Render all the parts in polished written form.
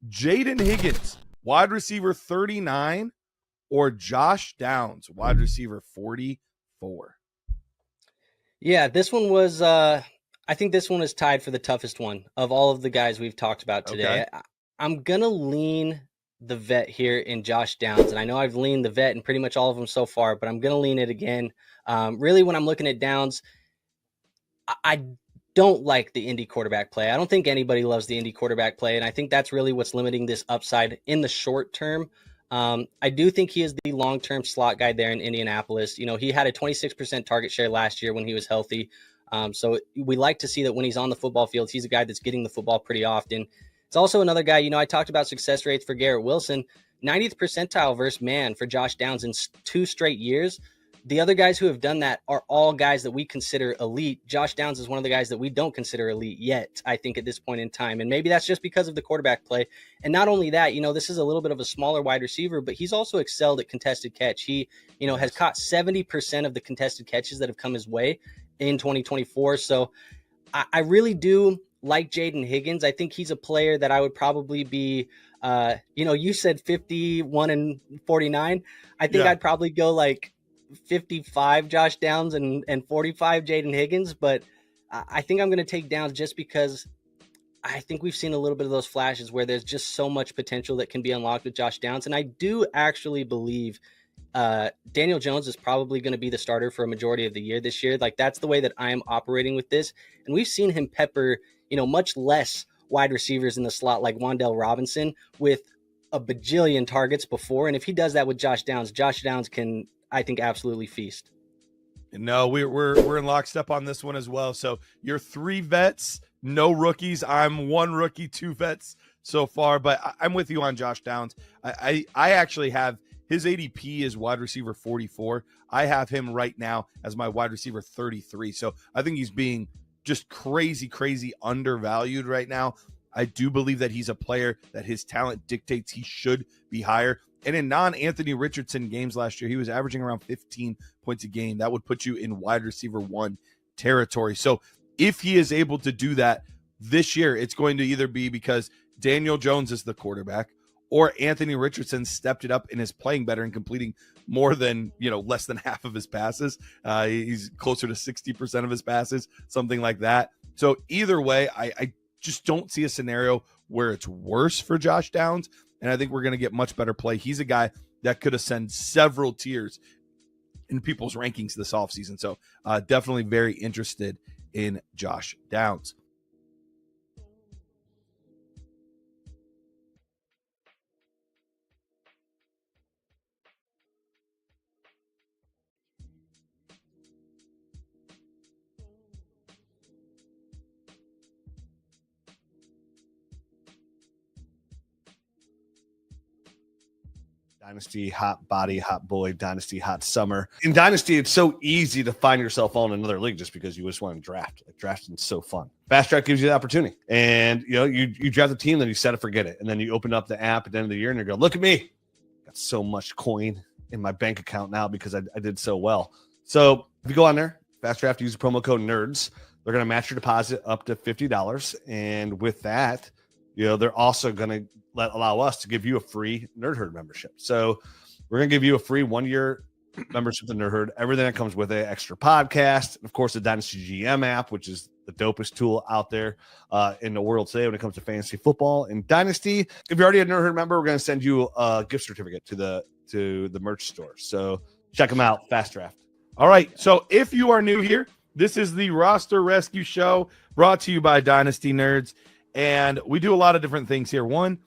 Jaden Higgins, wide receiver 39, or Josh Downs, wide receiver 44? Yeah, this one was I think this one is tied for the toughest one of all of the guys we've talked about Okay. today. I'm gonna lean the vet here in Josh Downs, and I know I've leaned the vet in pretty much all of them so far, but I'm gonna lean it again. Really, when I'm looking at Downs, I don't like the Indy quarterback play. I don't think anybody loves the Indy quarterback play, and I think that's really what's limiting this upside in the short term. I do think he is the long-term slot guy there in Indianapolis. You know, he had a 26% target share last year when he was healthy. So we like to see that when he's on the football field, he's a guy that's getting the football pretty often. It's also another guy, you know, I talked about success rates for Garrett Wilson, 90th percentile versus man for Josh Downs in 2 straight years. The other guys who have done that are all guys that we consider elite. Josh Downs is one of the guys that we don't consider elite yet, I think, at this point in time. And maybe that's just because of the quarterback play. And not only that, you know, this is a little bit of a smaller wide receiver, but he's also excelled at contested catch. He, you know, has caught 70% of the contested catches that have come his way in 2024. So I really do like Jaden Higgins. I think he's a player that I would probably be, you know, you said 51 and 49. I think I'd probably go like 55 Josh Downs and 45 Jaden Higgins, but I think I'm going to take Downs just because I think we've seen a little bit of those flashes where there's just so much potential that can be unlocked with Josh Downs. And I do actually believe Daniel Jones is probably going to be the starter for a majority of the year this year. Like, that's the way that I am operating with this. And we've seen him pepper, you know, much less wide receivers in the slot like Wan'Dale Robinson with a bajillion targets before. And if he does that with Josh Downs can, I think, absolutely feast. No, we're in lockstep on this one as well. So you're 3 vets, no rookies. I'm 1 rookie, 2 vets so far, but I'm with you on Josh Downs. I actually have his ADP is wide receiver 44. I have him right now as my wide receiver 33. So I think he's being just crazy undervalued right now. I do believe that he's a player that his talent dictates he should be higher. And in non-Anthony Richardson games last year, he was averaging around 15 points a game. That would put you in wide receiver 1 territory. So if he is able to do that this year, it's going to either be because Daniel Jones is the quarterback or Anthony Richardson stepped it up and is playing better and completing more than, you know, less than half of his passes. He's closer to 60% of his passes, something like that. So either way, I just don't see a scenario where it's worse for Josh Downs. And I think we're going to get much better play. He's a guy that could ascend several tiers in people's rankings this offseason. So definitely very interested in Josh Downs. Dynasty, hot body, hot boy, Dynasty, hot summer. In Dynasty, it's so easy to find yourself on another league just because you just want to draft. Like, drafting is so fun. Fast Draft gives you the opportunity. And, you know, you draft a team, then you set it, forget it. And then you open up the app at the end of the year and you go, look at me. Got so much coin in my bank account now because I did so well. So if you go on there, Fast Draft, use the promo code NERDS. They're going to match your deposit up to $50. And with that, you know, they're also going to allow us to give you a free Nerd Herd membership. So we're going to give you a free 1-year membership to Nerd Herd, everything that comes with it, extra podcast, and of course the Dynasty GM app, which is the dopest tool out there in the world today when it comes to fantasy football and Dynasty. If you're already a Nerd Herd member, we're going to send you a gift certificate to the merch store. So check them out. Fast Draft. All right. So if you are new here, this is the Roster Rescue Show brought to you by Dynasty Nerds. And we do a lot of different things here. One,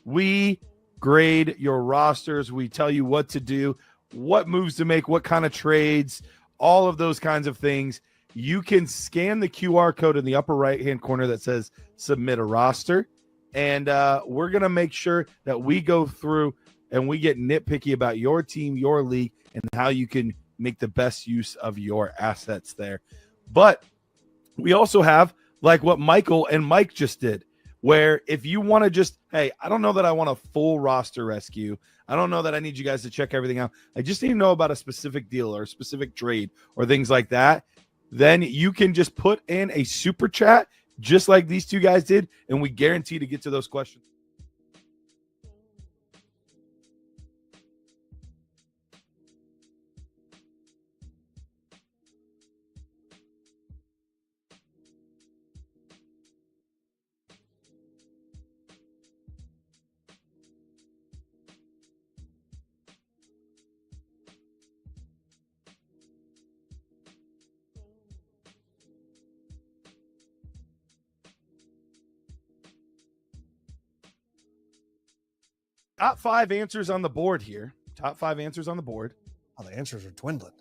we grade your rosters. We tell you what to do, what moves to make, what kind of trades, all of those kinds of things. You can scan the QR code in the upper right-hand corner that says submit a roster. And we're going to make sure that we go through and we get nitpicky about your team, your league, and how you can make the best use of your assets there. But we also have like what Michael and Mike just did, where if you want to just, hey, I don't know that I want a full roster rescue. I don't know that I need you guys to check everything out. I just need to know about a specific deal or a specific trade or things like that. Then you can just put in a super chat just like these two guys did, and we guarantee to get to those questions. top 5 answers on the board here. Top 5 answers on the board. Oh, the answers are dwindling.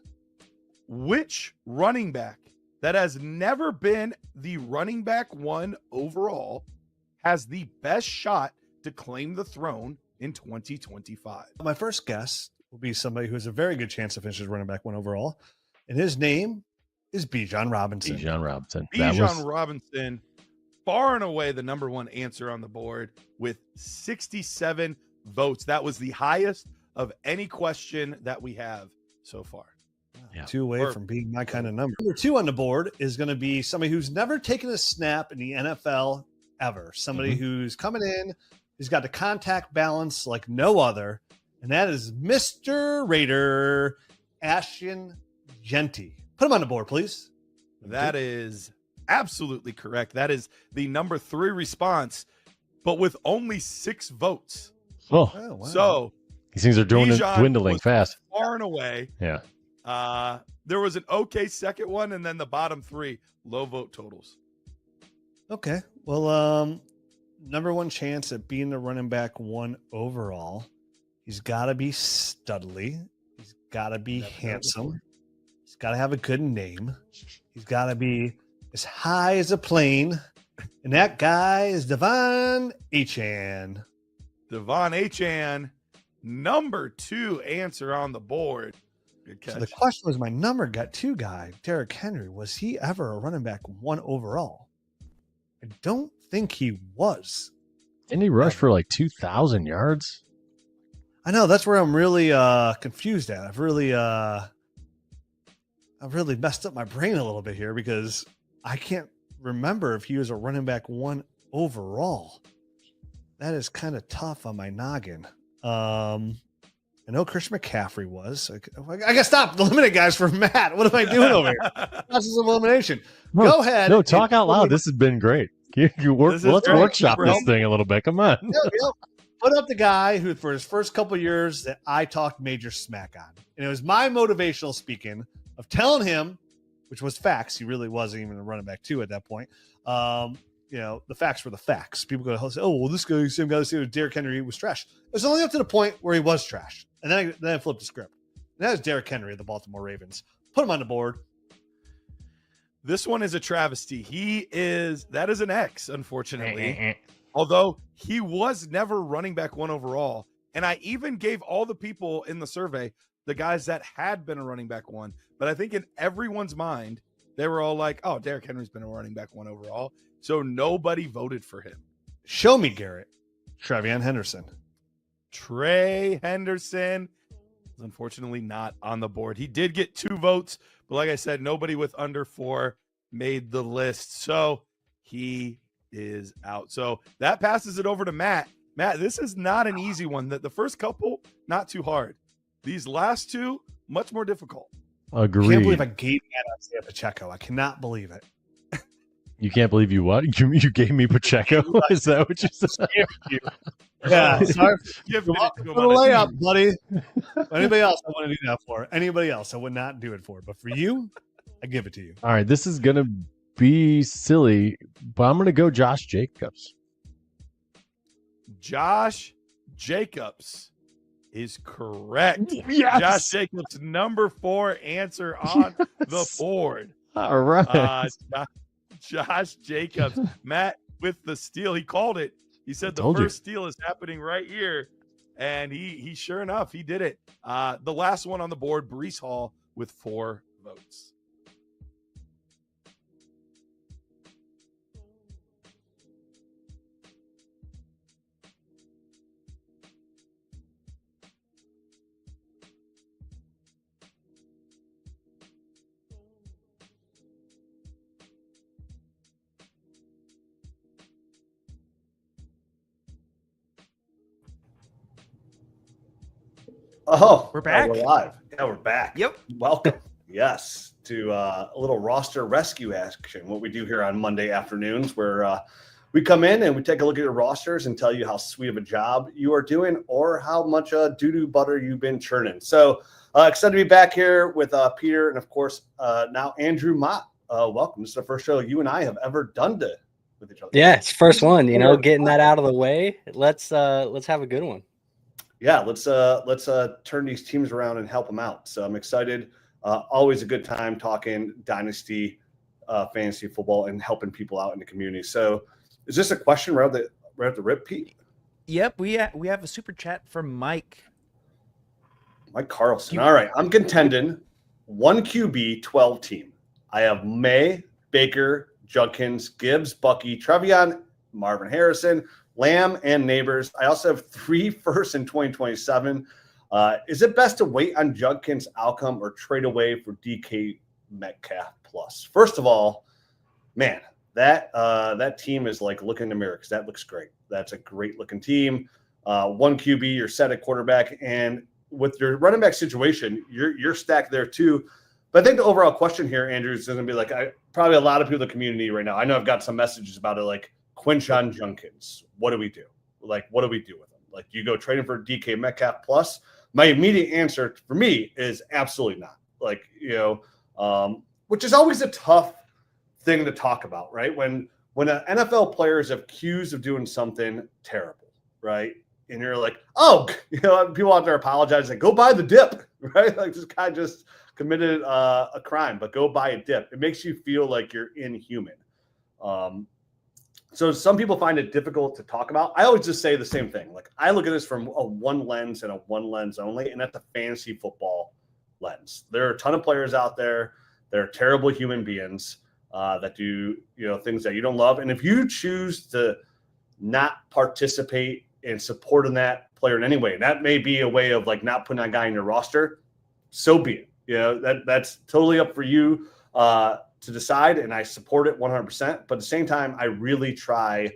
Which running back that has never been the running back 1 overall has the best shot to claim the throne in 2025? My first guess will be somebody who has a very good chance to finish as running back 1 overall, and his name is Bijan Robinson. Bijan Robinson. Bijan Robinson, far and away the number 1 answer on the board with 67 votes. That was the highest of any question that we have so far. Yeah. 2 away from being my kind of number. Number 2 on the board is going to be somebody who's never taken a snap in the NFL ever. Somebody who's coming in, who's got the contact balance like no other, and that is Mr. Raider Ashton Genty. Put him on the board, please. That is absolutely correct. That is the number 3 response, but with only 6 votes. Oh, wow. So these things are Bijan dwindling was fast. far and away. Yeah. There was an okay second one, and then the bottom 3 low vote totals. Okay. Well, number 1 chance at being the running back 1 overall. He's got to be studly. He's got to be handsome. He's got to have a good name. He's got to be as high as a plane. And that guy is Devon Achane. Devon Achane, number 2 answer on the board. Good catch. So the question was, my number got 2 guy, Derrick Henry. Was he ever a running back 1 overall? I don't think he was. Didn't he rush for like 2,000 yards? I know, that's where I'm really confused at. I've really messed up my brain a little bit here because I can't remember if he was a running back 1 overall. That is kind of tough on my noggin. I know Christian McCaffrey was. I gotta stop limiting guys for Matt. What am I doing over here? Process of elimination. Go ahead. No, talk out loud. This has been great. Let's workshop this thing a little bit. Come on. Put up the guy who, for his first couple of years, that I talked major smack on. And it was my motivational speaking of telling him, which was facts. He really wasn't even a running back 2 at that point. The facts were the facts. People go, oh, well, this guy, same guy that said Derrick Henry was trash. It was only up to the point where he was trash. And then I flipped the script. And that was Derrick Henry of the Baltimore Ravens. Put him on the board. This one is a travesty. That is an X, unfortunately. Although he was never running back 1 overall. And I even gave all the people in the survey, the guys that had been a running back 1. But I think in everyone's mind, they were all like, oh, Derrick Henry's been a running back 1 overall. So nobody voted for him. Show me, Garrett. Trevion Henderson. Trey Henderson is unfortunately not on the board. He did get 2 votes, but like I said, nobody with under 4 made the list. So he is out. So that passes it over to Matt. Matt, this is not an easy one. The first couple, not too hard. These last 2, much more difficult. Agreed. I can't believe I gave Matt Isaiah Pacheco. I cannot believe it. You can't believe you what? You gave me Pacheco? Is that what you said? Yeah, sorry. Give Put a layup, buddy. Anybody else I want to do that for? Anybody else I would not do it for. But for you, I give it to you. All right, this is going to be silly, but I'm going to go Josh Jacobs. Josh Jacobs is correct. Yes. Josh Jacobs, number 4 answer on the board. All right. Josh Jacobs. Matt with the steal. He called it. He said the first steal is happening right here. And he sure enough, he did it. The last one on the board, Breece Hall with 4 votes. Oh, We're back. We're live. Yeah, we're back. Yep. Welcome. Yes, to a little roster rescue action. What we do here on Monday afternoons, where we come in and we take a look at your rosters and tell you how sweet of a job you are doing or how much doo-doo butter you've been churning. So excited to be back here with Peter and, of course, now Andrew Mott. Welcome. This is the first show you and I have ever done with each other. Yeah, it's first one. Getting that out of the way. Let's have a good one. yeah, let's turn these teams around and help them out. So I'm excited. Always a good time talking Dynasty fantasy football and helping people out in the community. So is this a question right at the rip, Pete? Yep, we have a super chat from Mike. Mike Carlson. All right, I'm contending 1 QB, 12 team. I have May, Baker, Judkins, Gibbs, Bucky, Trevion, Marvin Harrison, Lamb, and Neighbors. I also have 3 firsts in 2027. Is it best to wait on Judkins' outcome or trade away for DK Metcalf plus? First of all, man, that team is like look in the mirror because that looks great. That's a great looking team. 1 QB, you're set at quarterback, and with your running back situation, you're stacked there too. But I think the overall question here, Andrew, is going to be like probably a lot of people in the community right now. I know I've got some messages about it, like Quinshon Judkins. What do we do? Like, what do we do with him? Like, you go trading for DK Metcalf plus? My immediate answer for me is absolutely not. Like, which is always a tough thing to talk about, right? When an NFL player is accused of doing something terrible, right? And you're like, oh, people out there apologize, like, go buy the dip, right? Like, this guy just committed a crime, but go buy a dip. It makes you feel like you're inhuman. So some people find it difficult to talk about. I always just say the same thing. Like, I look at this from a one lens and a one lens only, and that's a fantasy football lens. There are a ton of players out there. They're terrible human beings that do things that you don't love. And if you choose to not participate in supporting that player in any way, that may be a way of like not putting that guy in your roster, so be it. That's totally up for you to decide, and I support it 100%. But at the same time, I really try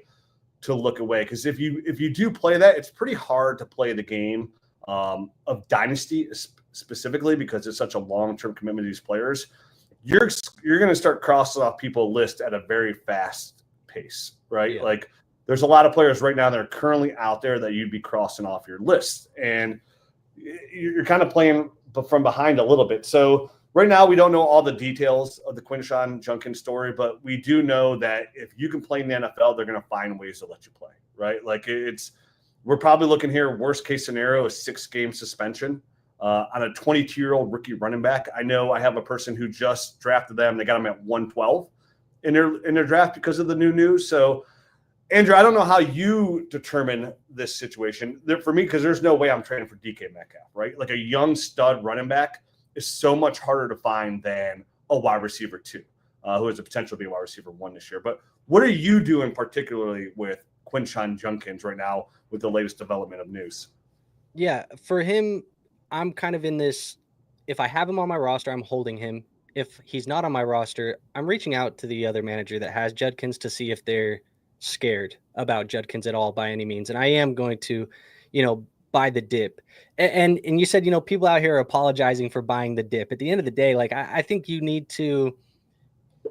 to look away, because if you do play that, it's pretty hard to play the game of Dynasty specifically, because it's such a long-term commitment to these players. You're going to start crossing off people's list at a very fast pace, right? Yeah. Like, there's a lot of players right now that are currently out there that you'd be crossing off your list, and you're kind of playing from behind a little bit. So right now, we don't know all the details of the Quinshon Judkins story, but we do know that if you can play in the NFL, they're going to find ways to let you play, right? Like, we're probably looking here, worst case scenario, a 6-game suspension on a 22-year-old rookie running back. I know I have a person who just drafted them. They got them at 112 in their draft because of the new news. So, Andrew, I don't know how you determine this situation. For me, because there's no way I'm trading for DK Metcalf, right? Like, a young stud running back is so much harder to find than a wide receiver 2, who has the potential to be a wide receiver 1 this year. But what are you doing particularly with Quinshon Judkins right now with the latest development of news? Yeah, for him, I'm kind of in this, if I have him on my roster, I'm holding him. If he's not on my roster, I'm reaching out to the other manager that has Judkins to see if they're scared about Judkins at all by any means. And I am going to, buy the dip. And you said, people out here are apologizing for buying the dip. At the end of the day, like, I think you need to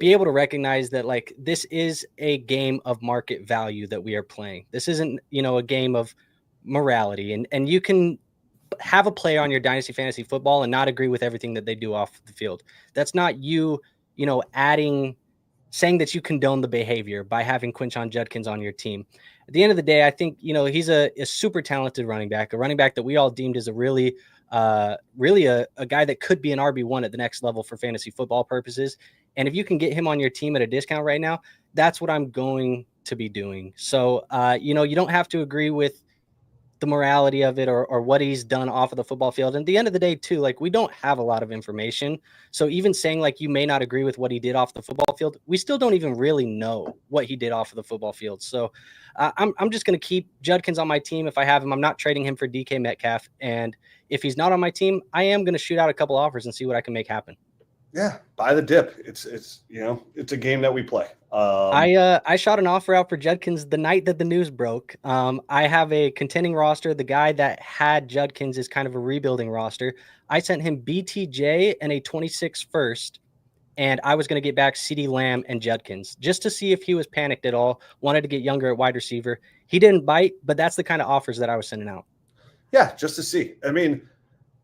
be able to recognize that, like, this is a game of market value that we are playing. This isn't, a game of morality. And you can have a player on your Dynasty Fantasy Football and not agree with everything that they do off the field. That's not you, saying that you condone the behavior by having Quinshon Judkins on your team. At the end of the day, I think, he's a super talented running back, a running back that we all deemed as a really a guy that could be an RB1 at the next level for fantasy football purposes. And if you can get him on your team at a discount right now, that's what I'm going to be doing. So, you don't have to agree with the morality of it or what he's done off of the football field. And at the end of the day too, like, we don't have a lot of information. So even saying like you may not agree with what he did off the football field, we still don't even really know what he did off of the football field. So I'm just going to keep Judkins on my team. If I have him, I'm not trading him for DK Metcalf. And if he's not on my team, I am going to shoot out a couple offers and see what I can make happen. Yeah, buy the dip. It's a game that we play. I shot an offer out for Judkins the night that the news broke. I have a contending roster. The guy that had Judkins is kind of a rebuilding roster. I sent him BTJ and a 26 first, and I was going to get back CeeDee Lamb and Judkins just to see if he was panicked at all, wanted to get younger at wide receiver. He didn't bite, but that's the kind of offers that I was sending out. Yeah, just to see. I mean,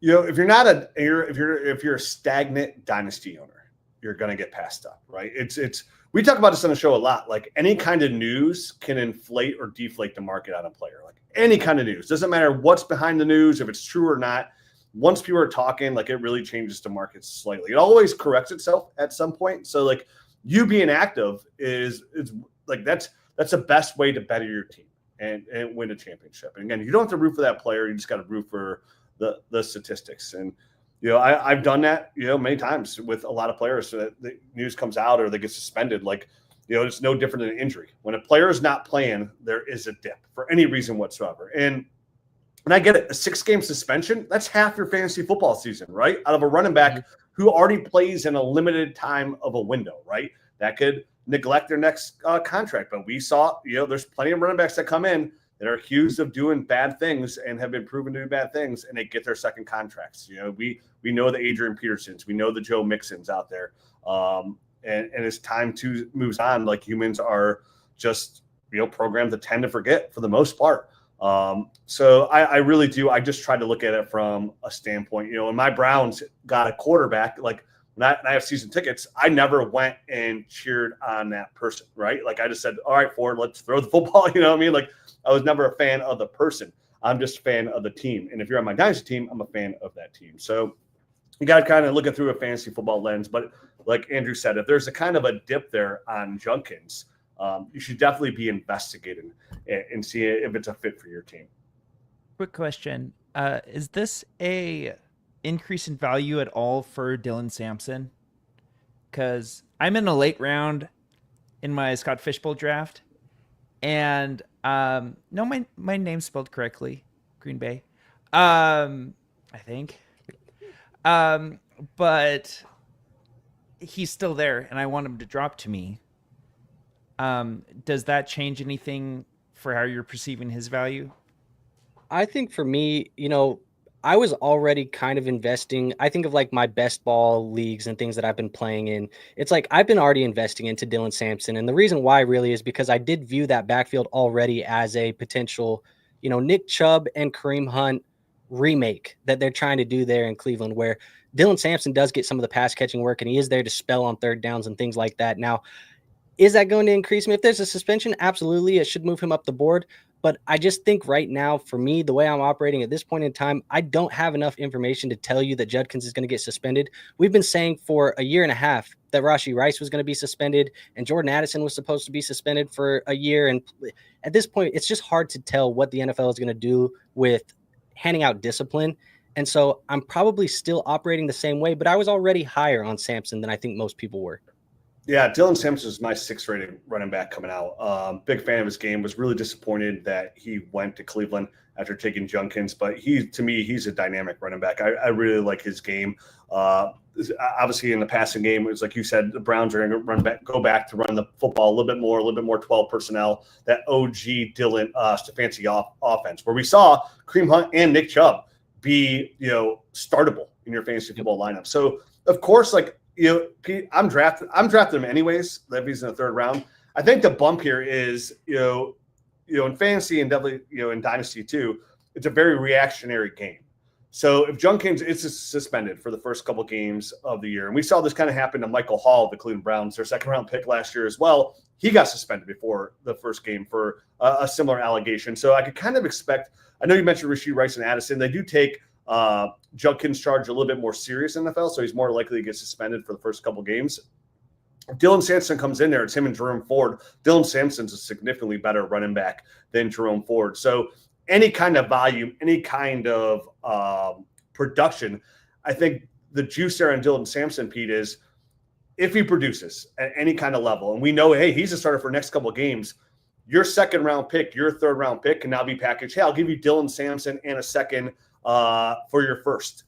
if you're a stagnant Dynasty owner, you're going to get passed up, right? It's we talk about this on the show a lot. Like any kind of news can inflate or deflate the market on a player. Like any kind of news, doesn't matter what's behind the news, if it's true or not. Once people are talking, like it really changes the market slightly. It always corrects itself at some point. So like you being active is like that's the best way to better your team and win a championship. And again, you don't have to root for that player. You just got to root for the statistics. And I've done that, many times with a lot of players. So that the news comes out or they get suspended. Like, it's no different than an injury. When a player is not playing, there is a dip for any reason whatsoever. And I get it. A 6-game suspension, that's half your fantasy football season, right? Out of a running back who already plays in a limited time of a window, right? That could neglect their next contract. But we saw, there's plenty of running backs that come in that are accused of doing bad things and have been proven to do bad things, and they get their second contracts. We know the Adrian Petersons, we know the Joe Mixons out there, and as time moves on, like humans are just programmed to tend to forget for the most part. So I really do. I just try to look at it from a standpoint. When my Browns got a quarterback, like when I have season tickets, I never went and cheered on that person, right? Like I just said, all right, Ford, let's throw the football. You know what I mean? Like I was never a fan of the person. I'm just a fan of the team. And if you're on my Dynasty team, I'm a fan of that team. So you got to kind of look it through a fantasy football lens. But like Andrew said, if there's a kind of a dip there on Junkins, you should definitely be investigating and see if it's a fit for your team. Quick question. Is this a increase in value at all for Dylan Sampson? Because I'm in a late round in my Scott Fishbowl draft. And no, my name's spelled correctly. Green Bay. I think. But he's still there and I want him to drop to me. Does that change anything for how you're perceiving his value? I think for me, I was already kind of investing. I think of like my best ball leagues and things that I've been playing in. It's like I've been already investing into Dylan Sampson. And the reason why really is because I did view that backfield already as a potential, Nick Chubb and Kareem Hunt remake that they're trying to do there in Cleveland, where Dylan Sampson does get some of the pass catching work and he is there to spell on third downs and things like that. Now, is that going to increase him? If there's a suspension, absolutely. It should move him up the board. But I just think right now, for me, the way I'm operating at this point in time, I don't have enough information to tell you that Judkins is going to get suspended. We've been saying for a year and a half that Rashee Rice was going to be suspended and Jordan Addison was supposed to be suspended for a year. And at this point, it's just hard to tell what the NFL is going to do with handing out discipline. And so I'm probably still operating the same way, but I was already higher on Sampson than I think most people were. Yeah, Dylan Sampson is my 6th rated running back coming out. Big fan of his game. Was really disappointed that he went to Cleveland after taking Junkins. But to me, he's a dynamic running back. I really like his game. Obviously, in the passing game, it was like you said, the Browns are going to go back to run the football a little bit more 12 personnel. That OG Dylan Stefanski offense, where we saw Kareem Hunt and Nick Chubb be startable in your fantasy football lineup. So of course, like. Pete, I'm drafting him anyways. If he's in the 3rd round, I think the bump here is, in fantasy and definitely, in Dynasty too, it's a very reactionary game. So if Junkins is suspended for the first couple games of the year, and we saw this kind of happen to Michael Hall of the Cleveland Browns, their 2nd round pick last year as well, he got suspended before the first game for a similar allegation. So I could kind of expect. I know you mentioned Rashee Rice and Addison. They do take Junkins charge a little bit more serious in the NFL, so he's more likely to get suspended for the first couple games. If Dylan Sampson comes in there, it's him and Jerome Ford. Dylan Sampson's a significantly better running back than Jerome Ford. So any kind of volume, any kind of production, I think the juice there on Dylan Sampson, Pete, is if he produces at any kind of level, and we know, hey, he's a starter for the next couple of games, your 2nd round pick, your 3rd round pick can now be packaged. Hey, I'll give you Dylan Sampson and a second for your 1st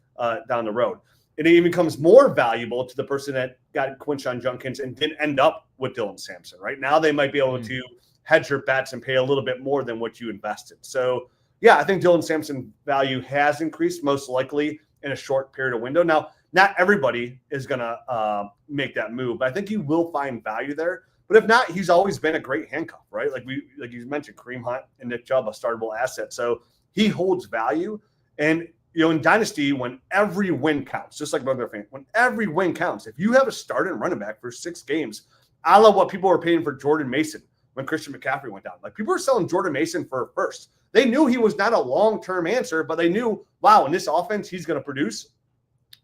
down the road. It even becomes more valuable to the person that got Quinshon Junkins and didn't end up with Dylan Sampson. Right now, they might be able to hedge your bets and pay a little bit more than what you invested. So, yeah, I think Dylan Sampson value has increased most likely in a short period of window. Now, not everybody is going to make that move, but I think you will find value there. But if not, he's always been a great handcuff, right? Like you mentioned, Kareem Hunt and Nick Chubb, a startable asset. So he holds value. And, in Dynasty, when every win counts, just like Brother Fan, when every win counts, if you have a starting running back for 6 games, I love what people were paying for Jordan Mason when Christian McCaffrey went down. Like, people were selling Jordan Mason for a first. They knew he was not a long-term answer, but they knew, wow, in this offense, he's going to produce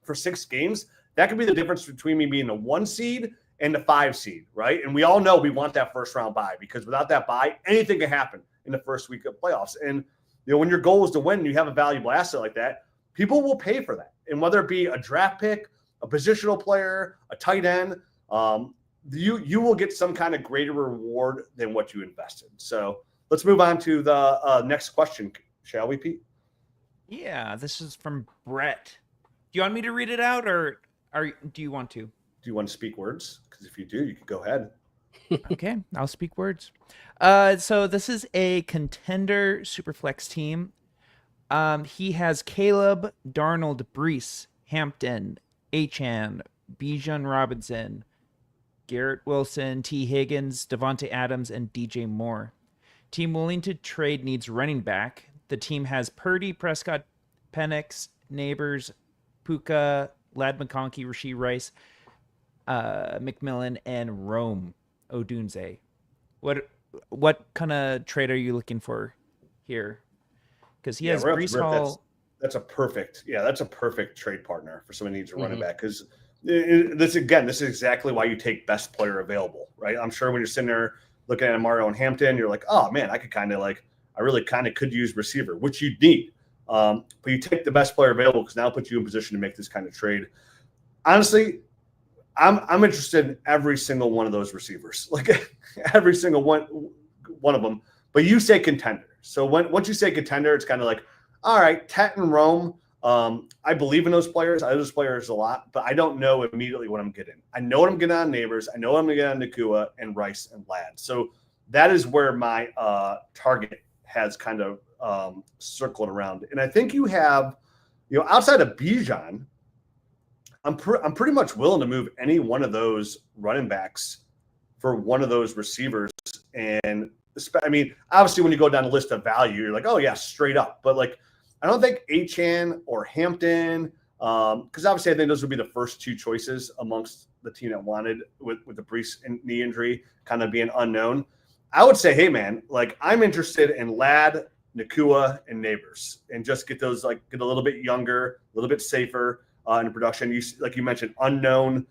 for 6 games. That could be the difference between me being a 1 seed and the 5 seed, right? And we all know we want that first round bye, because without that bye, anything can happen in the first week of playoffs. And when your goal is to win and you have a valuable asset like that, people will pay for that. And whether it be a draft pick, a positional player, a tight end, you will get some kind of greater reward than what you invested. So let's move on to the next question, shall we, Pete? Yeah, this is from Brett. Do you want me to read it out, or do you want to? Do you want to speak words? Because if you do, you can go ahead. Okay, I'll speak words. So this is a contender superflex team. He has Caleb, Darnold, Brees, Hampton, Achane, Bijan Robinson, Garrett Wilson, T. Higgins, Devontae Adams, and DJ Moore. Team willing to trade needs running back. The team has Purdy, Prescott, Penix, Neighbors, Puka, Lad McConkey, Rashee Rice, McMillan, and Rome Odunze. What kind of trade are you looking for here? Because he has Brees Hall. That's a perfect trade partner for someone who needs a running back. Because this is exactly why you take best player available, right? I'm sure when you're sitting there looking at Mario and Hampton, you're like, oh man, I really could use receiver, which you need. But you take the best player available because now it puts you in position to make this kind of trade. Honestly, I'm interested in every single one of those receivers, like every single one of them. But you say contender. So once you say contender, it's kind of like, all right, Tet and Rome. I believe in those players. I know those players a lot, but I don't know immediately what I'm getting. I know what I'm getting on Neighbors. I know what I'm going to get on Nakua and Rice and Ladd. So that is where my target has kind of circled around. And I think you have, outside of Bijan, I'm pretty much willing to move any one of those running backs for one of those receivers. And I mean, obviously, when you go down the list of value, you're like, oh yeah, straight up. But like, I don't think Achane or Hampton, because obviously I think those would be the first 2 choices amongst the team that wanted with the Brees knee injury kind of being unknown. I would say, hey man, like I'm interested in Ladd, Nakua, and Neighbors, and just get those get a little bit younger, a little bit safer in production. You mentioned unknown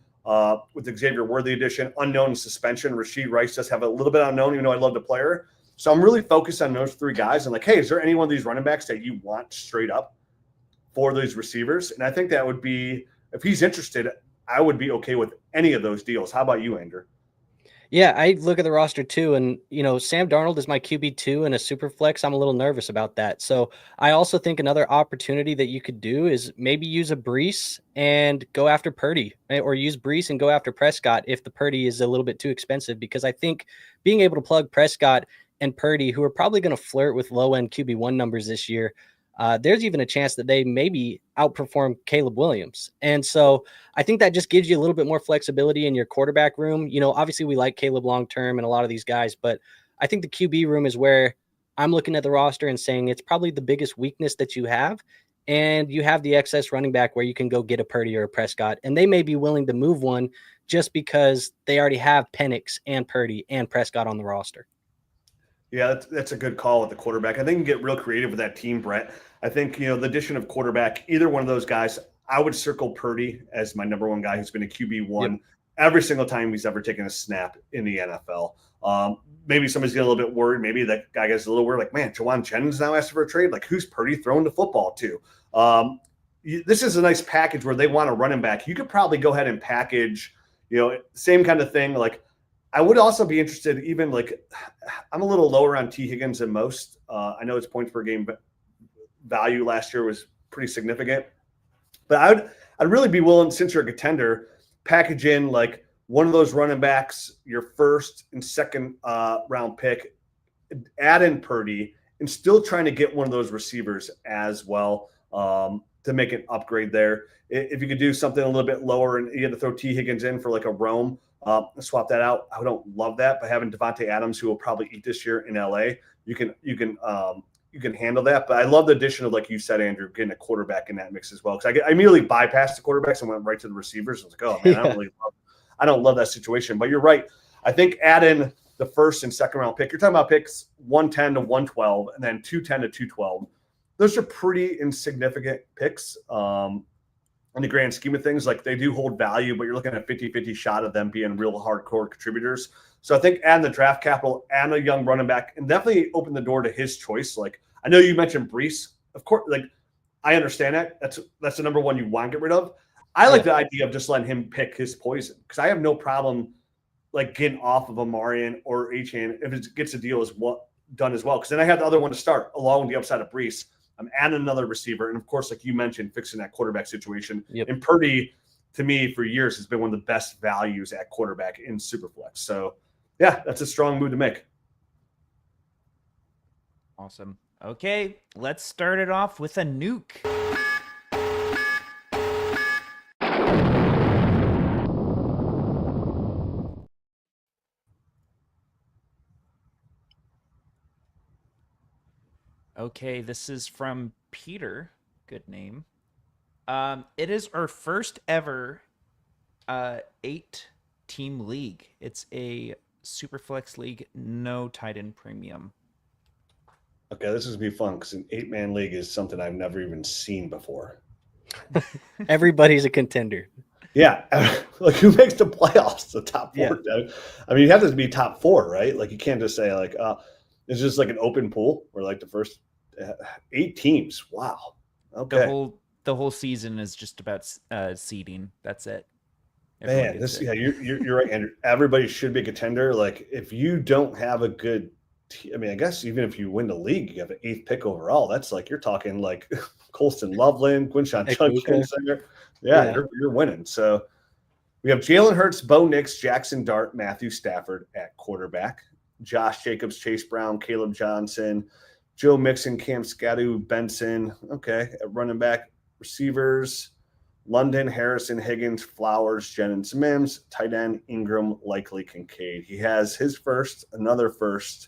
with Xavier Worthy addition, unknown suspension. Rashee Rice does have a little bit unknown, even though I love the player. So I'm really focused on those 3 guys and like, hey, is there any one of these running backs that you want straight up for these receivers? And I think that would be, if he's interested, I would be okay with any of those deals. How about you, Andrew? Yeah, I look at the roster too, and Sam Darnold is my QB2 in a super flex. I'm a little nervous about that. So I also think another opportunity that you could do is maybe use a Brees and go after Purdy, or use Brees and go after Prescott if the Purdy is a little bit too expensive, because I think being able to plug Prescott and Purdy, who are probably going to flirt with low-end QB1 numbers this year, there's even a chance that they maybe outperform Caleb Williams. And so I think that just gives you a little bit more flexibility in your quarterback room. Obviously we like Caleb long-term and a lot of these guys, but I think the QB room is where I'm looking at the roster and saying it's probably the biggest weakness that you have. And you have the excess running back where you can go get a Purdy or a Prescott, and they may be willing to move one just because they already have Penix and Purdy and Prescott on the roster. Yeah, that's a good call with the quarterback. I think you can get real creative with that team, Brett. I think, the addition of quarterback, either one of those guys, I would circle Purdy as my number 1 guy who's been a QB1 every single time he's ever taken a snap in the NFL. Maybe somebody's getting a little bit worried. Maybe that guy gets a little worried, like, man, Jawan Jennings now asking for a trade. Like, who's Purdy throwing the football to? This is a nice package where they want a running back. You could probably go ahead and package, same kind of thing. Like, I would also be interested, even I'm a little lower on T. Higgins than most. I know his points per game value last year was pretty significant, but I'd really be willing, since you're a contender, package in like one of those running backs, your first and second round pick, add in Purdy, and still trying to get one of those receivers as well to make an upgrade there. If you could do something a little bit lower and you had to throw T. Higgins in for like a Rome, swap that out. I don't love that, but having Devontae Adams, who will probably eat this year in LA, you can handle that. But I love the addition of, like you said, Andrew, getting a quarterback in that mix as well. Because I immediately bypassed the quarterbacks and went right to the receivers. I was like, oh man, I don't love that situation. But you're right. I think add in the first and second round pick. You're talking about picks 110 to 112 and then 210 to 212. Those are pretty insignificant picks in the grand scheme of things. Like they do hold value, but you're looking at a 50-50 shot of them being real hardcore contributors. So I think adding the draft capital and a young running back and definitely open the door to his choice. Like I know you mentioned Brees. Of course, like I understand that. That's the number one you want to get rid of. I like the idea of just letting him pick his poison because I have no problem like getting off of Amarian or Achane if it gets a deal done as well. Because then I have the other one to start along with the upside of Brees. I'm adding another receiver. And of course, like you mentioned, fixing that quarterback situation. Yep. And Purdy, to me, for years, has been one of the best values at quarterback in Superflex. So, yeah, that's a strong move to make. Awesome. Okay, let's start it off with a nuke. Okay, this is from Peter. Good name. It is our first ever 8-team league. It's a Superflex league, no tight end premium. Okay, this is going to be fun because an 8-man league is something I've never even seen before. Everybody's a contender. Yeah. Like who makes the playoffs? The top 4. Yeah. I mean, you have to be top 4, right? Like you can't just say like, it's just like an open pool where like the first 8 teams. Wow. Okay. The whole season is just about seeding. That's it. Man, you're right, Andrew. Everybody should be a contender. Like if you don't have a good I mean, I guess even if you win the league, you have an 8th pick overall. That's like you're talking like Colston Loveland, Quinshon Judkins. Yeah, you're winning. So we have Jalen Hurts, Bo Nix, Jackson Dart, Matthew Stafford at quarterback, Josh Jacobs, Chase Brown, Caleb Johnson, Joe Mixon, Cam Scadu, Benson. Okay, at running back, receivers, London, Harrison, Higgins, Flowers, Jennings, Mims, tight end, Ingram, likely Kincaid. He has his first, another first.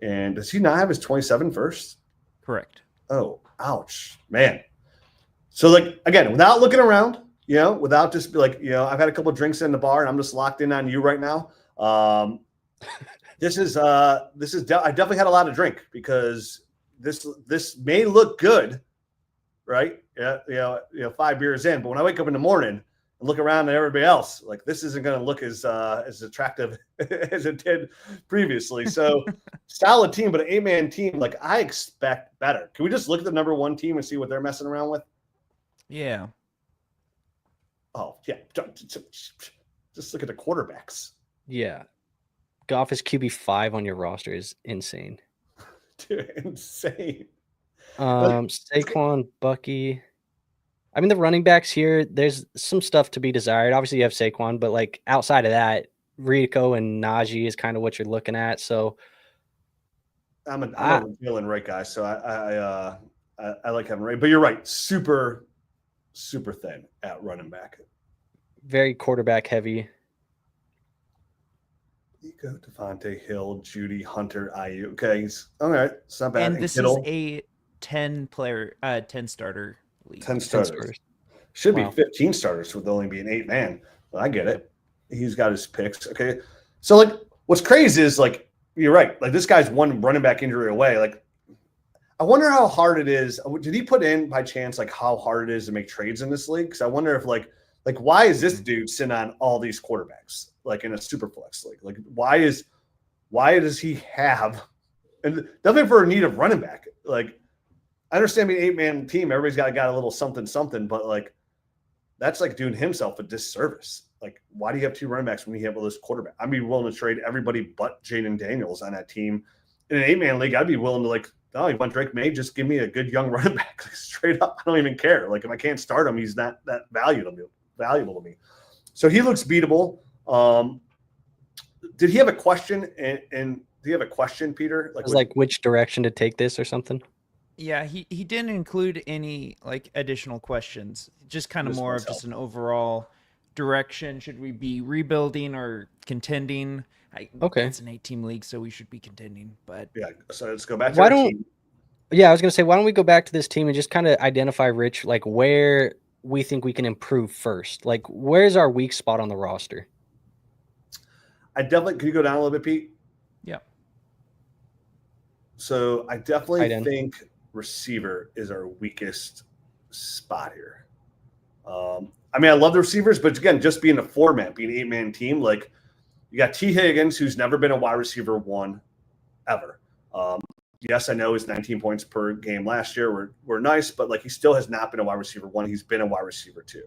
And does he not have his 27 first? Correct. Oh, ouch, man. So, like, again, without looking around, without just be like, I've had a couple of drinks in the bar and I'm just locked in on you right now. I definitely had a lot of drink because this may look good, right? Yeah, 5 beers in, but when I wake up in the morning and look around at everybody else, like this isn't going to look as attractive as it did previously. So solid team, but an 8-man team, like I expect better. Can we just look at the number 1 team and see what they're messing around with? Yeah. Oh yeah. Just look at the quarterbacks. Yeah. Goff is QB5 on your roster is insane. Dude, insane. Saquon, Bucky. I mean, the running backs here, there's some stuff to be desired. Obviously, you have Saquon, but like outside of that, Rico and Najee is kind of what you're looking at. So I'm a Jalen Wright guy, so I like having Wright. But you're right, super, super thin at running back. Very quarterback heavy. Nico, Devontae, Hill, Judy, Hunter, IU. Okay, all right, it's not bad. And this is a 10 starter league. 10 starters. Should be 15 starters with only being 8-man. But I get it. He's got his picks. Okay. So like what's crazy is like you're right. Like this guy's one running back injury away. Like I wonder how hard it is. Did he put in by chance like how hard it is to make trades in this league? Because I wonder if like why is this dude sitting on all these quarterbacks like in a super flex league? Like why does he have and definitely for a need of running back? Like I understand being 8-man team, everybody's got a little something, but like that's like doing himself a disservice. Like, why do you have 2 running backs when you have all this quarterback? I'd be willing to trade everybody but Jaden Daniels on that team. In an 8-man league, I'd be willing to you want Drake May? Just give me a good young running back. Like, straight up. I don't even care. Like if I can't start him, he's not that valuable to me. So he looks beatable. Did he have a question? And do you have a question, Peter? Like which direction to take this or something? Yeah, he didn't include any like additional questions. Just kind of more of just an overall direction. Should we be rebuilding or contending? Okay, it's an 8-team league, so we should be contending. But yeah, so let's go back to our team. Yeah, I was gonna say, why don't we go back to this team and just kind of identify, Rich, like where we think we can improve first. Like, where's our weak spot on the roster? I definitely, can you go down a little bit, Pete? Yeah. So I definitely Tight end. think receiver is our weakest spot here. I mean, I love the receivers, but again, just being a format, being an 8-man team, like you got T. Higgins, who's never been a wide receiver 1 ever. Yes, I know his 19 points per game last year were nice, but like he still has not been a wide receiver 1. He's been a wide receiver 2.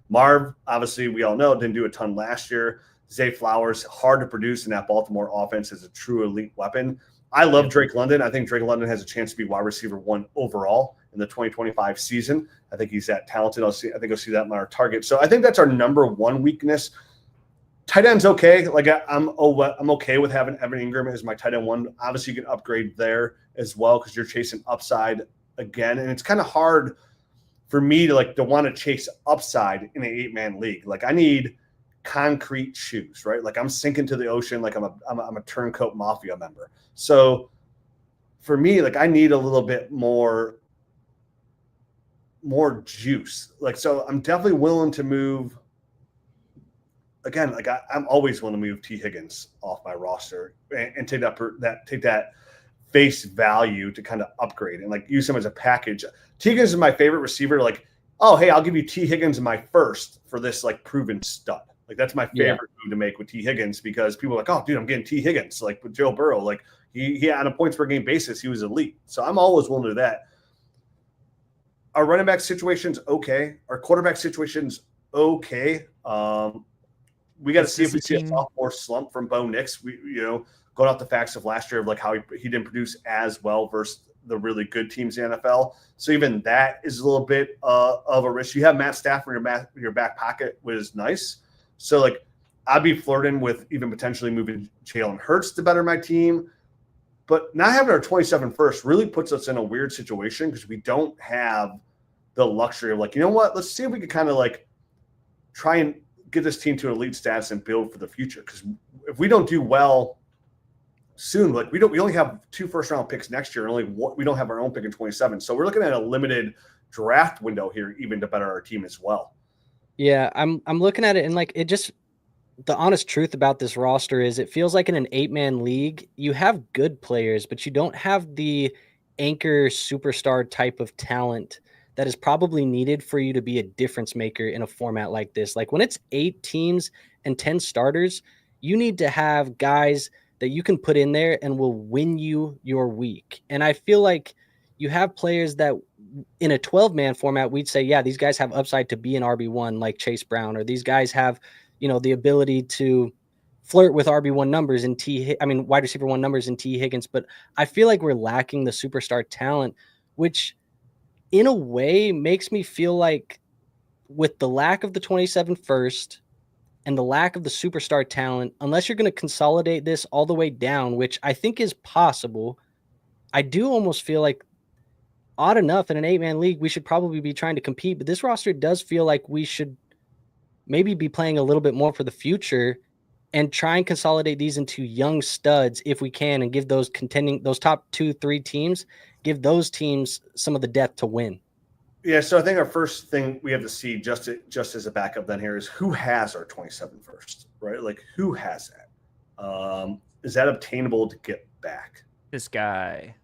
Marv, obviously, we all know, didn't do a ton last year. Zay Flowers, hard to produce in that Baltimore offense as a true elite weapon. I love Drake London. I think Drake London has a chance to be wide receiver 1 overall in the 2025 season. I think he's that talented. I think I'll see that in our target. So I think that's our number 1 weakness. Tight end's okay. Like I'm okay with having Evan Ingram as my tight end 1. Obviously, you can upgrade there as well because you're chasing upside again, and it's kind of hard for me to want to chase upside in an 8-man league. Like I need concrete shoes, right? Like I'm sinking to the ocean, like I'm a turncoat mafia member. So for me, like I need a little bit more juice. Like so, I'm definitely willing to move. Again, like I'm always willing to move T. Higgins off my roster and take that face value to kind of upgrade and like use him as a package. T. Higgins is my favorite receiver. Like, oh, hey, I'll give you T. Higgins in my first for this like proven stud. Like that's my favorite move to make with T. Higgins because people are like, oh, dude, I'm getting T. Higgins. Like with Joe Burrow, like he on a points per game basis, he was elite. So I'm always willing to do that. Our running back situation's okay. Our quarterback situation's okay. We got to see if we see a sophomore slump from Bo Nix. We, going off the facts of last year of like how he didn't produce as well versus the really good teams in the NFL. So even that is a little bit of a risk. You have Matt Stafford in your back pocket, which is nice. So like I'd be flirting with even potentially moving Jalen Hurts to better my team. But not having our 27 first really puts us in a weird situation because we don't have the luxury of like, you know what? Let's see if we can kind of like try and get this team to elite status and build for the future. Because if we don't do well soon, like we only have 2 first-round picks next year, and we don't have our own pick in 27. So we're looking at a limited draft window here, even to better our team as well. Yeah, I'm looking at it and like it just the honest truth about this roster is it feels like in an 8-man league, you have good players, but you don't have the anchor superstar type of talent that is probably needed for you to be a difference maker in a format like this. Like when it's 8 teams and 10 starters, you need to have guys that you can put in there and will win you your week. And I feel like you have players that in a 12-man format, we'd say, yeah, these guys have upside to be an RB1 like Chase Brown, or these guys have, the ability to flirt with RB1 numbers and wide receiver 1 numbers in T. Higgins. But I feel like we're lacking the superstar talent, which in a way makes me feel like with the lack of the 27 first and the lack of the superstar talent, unless you're going to consolidate this all the way down, which I think is possible, I do almost feel like odd enough in an 8-man league, we should probably be trying to compete, but this roster does feel like we should maybe be playing a little bit more for the future and try and consolidate these into young studs if we can and give those top 2-3 teams, give those teams some of the depth to win. Yeah, so I think our first thing we have to see just as a backup then here is who has our 27 first, right? Like who has that? Is that obtainable to get back? This guy.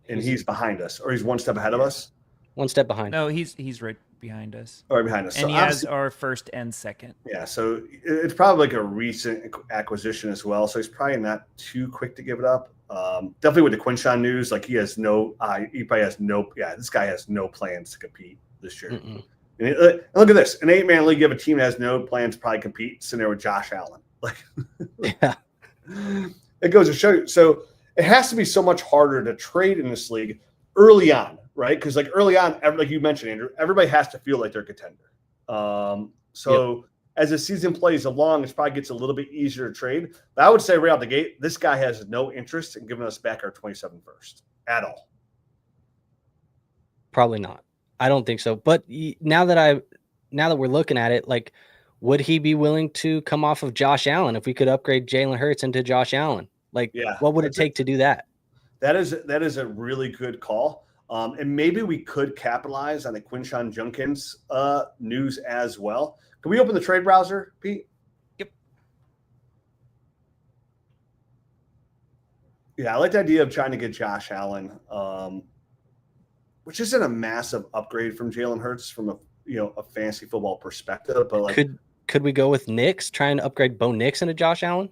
And he's behind us, or he's one step ahead of us? One step behind. No, he's right behind us. Right behind us. And so he has our first and second. Yeah, so it's probably like a recent acquisition as well. So he's probably not too quick to give it up. Definitely with the Quinshawn news, like he probably has this guy has no plans to compete this year. And look at this. An 8-man league, you have a team that has no plans to probably compete, sitting there with Josh Allen. Like, yeah. It goes to show you. So it has to be so much harder to trade in this league early on, right? Because like early on, like you mentioned, Andrew, everybody has to feel like they're a contender. As the season plays along, it probably gets a little bit easier to trade. But I would say right out the gate, this guy has no interest in giving us back our 27 first at all. Probably not. I don't think so. But now that we're looking at it, like, would he be willing to come off of Josh Allen if we could upgrade Jalen Hurts into Josh Allen? Like, what would it take to do that? That is a really good call. And maybe we could capitalize on the Quinshawn Judkins news as well. Can we open the trade browser, Pete? Yep. Yeah, I like the idea of trying to get Josh Allen, which isn't a massive upgrade from Jalen Hurts from a fantasy football perspective, but like could we go with Nix, trying to upgrade Bo Nix into Josh Allen?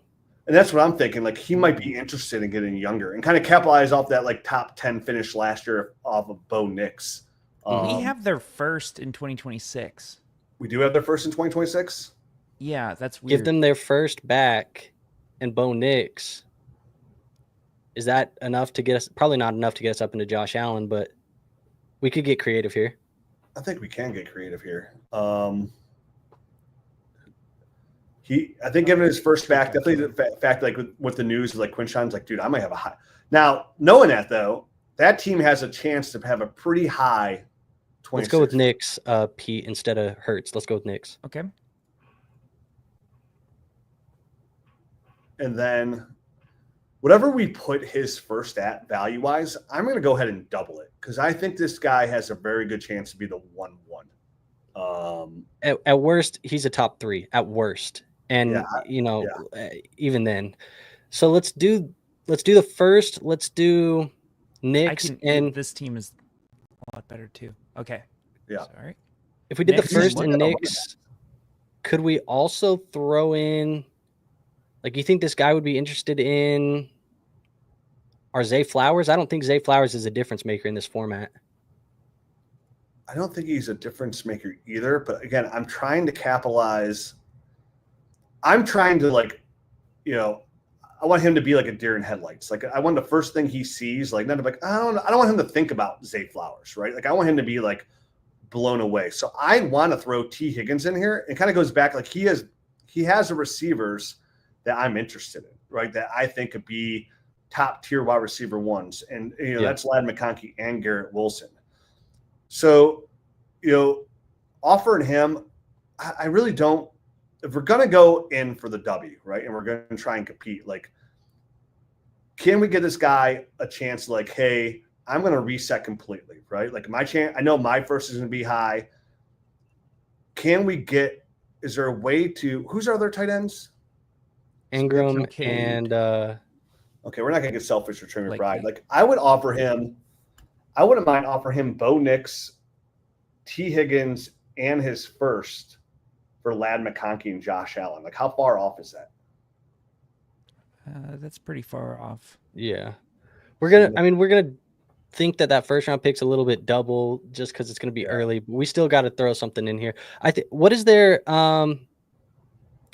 and that's what I'm thinking. Like he might be interested in getting younger and kind of capitalize off that like top 10 finish last year off of Bo Nix. We have their first in 2026. We do have their first in 2026. Yeah, that's weird. Give them their first back and Bo Nix. Is that enough to get us? Probably not enough to get us up into Josh Allen, but we could get creative here. I think we can get creative here. I think given his first back, definitely the fact like with the news like Quinshawn's like, dude, I might have a high. Now, knowing that though, that team has a chance to have a pretty high 26. Let's go with Nix, Pete, instead of Hurts. Let's go with Nix. Okay. And then whatever we put his first at value-wise, I'm going to go ahead and double it because I think this guy has a very good chance to be the 1-1. At worst, he's a top 3. At worst, and even then. So let's do the first. Let's do Nix, and this team is a lot better too. Okay. Yeah. Sorry. If we did Nix the first and Nix, could we also throw in? Like, you think this guy would be interested in our Zay Flowers? I don't think Zay Flowers is a difference maker in this format. I don't think he's a difference maker either. But again, I'm trying to capitalize. I'm trying to I want him to be like a deer in headlights. Like I want the first thing he sees, like not like I don't want him to think about Zay Flowers, right? Like I want him to be like blown away. So I want to throw T. Higgins in here. It kind of goes back like he has the receivers that I'm interested in, right? That I think could be top tier wide receiver ones. And, that's Ladd McConkey and Garrett Wilson. So, offering him, I really don't, if we're going to go in for the W, right? And we're going to try and compete, like, can we get this guy a chance like, hey, I'm going to reset completely, right? Like I know my first is going to be high. Is there a way who's our other tight ends? Ingram and okay, we're not gonna get selfish or Trey McBride. Like I wouldn't mind offering him Bo Nix, T. Higgins, and his first for Ladd McConkey and Josh Allen. Like how far off is that? That's pretty far off. Yeah. We're gonna think that first round pick's a little bit double just because it's gonna be early, but we still gotta throw something in here. What is their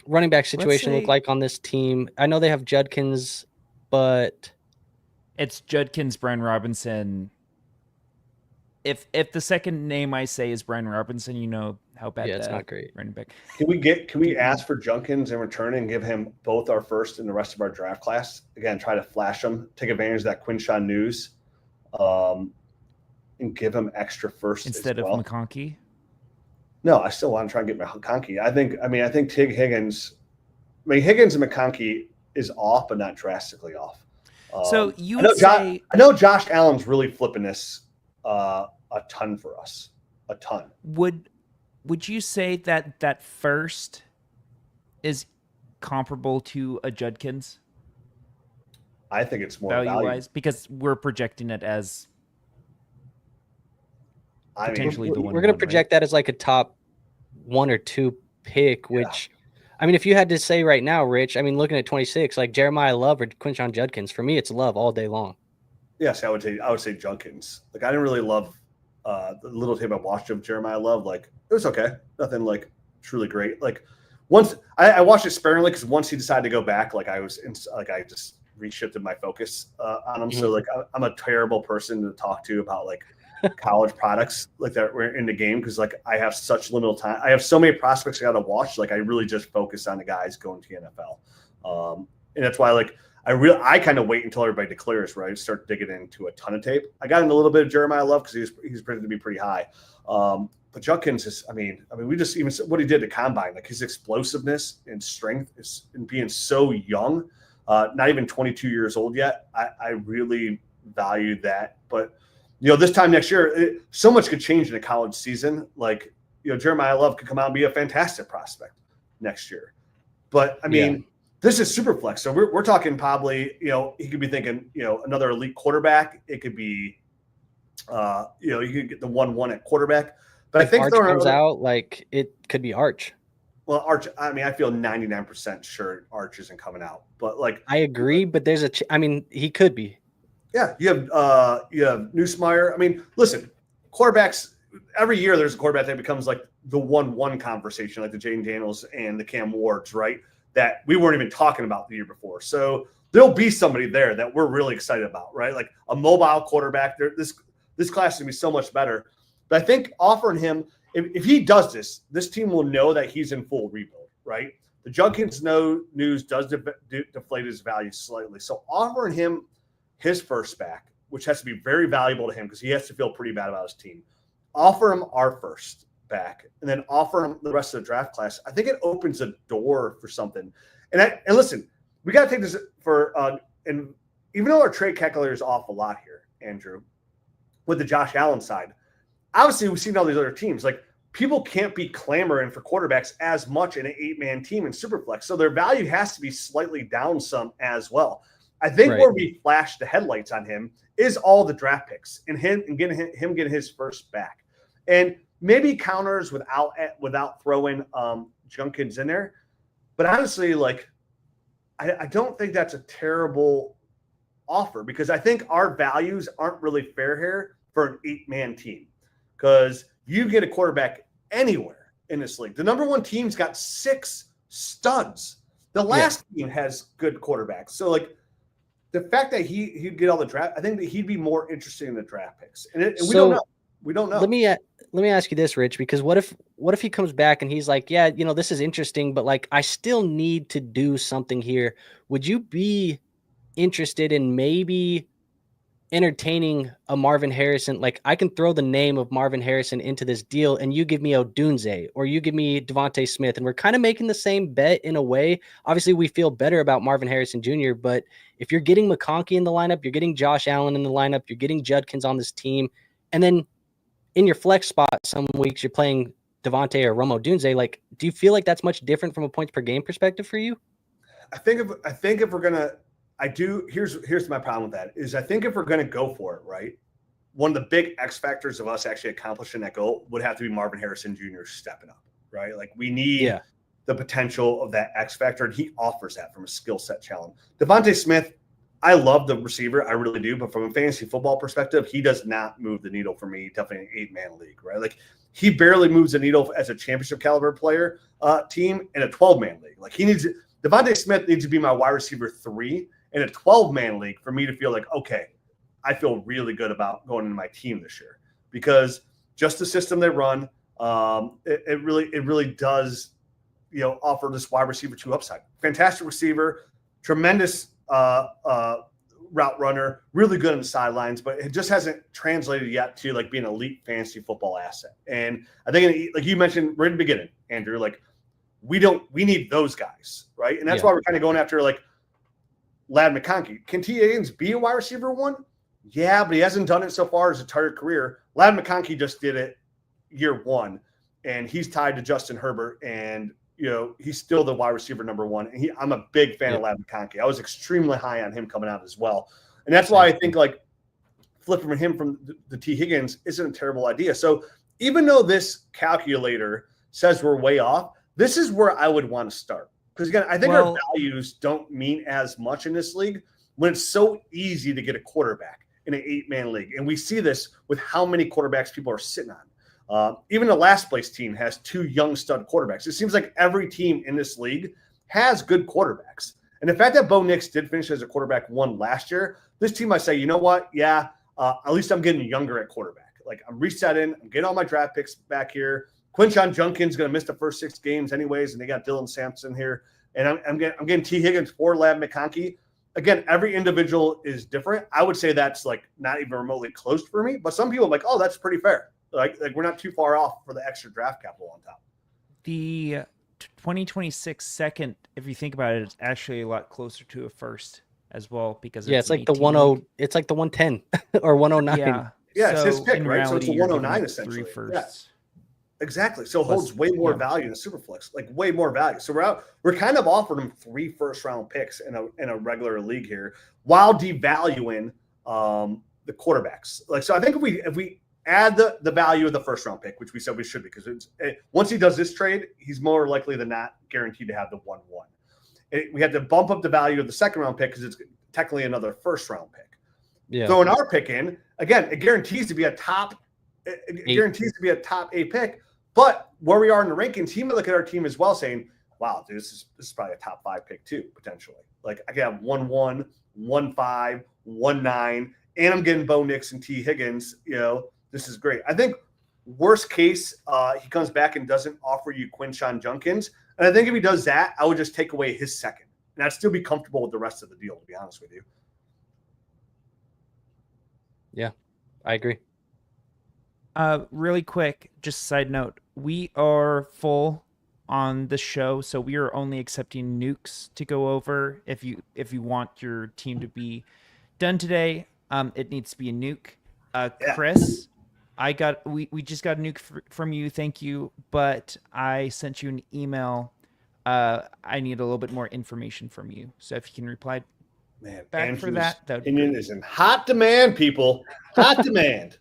running back situation look like on this team? I know they have Judkins, but it's Judkins, Brian Robinson. If the second name I say is Brian Robinson, you know how bad it's not great. Running back. Can we ask for Judkins in return and give him both our first and the rest of our draft class? Again, try to flash him, take advantage of that Quinshawn news, and give him extra first instead of McConkey. No, I still want to try and get McConkey. I think Tig Higgins. Higgins and McConkey is off, but not drastically off. So you would say I know Josh Allen's really flipping this a ton for us. A ton. Would you say that first is comparable to a Judkins? I think it's more value-wise because we're projecting it as potentially the one. We're going to project that as like a top 1 or 2 pick, which, if you had to say right now, Rich, looking at 26, like Jeremiah Love or Quinshawn Judkins, for me, it's Love all day long. Yes, I would say Judkins. Like I didn't really love the little tape I watched of Jeremiah Love. Like it was okay, nothing like truly great. Like once I watched it sparingly because once he decided to go back, like I just reshifted my focus on him. So like I'm a terrible person to talk to about like college products like that we're in the game because like I have such little time. I have so many prospects I got to watch. Like I really just focus on the guys going to the NFL, and that's why like I kind of wait until everybody declares where I start digging into a ton of tape. I got in a little bit of Jeremiah Love because he's proved to be pretty high. But Judkins is, we just even what he did to combine, like his explosiveness and strength is in being so young, not even 22 years old yet. I really value that. But, this time next year, so much could change in a college season. Like, Jeremiah Love could come out and be a fantastic prospect next year. But this is super flex. So we're talking probably, he could be thinking, another elite quarterback. It could be, you could get the 1-1 at quarterback. But if I think Arch comes out, like it could be Arch. Well, Arch, I mean, I feel 99% sure Arch isn't coming out. But like, I agree, but there's he could be. Yeah, you have Newsmeyer. I mean, listen, quarterbacks, every year there's a quarterback that becomes like the 1-1 conversation, like the Jaden Daniels and the Cam Wards, right? That we weren't even talking about the year before. So there'll be somebody there that we're really excited about, right? Like a mobile quarterback. This class is going to be so much better. But I think offering him, if he does this team will know that he's in full rebuild, right? The Junkins news does deflate his value slightly. So offering him his first back, which has to be very valuable to him because he has to feel pretty bad about his team. Offer him our first back and then offer him the rest of the draft class. I think it opens a door for something. And listen, we got to take this for and even though our trade calculator is off a lot here, Andrew, with the Josh Allen side, obviously we've seen all these other teams. Like people can't be clamoring for quarterbacks as much in an 8-man team in Superflex. So their value has to be slightly down some as well. I think where we flash the headlights on him is all the draft picks and getting his first back, and maybe counters without throwing Junkins in there. But honestly, like I don't think that's a terrible offer because I think our values aren't really fair here for an 8-man team because you get a quarterback anywhere in this league. The number 1 team's got 6 studs. The last team has good quarterbacks. So like. The fact that he'd get all the draft, I think that he'd be more interested in the draft picks, and we don't know. We don't know. Let me ask you this, Rich, because what if he comes back and he's like, yeah, this is interesting, but like I still need to do something here. Would you be interested in maybe entertaining a Marvin Harrison? Like I can throw the name of Marvin Harrison into this deal and you give me Odunze or you give me Devontae Smith. And we're kind of making the same bet in a way. Obviously we feel better about Marvin Harrison Jr., but if you're getting McConkey in the lineup, you're getting Josh Allen in the lineup, you're getting Judkins on this team. And then in your flex spot, some weeks you're playing Devontae or Rome Odunze. Like, do you feel like that's much different from a points per game perspective for you? I think if we're going to, here's my problem with that is I think if we're going to go for it, right, one of the big X factors of us actually accomplishing that goal would have to be Marvin Harrison Jr. stepping up, right? Like we need the potential of that X factor, and he offers that from a skill set challenge. Devontae Smith, I love the receiver, I really do, but from a fantasy football perspective, he does not move the needle for me, definitely an 8-man league, right? Like he barely moves the needle as a championship caliber player team in a 12-man league. Like Devontae Smith needs to be my wide receiver 3 in a 12-man league for me to feel like, okay, I feel really good about going into my team this year because just the system they run, it really does, offer this wide receiver 2 upside. Fantastic receiver, tremendous route runner, really good on the sidelines, but it just hasn't translated yet to like being an elite fantasy football asset. And I think, like you mentioned right in the beginning, Andrew, like we need those guys, right? And that's why we're kind of going after like Ladd McConkey. Can T. Higgins be a wide receiver 1? Yeah, but he hasn't done it so far his entire career. Ladd McConkey just did it year 1, and he's tied to Justin Herbert, and he's still the wide receiver number 1. And I'm a big fan of Ladd McConkey. I was extremely high on him coming out as well. And that's why I think like flipping him from the T. Higgins isn't a terrible idea. So even though this calculator says we're way off, this is where I would want to start. Because again, I think our values don't mean as much in this league when it's so easy to get a quarterback in an 8-man league. And we see this with how many quarterbacks people are sitting on. Even the last place team has 2 young stud quarterbacks. It seems like every team in this league has good quarterbacks. And the fact that Bo Nix did finish as a quarterback 1 last year, this team might say, you know what? Yeah, at least I'm getting younger at quarterback. Like I'm resetting, I'm getting all my draft picks back here. Quinshon Junkins going to miss the first 6 games anyways, and they got Dylan Sampson here. And I'm getting T. Higgins for Ladd McConkey. Again, every individual is different. I would say that's like not even remotely close for me, but some people are like, oh, that's pretty fair. Like we're not too far off for the extra draft capital on top. The 2026 second, if you think about it, is actually a lot closer to a first as well because it's like the 10, it's like the 110 or 109. Yeah, it's his pick, right? So it's a 109 essentially. 3 firsts. Exactly. So it holds way more value in a super flex, like way more value. So we're kind of offering him 3 first-round picks in a regular league here while devaluing the quarterbacks. Like, so I think if we add the value of the first-round pick, which we said we should, because once he does this trade, he's more likely than not guaranteed to have the 1-1. We had to bump up the value of the second-round pick because it's technically another first-round pick. Yeah. Throwing our pick in, again, it guarantees to be a top 8 pick. But where we are in the rankings, he might look at our team as well saying, wow, dude, this is probably a top 5 pick too, potentially. Like, I could have 1-1, 1-5, 1-9, and I'm getting Bo Nix and T. Higgins. This is great. I think worst case, he comes back and doesn't offer you Quinshon Judkins. And I think if he does that, I would just take away his second. And I'd still be comfortable with the rest of the deal, to be honest with you. Yeah, I agree. Really quick, just a side note. We are full on the show, so we are only accepting nukes to go over. If you want your team to be done today, it needs to be a nuke. Chris, we just got a nuke from you. Thank you, but I sent you an email. I need a little bit more information from you. So if you can reply back Andrew's for that opinion is in hot demand, people. Hot demand.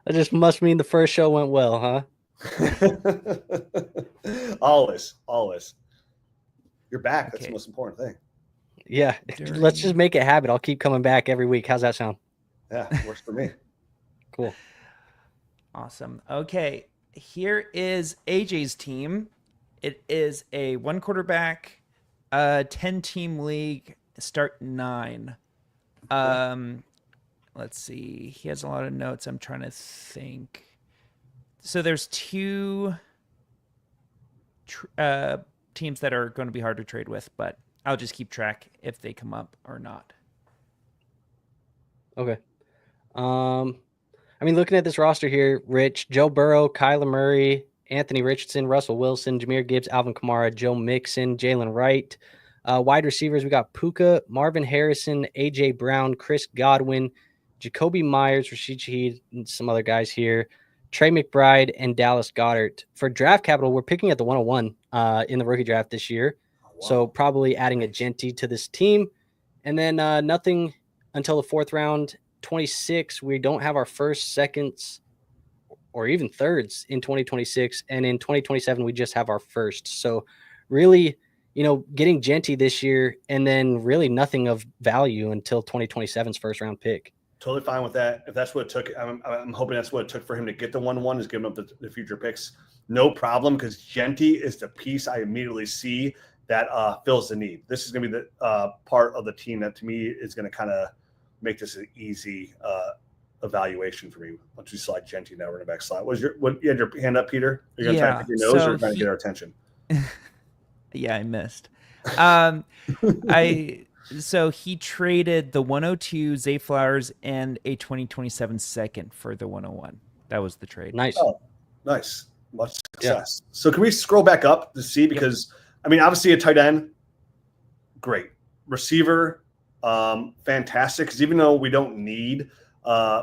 That just must mean the first show went well, huh? Always. You're back. That's the most important thing. Yeah. Let's just make it a habit. I'll keep coming back every week. How's that sound? Yeah, works for me. Cool. Awesome. Okay. Here is AJ's team. It is a 1 quarterback, 10-team league, start 9. Let's see. He has a lot of notes. I'm trying to think. So there's 2 teams that are going to be hard to trade with, but I'll just keep track if they come up or not. Okay. Looking at this roster here, Rich, Joe Burrow, Kyler Murray, Anthony Richardson, Russell Wilson, Jahmyr Gibbs, Alvin Kamara, Joe Mixon, Jalen Wright. Wide receivers, we got Puka, Marvin Harrison, A.J. Brown, Chris Godwin, Jacoby Myers, Rashid Shaheed, and some other guys here. Trey McBride and Dallas Goedert. For draft capital, we're picking at the 101 in the rookie draft this year. Oh, wow. So probably adding a Genty to this team. And then nothing until the 4th round, 26. We don't have our first, seconds, or even thirds in 2026. And in 2027, we just have our first. So really, getting Genty this year and then really nothing of value until 2027's first round pick. Totally fine with that. If that's what it took, I'm hoping that's what it took for him to get the 1-1 is giving up the future picks. No problem, because Genty is the piece I immediately see that fills the need. This is going to be the part of the team that to me is going to kind of make this an easy evaluation for me. Once you slide Genty now, running back slot. You had your hand up, Peter? You're going to try to pick your nose or trying to get our attention? Yeah, I missed. So he traded the 102 Zay Flowers and a 2027 second for the 101. That was the trade. Nice. Oh, nice. Much success. Yeah. So can we scroll back up to see? Because, obviously a tight end, great. Receiver, fantastic. Because even though we don't need,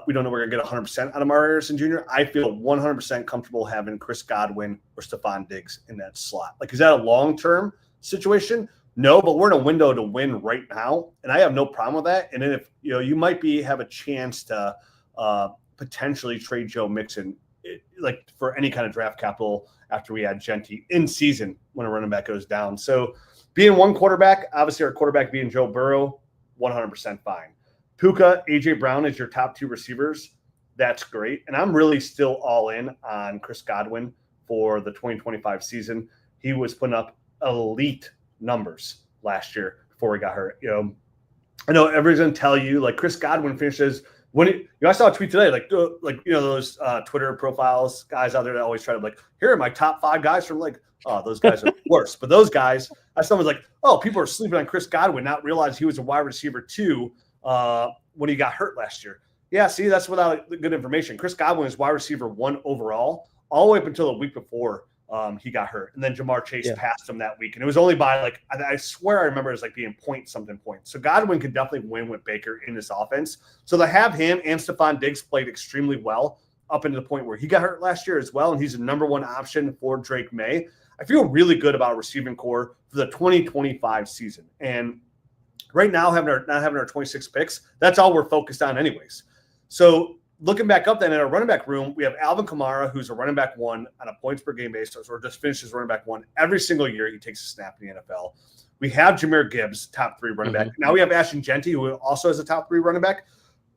we don't know we're going to get 100% out of Mario Harrison Jr., I feel 100% comfortable having Chris Godwin or Stephon Diggs in that slot. Like, is that a long-term situation? No, but we're in a window to win right now, and I have no problem with that. And then if you might have a chance to potentially trade Joe Mixon, like for any kind of draft capital after we add Genty in season when a running back goes down. So being 1 quarterback, obviously our quarterback being Joe Burrow, 100% fine. Puka, A.J. Brown is your top 2 receivers. That's great. And I'm really still all in on Chris Godwin for the 2025 season. He was putting up elite numbers last year before he got hurt. I know everybody's going to tell you, like, Chris Godwin finishes when I saw a tweet today, those Twitter profiles, guys out there that always try to here are my top 5 guys from those guys are worse. But those guys, someone's like, oh, people are sleeping on Chris Godwin, not realize he was a wide receiver 2 when he got hurt last year. Yeah, see, that's without good information. Chris Godwin is wide receiver 1 overall, all the way up until the week before he got hurt. And then Jamar Chase passed him that week. And it was only by I swear I remember it was being point-something points. So Godwin can definitely win with Baker in this offense. So to have him and Stephon Diggs played extremely well up into the point where he got hurt last year as well, and he's the number one option for Drake May. I feel really good about a receiving core for the 2025 season. And right now, not having our 26 picks, that's all we're focused on anyways. So looking back up then at our running back room, we have Alvin Kamara, who's a running back one on a points per game basis, or just finishes running back one every single year he takes a snap in the NFL. We have Jahmyr Gibbs, top 3 running back. Now we have Ashton Genty, who also has a top 3 running back.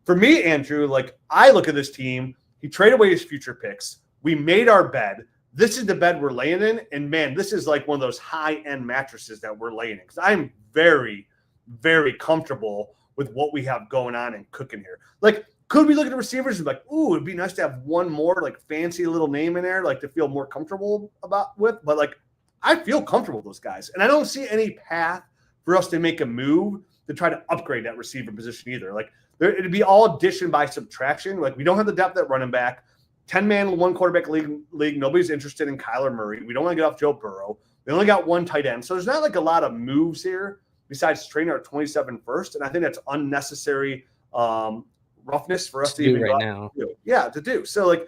For me, Andrew, like I look at this team, he traded away his future picks. We made our bed. This is the bed we're laying in. And man, this is like one of those high-end mattresses that we're laying in. Because I'm very, very comfortable with what we have going on and cooking here. Like, could we look at the receivers and be like, ooh, it'd be nice to have one more like fancy little name in there, like to feel more comfortable with. But like, I feel comfortable with those guys. And I don't see any path for us to make a move to try to upgrade that receiver position either. Like, it'd be all addition by subtraction. Like, we don't have the depth at running back. 10-man, 1 quarterback league. Nobody's interested in Kyler Murray. We don't want to get off Joe Burrow. We only got 1 tight end. So there's not like a lot of moves here besides trading our 27 first. And I think that's unnecessary roughness for us to even right now. To do. So like,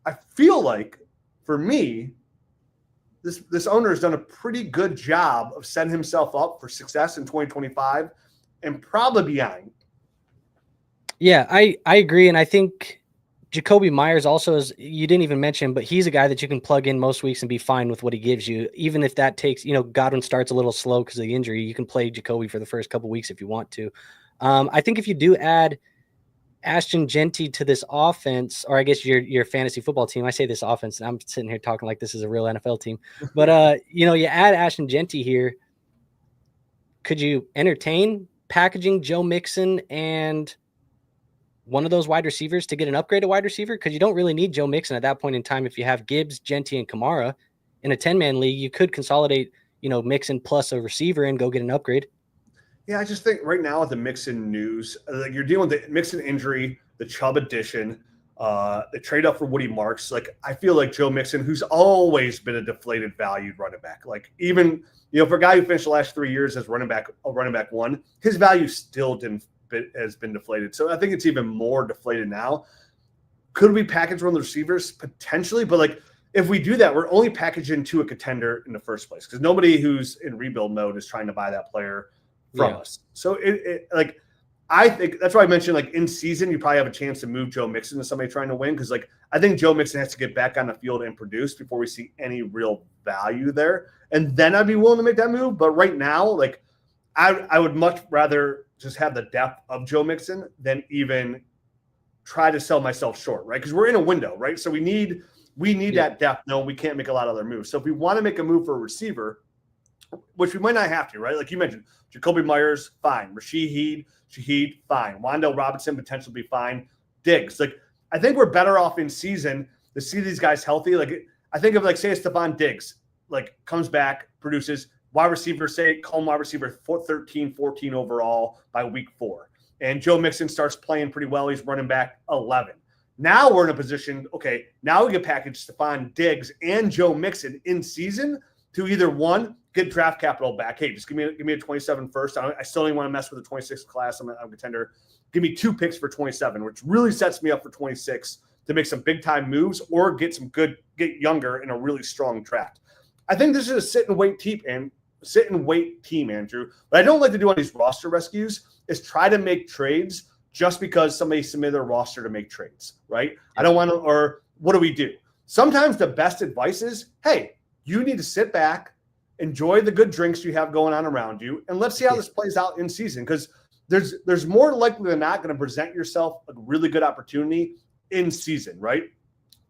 I feel like for me, this owner has done a pretty good job of setting himself up for success in 2025 and probably beyond. Yeah, I agree. And I think Jacoby Myers also is, you didn't even mention, but he's a guy that you can plug in most weeks and be fine with what he gives you. Even if that takes, Godwin starts a little slow because of the injury, you can play Jacoby for the first couple weeks if you want to. I think if you do add Ashton Genty to this offense, or I guess your fantasy football team, I say this offense, and I'm sitting here talking like this is a real NFL team, but you add Ashton Genty here. Could you entertain packaging Joe Mixon and one of those wide receivers to get an upgrade at wide receiver? Because you don't really need Joe Mixon at that point in time. If you have Gibbs, Genty, and Kamara in a 10-man league, you could consolidate, Mixon plus a receiver and go get an upgrade. Yeah, I just think right now with the Mixon news, like you're dealing with the Mixon injury, the Chubb addition, the trade up for Woody Marks. Like I feel like Joe Mixon, who's always been a deflated valued running back, like even for a guy who finished the last 3 years as running back one, his value still has been deflated. So I think it's even more deflated now. Could we package one of the receivers? Potentially, but like if we do that, we're only packaging to a contender in the first place because nobody who's in rebuild mode is trying to buy that player from us. So it like I think that's why I mentioned like in season you probably have a chance to move Joe Mixon to somebody trying to win because like I think Joe Mixon has to get back on the field and produce before we see any real value there, and then I'd be willing to make that move. But right now, like I would much rather just have the depth of Joe Mixon than even try to sell myself short, right? Because we're in a window, right? So we need that depth. No, we can't make a lot of other moves. So if we want to make a move for a receiver, which we might not have to, right? Like you mentioned, Jacoby Myers, fine. Shaheed, fine. Wan'Dale Robinson, potentially be fine. Diggs, like I think we're better off in season to see these guys healthy. Like I think of like say Stephon Diggs, like comes back, produces wide receiver, say call him wide receiver 13, 14 overall by week 4. And Joe Mixon starts playing pretty well. He's running back 11. Now we're in a position, okay, now we can package Stephon Diggs and Joe Mixon in season to either one, get draft capital back. Hey, just give me a 27 first. I still don't want to mess with the 26 class. I'm a contender. Give me 2 picks for 27, which really sets me up for 26 to make some big time moves or get younger in a really strong draft. I think this is a sit and wait team, Andrew. What I don't like to do on these roster rescues is try to make trades just because somebody submitted their roster to make trades, right? I don't want to, or what do we do? Sometimes the best advice is, hey, you need to sit back, enjoy the good drinks you have going on around you, and let's see how this plays out in season. Because there's more likely than not going to present yourself a really good opportunity in season, right?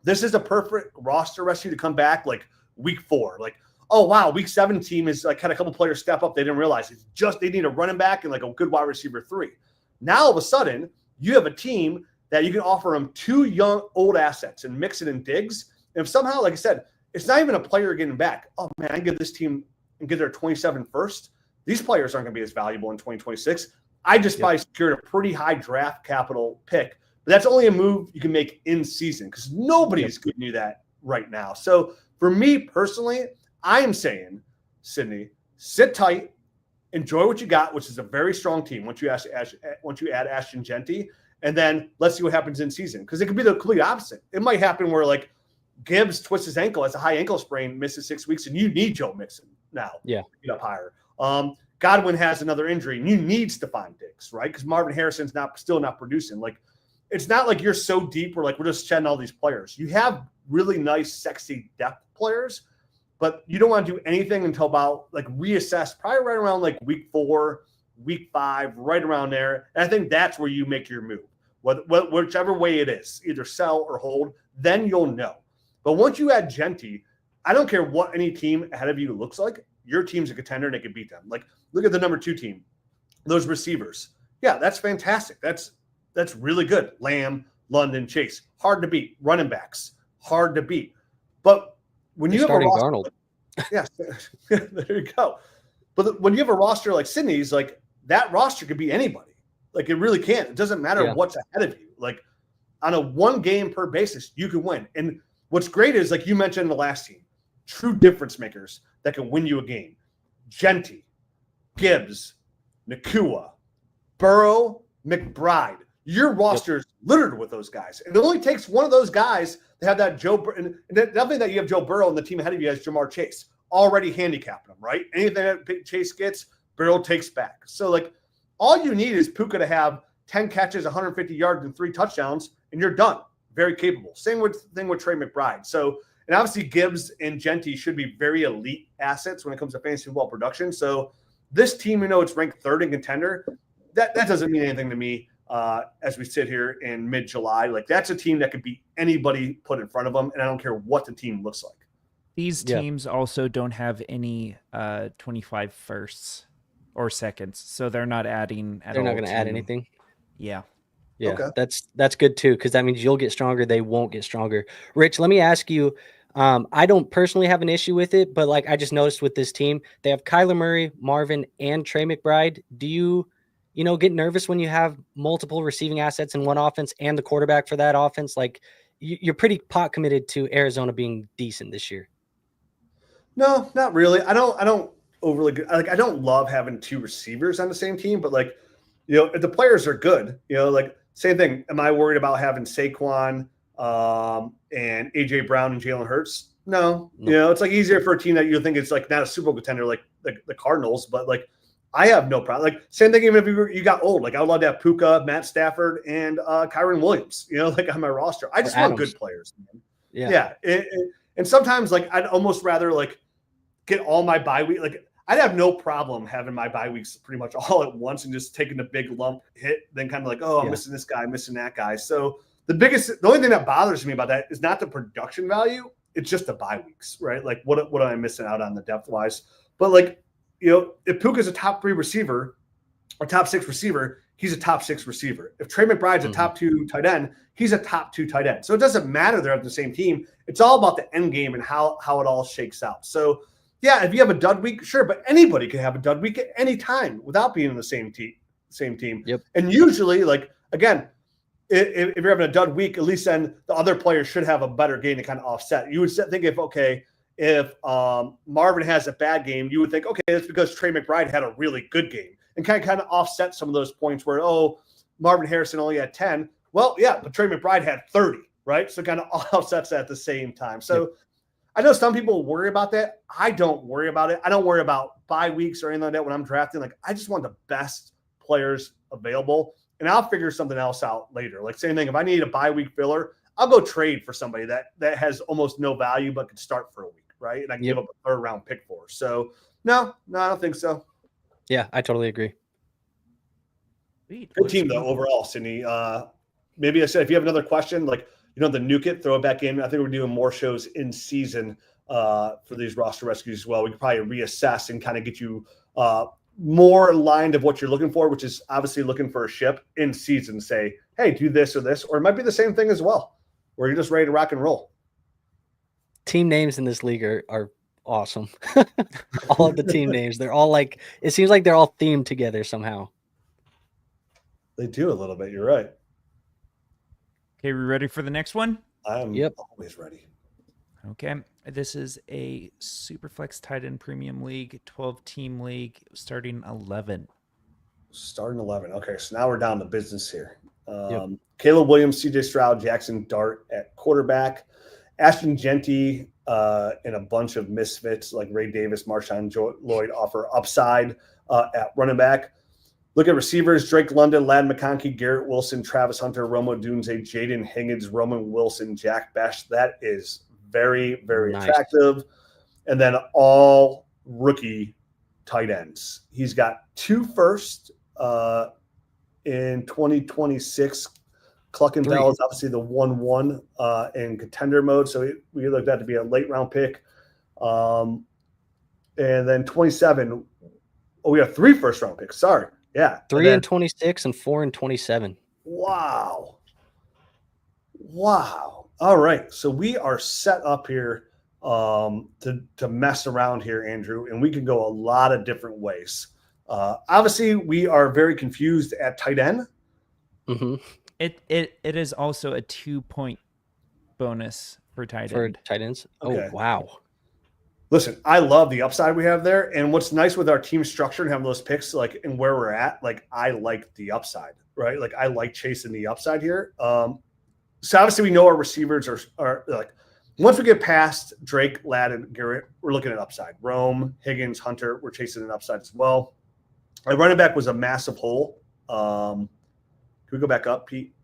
This is a perfect roster rescue to come back like week 4. Like, oh wow, week 7 team is like had a couple players step up. They didn't realize it's just they need a running back and like a good wide receiver 3. Now all of a sudden you have a team that you can offer them 2 young old assets and Mixon and Diggs. And if somehow, like I said, it's not even a player getting back. Oh man, I can get this team and get their 27 first. These players aren't going to be as valuable in 2026. I just probably secured a pretty high draft capital pick, but that's only a move you can make in season because nobody is giving you that right now. So for me personally, I am saying, Sydney, sit tight, enjoy what you got, which is a very strong team. Once you add Ashton Genty, and then let's see what happens in season. Because it could be the complete opposite. It might happen where like Gibbs twists his ankle, has a high ankle sprain, misses 6 weeks, and you need Joe Mixon now. Yeah. To get up higher. Godwin has another injury, and you need Stephon Diggs, right? Because Marvin Harrison's still not producing. Like, it's not like you're so deep where like we're just shedding all these players. You have really nice, sexy depth players, but you don't want to do anything until about like reassess, probably right around like week 4, week 5, right around there. And I think that's where you make your move, whichever way it is, either sell or hold. Then you'll know. But once you add Genty, I don't care what any team ahead of you looks like. Your team's a contender and they can beat them. Like, look at the number 2 team, those receivers. Yeah, that's fantastic. That's really good. Lamb, London, Chase, hard to beat. Running backs, hard to beat. But when you have a roster, Darnold. Yes, there you go. But when you have a roster like Sydney's, like that roster could be anybody. Like it really can. It doesn't matter what's ahead of you. Like on a 1 game per basis, you can win. And what's great is, like you mentioned in the last team, true difference makers that can win you a game. Genty, Gibbs, Nakua, Burrow, McBride. Your roster's littered with those guys. And it only takes one of those guys to have that and nothing that you have Joe Burrow and the team ahead of you has Jamar Chase already handicapping them, right? Anything that Chase gets, Burrow takes back. So, like, all you need is Puka to have 10 catches, 150 yards, and 3 touchdowns, and you're done. Very capable. Same thing with Trey McBride. So, and obviously Gibbs and Genty should be very elite assets when it comes to fantasy football production. So this team, it's ranked 3rd in contender. That doesn't mean anything to me as we sit here in mid-July. Like, that's a team that could beat anybody put in front of them, and I don't care what the team looks like. These teams also don't have any 25 firsts or seconds, so they're not adding at all. They're not going to add anything. Yeah. Yeah, Okay. that's good too, because that means you'll get stronger. They won't get stronger. Rich, let me ask you. I don't personally have an issue with it, but like I just noticed with this team, they have Kyler Murray, Marvin, and Trey McBride. Do you get nervous when you have multiple receiving assets in one offense and the quarterback for that offense? Like you're pretty pot committed to Arizona being decent this year. No, not really. I don't overly good. Like, I don't love having 2 receivers on the same team, but like, if the players are good, like same thing. Am I worried about having Saquon and AJ Brown and Jalen Hurts? No. It's like easier for a team that you think it's like not a Super Bowl contender like the Cardinals, but like I have no problem. Like same thing, even if you got old, like I would love to have Puka, Matt Stafford, and Kyron Williams, like on my roster. I just want good players, man. Yeah. And sometimes like I'd almost rather like get all my bye week. Like I'd have no problem having my bye weeks pretty much all at once and just taking the big lump hit, then kind of like, I'm missing this guy, missing that guy. So the only thing that bothers me about that is not the production value. It's just the bye weeks, right? Like what am I missing out on the depth wise? But like, if Puka's a top 3 receiver or top 6 receiver, he's a top 6 receiver. If Trey McBride's a top 2 tight end, he's a top 2 tight end. So it doesn't matter they're at the same team. It's all about the end game and how it all shakes out. So yeah, if you have a dud week, sure, but anybody can have a dud week at any time without being in the same team. Yep. And usually, like, again, if you're having a dud week, at least then the other players should have a better game to kind of offset. You would think if Marvin has a bad game, you would think, okay, that's because Trey McBride had a really good game and kind of offset some of those points where, Marvin Harrison only had 10. Well, yeah, but Trey McBride had 30, right? So kind of offsets that at the same time. So I know some people worry about that. I don't worry about it. I don't worry about bye weeks or anything like that when I'm drafting. Like, I just want the best players available, and I'll figure something else out later. Like, same thing. If I need a bye week filler, I'll go trade for somebody that has almost no value but could start for a week, right? And I can give up a 3rd round pick for. So, no, I don't think so. Yeah, I totally agree. Good team, though, overall, Sydney. Maybe I said if you have another question, like, the nuke it, throw it back in. I think we're doing more shows in season for these roster rescues as well. We could probably reassess and kind of get you more aligned of what you're looking for, which is obviously looking for a ship in season. Say, hey, do this or this, or it might be the same thing as well, where you're just ready to rock and roll. Team names in this league are awesome. All of the team names, they're all like, it seems like they're all themed together somehow. They do a little bit. You're right. Okay, we ready for the next one? I'm always ready. Okay. This is a Superflex Tight End Premium League, 12-team league, starting 11. Starting 11. Okay, so now we're down to business here. Caleb Williams, CJ Stroud, Jackson Dart at quarterback, Ashton Genty, and a bunch of misfits like Ray Davis, Marshawn Lloyd offer upside at running back. Look at receivers: Drake London, Ladd McConkey, Garrett Wilson, Travis Hunter, Romo Dunze, Jaden Higgins, Roman Wilson, Jack Bash. That is very, very attractive. And then all rookie tight ends. He's got 2 firsts in 2026. Cluckenbell is obviously the 1-1 in contender mode. So we looked at to be a late round pick. And then 27. Oh, we have 3 first round picks. Sorry. Yeah. 3 in 26 and 4 in 27. Wow. All right. So we are set up here to mess around here, Andrew, and we can go a lot of different ways. Obviously, we are very confused at tight end. Mm-hmm. It is also a 2-point bonus for tight end. For tight ends? Okay. Oh, wow. Listen, I love the upside we have there. And what's nice with our team structure and having those picks, like, and where we're at, like, I like the upside, right? Like, I like chasing the upside here. So obviously we know our receivers are like, once we get past Drake, Ladd, and Garrett, we're looking at upside. Rome, Higgins, Hunter, we're chasing an upside as well. Our running back was a massive hole. Can we go back up, Pete?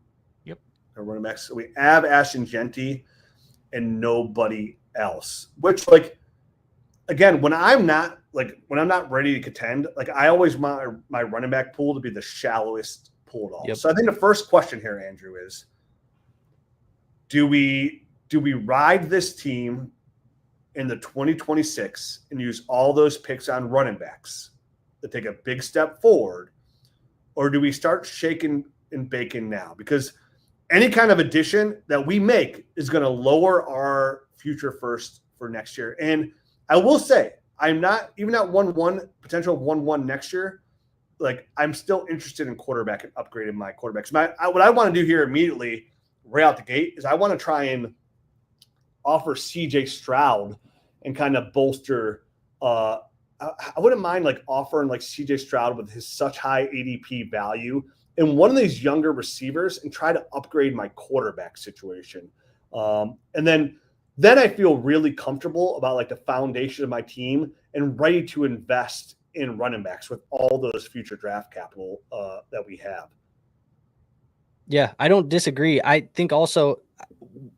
Yep. Our running backs. So we have Ashton Genty and nobody else, which, like, again, when I'm not ready to contend, like, I always want my running back pool to be the shallowest pool at all. Yep. So I think the first question here, Andrew, is do we ride this team in the 2026 and use all those picks on running backs to take a big step forward, or do we start shaking and baking now? Because any kind of addition that we make is going to lower our future first for next year. And I will say, I'm not even at 1-1, potential 1-1 next year. Like, I'm still interested in quarterback and upgrading my quarterbacks. What I want to do here immediately, right out the gate, is I want to try and offer CJ Stroud and kind of bolster. I wouldn't mind, like, offering, like, CJ Stroud with his such high ADP value and one of these younger receivers and try to upgrade my quarterback situation. And then I feel really comfortable about, like, the foundation of my team and ready to invest in running backs with all those future draft capital that we have. Yeah, I don't disagree. I think also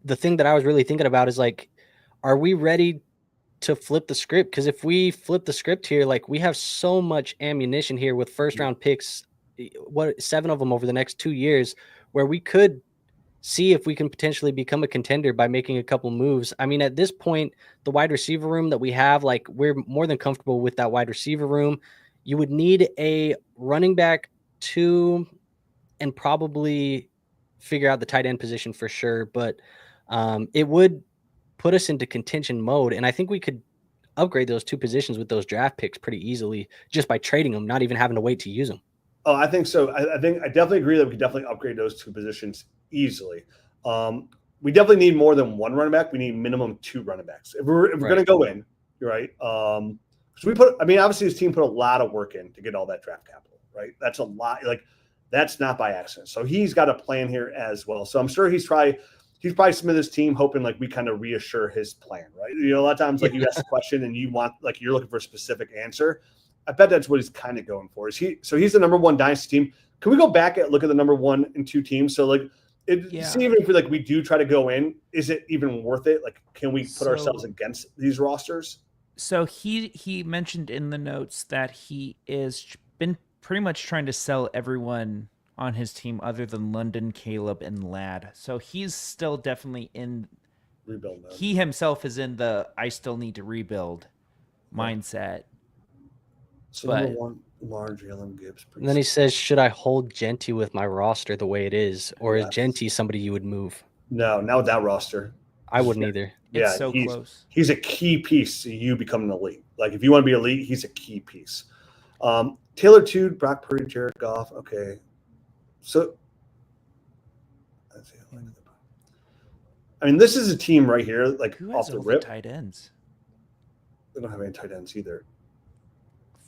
the thing that I was really thinking about is, like, are we ready to flip the script? Because if we flip the script here, like, we have so much ammunition here with first round picks, 7 of them over the next 2 years, where we could see if we can potentially become a contender by making a couple moves. I mean, at this point, the wide receiver room that we have, like, we're more than comfortable with that wide receiver room. You would need a running back 2 and probably figure out the tight end position for sure. But it would put us into contention mode. And I think we could upgrade those 2 positions with those draft picks pretty easily just by trading them, not even having to wait to use them. Oh, I think so. I definitely agree that we could definitely upgrade those 2 positions easily. We definitely need more than 1 running back. We need minimum 2 running backs. If we're going to go in, you're right. So obviously this team put a lot of work in to get all that draft capital, right? That's a lot. Like, that's not by accident. So he's got a plan here as well. So I'm sure he's probably submitted his team hoping, like, we kind of reassure his plan, right? You know, a lot of times, like, you ask a question and you want, like, you're looking for a specific answer. I bet that's what he's kind of going for. So he's the number 1 dynasty team. Can we go back and look at the number 1 and 2 teams? So, like, see, even if we do try to go in, is it even worth it? Like, can we put ourselves against these rosters? So he mentioned in the notes that he is been pretty much trying to sell everyone on his team other than London, Caleb, and Ladd. So he's still definitely in rebuild mode. He himself is in the I still need to rebuild mindset. So number 1, large Jalen Gibbs. And then he says, should I hold Genty with my roster the way it is? Or is Genty somebody you would move? No, not with that roster. I wouldn't either. It's so close. He's a key piece to you becoming elite. Like, if you want to be elite, he's a key piece. Taylor Tude, Brock Purdy, Jared Goff. Okay. So, I mean, this is a team right here, like, Who off has the all rip. the tight ends? They don't have any tight ends either.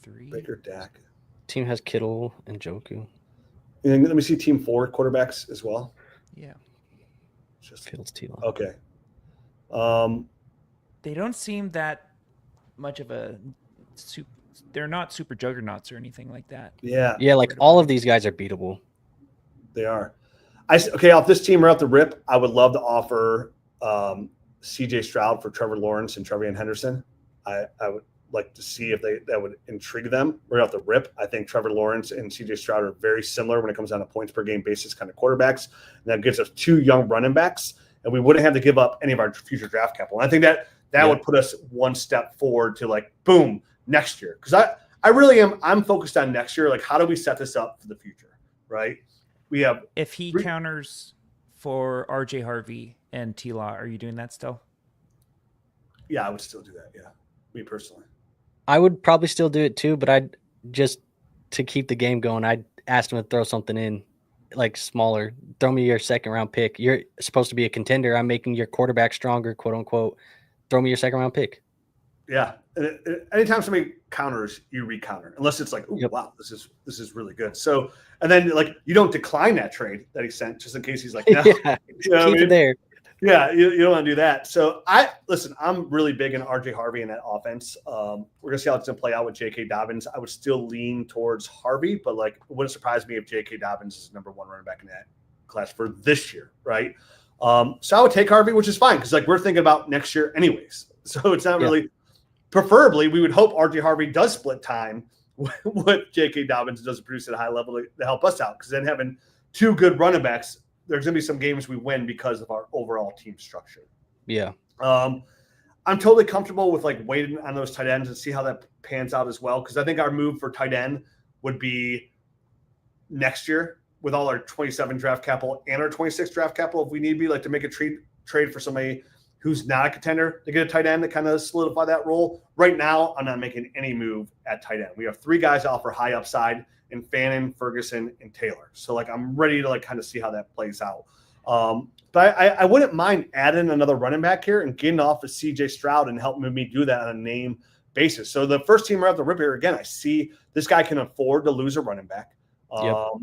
3. Baker, Dak. Team has Kittle and Joku. And let me see team 4 quarterbacks as well. Yeah. Just Fields T-Law. okay. They don't seem that much of a they're not super juggernauts or anything like that. Yeah, Yeah, like all of these guys are beatable. they are. Off this team right off the rip, I would love to offer CJ Stroud for Trevor Lawrence and Trevian Henderson. I would like to see if that would intrigue them right off the rip. I think Trevor Lawrence and CJ Stroud are very similar when it comes down to points per game basis kind of quarterbacks. And that gives us 2 young running backs, and we wouldn't have to give up any of our future draft capital. And I think that would put us one step forward to like, boom, next year. Because I really am. I'm focused on next year. Like, how do we set this up for the future, right? We have if he counters for RJ Harvey and T-Law, are you doing that still? Yeah, I would still do that. Yeah, me personally. I would probably still do it too, but I'd just to keep the game going, I'd ask him to throw something in like smaller. Throw me your second round pick. You're supposed to be a contender. I'm making your quarterback stronger, quote unquote. Throw me your second round pick. Yeah. Anytime somebody counters, you recounter, unless it's like, oh, wow, this is really good. So, and then like you don't decline that trade that he sent just in case he's like, no, yeah, you know keep it there. Yeah, you don't want to do that. So I'm really big in RJ Harvey in that offense. We're gonna see how it's gonna play out with J.K. Dobbins. I would still lean towards Harvey, but like it wouldn't surprise me if J.K. Dobbins is number 1 running back in that class for this year, right? So I would take Harvey, which is fine because like we're thinking about next year anyways. So it's not really. Preferably, we would hope RJ Harvey does split time with J.K. Dobbins doesn't produce at a high level to help us out. Because then having 2 good running backs, there's going to be some games we win because of our overall team structure. Yeah. I'm totally comfortable with like waiting on those tight ends and see how that pans out as well. Because I think our move for tight end would be next year with all our 27 draft capital and our 26 draft capital if we need to be like to make a trade for somebody who's not a contender to get a tight end to kind of solidify that role. Right now, I'm not making any move at tight end. We have 3 guys to offer high upside in Fannin, Ferguson, and Taylor. So like I'm ready to like kind of see how that plays out. But I wouldn't mind adding another running back here and getting off of CJ Stroud and helping me do that on a name basis. So the first team right off the rip here, again, I see this guy can afford to lose a running back. Now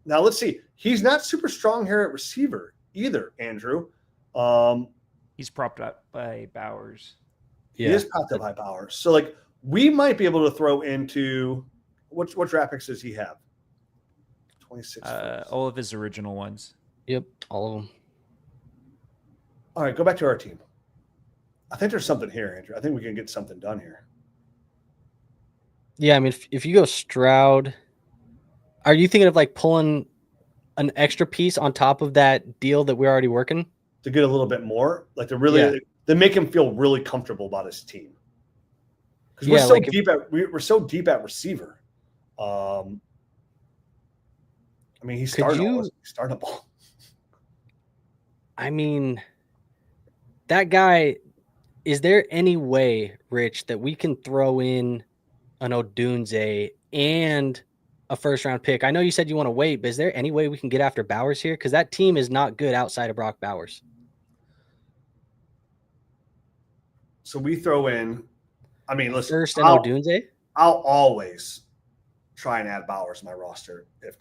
let's see. He's not super strong here at receiver either, Andrew. He's propped up by Bowers. Yeah. He is propped up by Bowers. So, like, we might be able to throw into what draft picks does he have? 26. All of his original ones. Yep, all of them. All right, go back to our team. I think there's something here, Andrew. I think we can get something done here. Yeah, I mean, if you go Stroud, are you thinking of like pulling an extra piece on top of that deal that we're already working? To get a little bit more, like they make him feel really comfortable about his team. Because we're so deep at receiver. I mean, he's startable. I mean, that guy. Is there any way, Rich, that we can throw in an Odunze and a first-round pick? I know you said you want to wait, but is there any way we can get after Bowers here? Because that team is not good outside of Brock Bowers. So we throw in, I mean, listen. First and Odunze? I'll always try and add Bowers to my roster if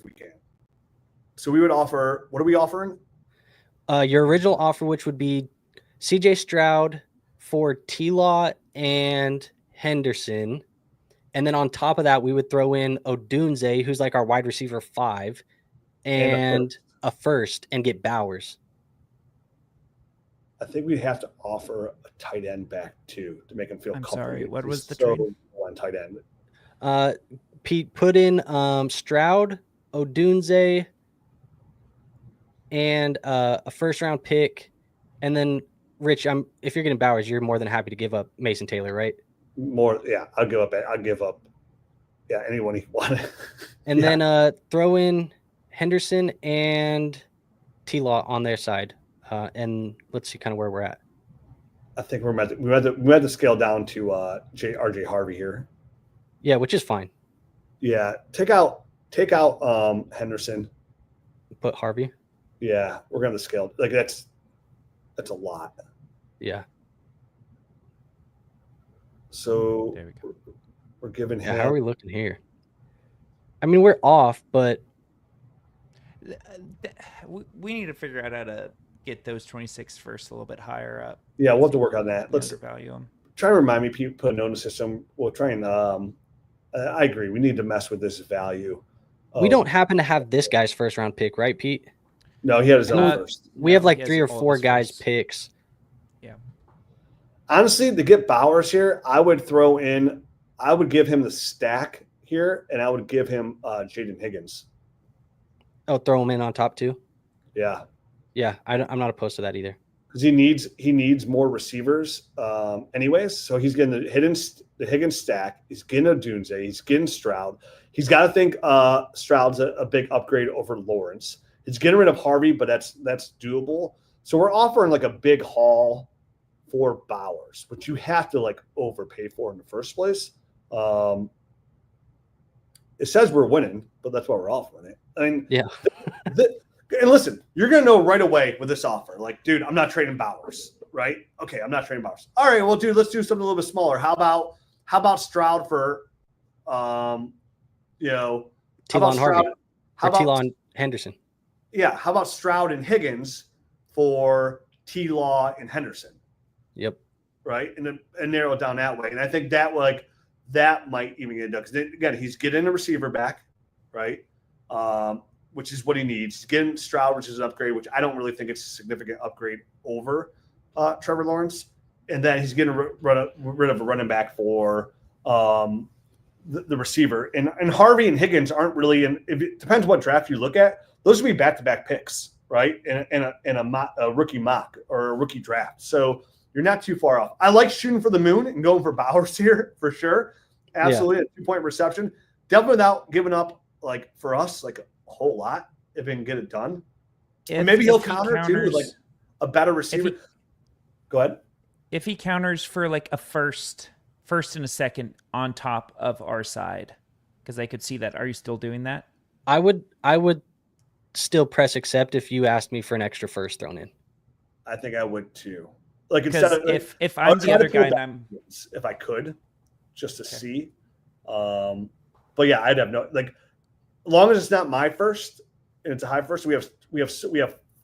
we can. So we would offer, what are we offering? Your original offer, which would be CJ Stroud for T-Law and Henderson. And then on top of that, we would throw in Odunze, who's like our wide receiver 5, and a first and get Bowers. I think we'd have to offer a tight end back too to make him feel comfortable. Sorry, what was the trade? On tight end. Pete put in Stroud, Odunze, and a first round pick. And then Rich, if you're getting Bowers, you're more than happy to give up Mason Taylor, right? I'll give up. Yeah, anyone you want. And then throw in Henderson and T-Law on their side. And let's see kind of where we're at. I think we had to scale down to RJ Harvey here. Yeah, which is fine. Yeah, take out Henderson. Put Harvey. Yeah, we're gonna scale. Like that's a lot. Yeah. So we're giving him. How are we looking here? I mean, we're off, but We need to figure out how to get those 26 first a little bit higher up. Yeah, we'll have to work on that. Let's Undervalue them. try to remind me, put a note in the system. We'll try and I agree. We need to mess with this value. We don't happen to have this guy's first round pick, right, Pete? No, he had his own first. We have like he has 3 or all of 4 his guys' firsts. picks. Yeah. Honestly, to get Bowers here, I would give him the stack here, and I would give him Jaden Higgins. Oh, throw him in on top too. Yeah, Yeah, I'm not opposed to that either. because he needs more receivers, anyways. So he's getting the Higgins stack. He's getting a Dunze. He's getting Stroud. He's got to think Stroud's a big upgrade over Lawrence. He's getting rid of Harvey, but that's doable. So we're offering like a big haul for Bowers, which you have to like overpay for in the first place. It says we're winning, but that's why we're offering it. I mean, Yeah. And listen, you're going to know right away with this offer. Like, dude, I'm not trading Bowers, right? Okay, I'm not trading Bowers. All right, well, dude, let's do something a little bit smaller. How about Stroud for, Telon Stroud? Harvey. How Or about Telon Henderson. Yeah, how about Stroud and Higgins for T-Law and Henderson, Yep. right? And narrow it down that way. And I think that might even get it done. Because again, he's getting a receiver back, right? Which is what he needs. He's getting Stroud, which is an upgrade, which I don't really think it's a significant upgrade over Trevor Lawrence. And then he's getting rid of a running back for the receiver. And Harvey and Higgins aren't really in. It depends what draft you look at. Those would be back-to-back picks, right? In a rookie mock or a rookie draft. So you're not too far off. I like shooting for the moon and going for Bowers here for sure. Absolutely, a 2-point reception. Definitely without giving up, like for us, like a whole lot if we can get it done. And maybe he'll counter too with like a better receiver. Go ahead. If he counters for like a first and a second on top of our side, because I could see that. Are you still doing that? I would still press accept if you asked me for an extra first thrown in. I think I would too. Like Because instead of if I'm the other guy and I'm if I could, just to see. But yeah, I'd have no like. As long as it's not my first and it's a high first, we have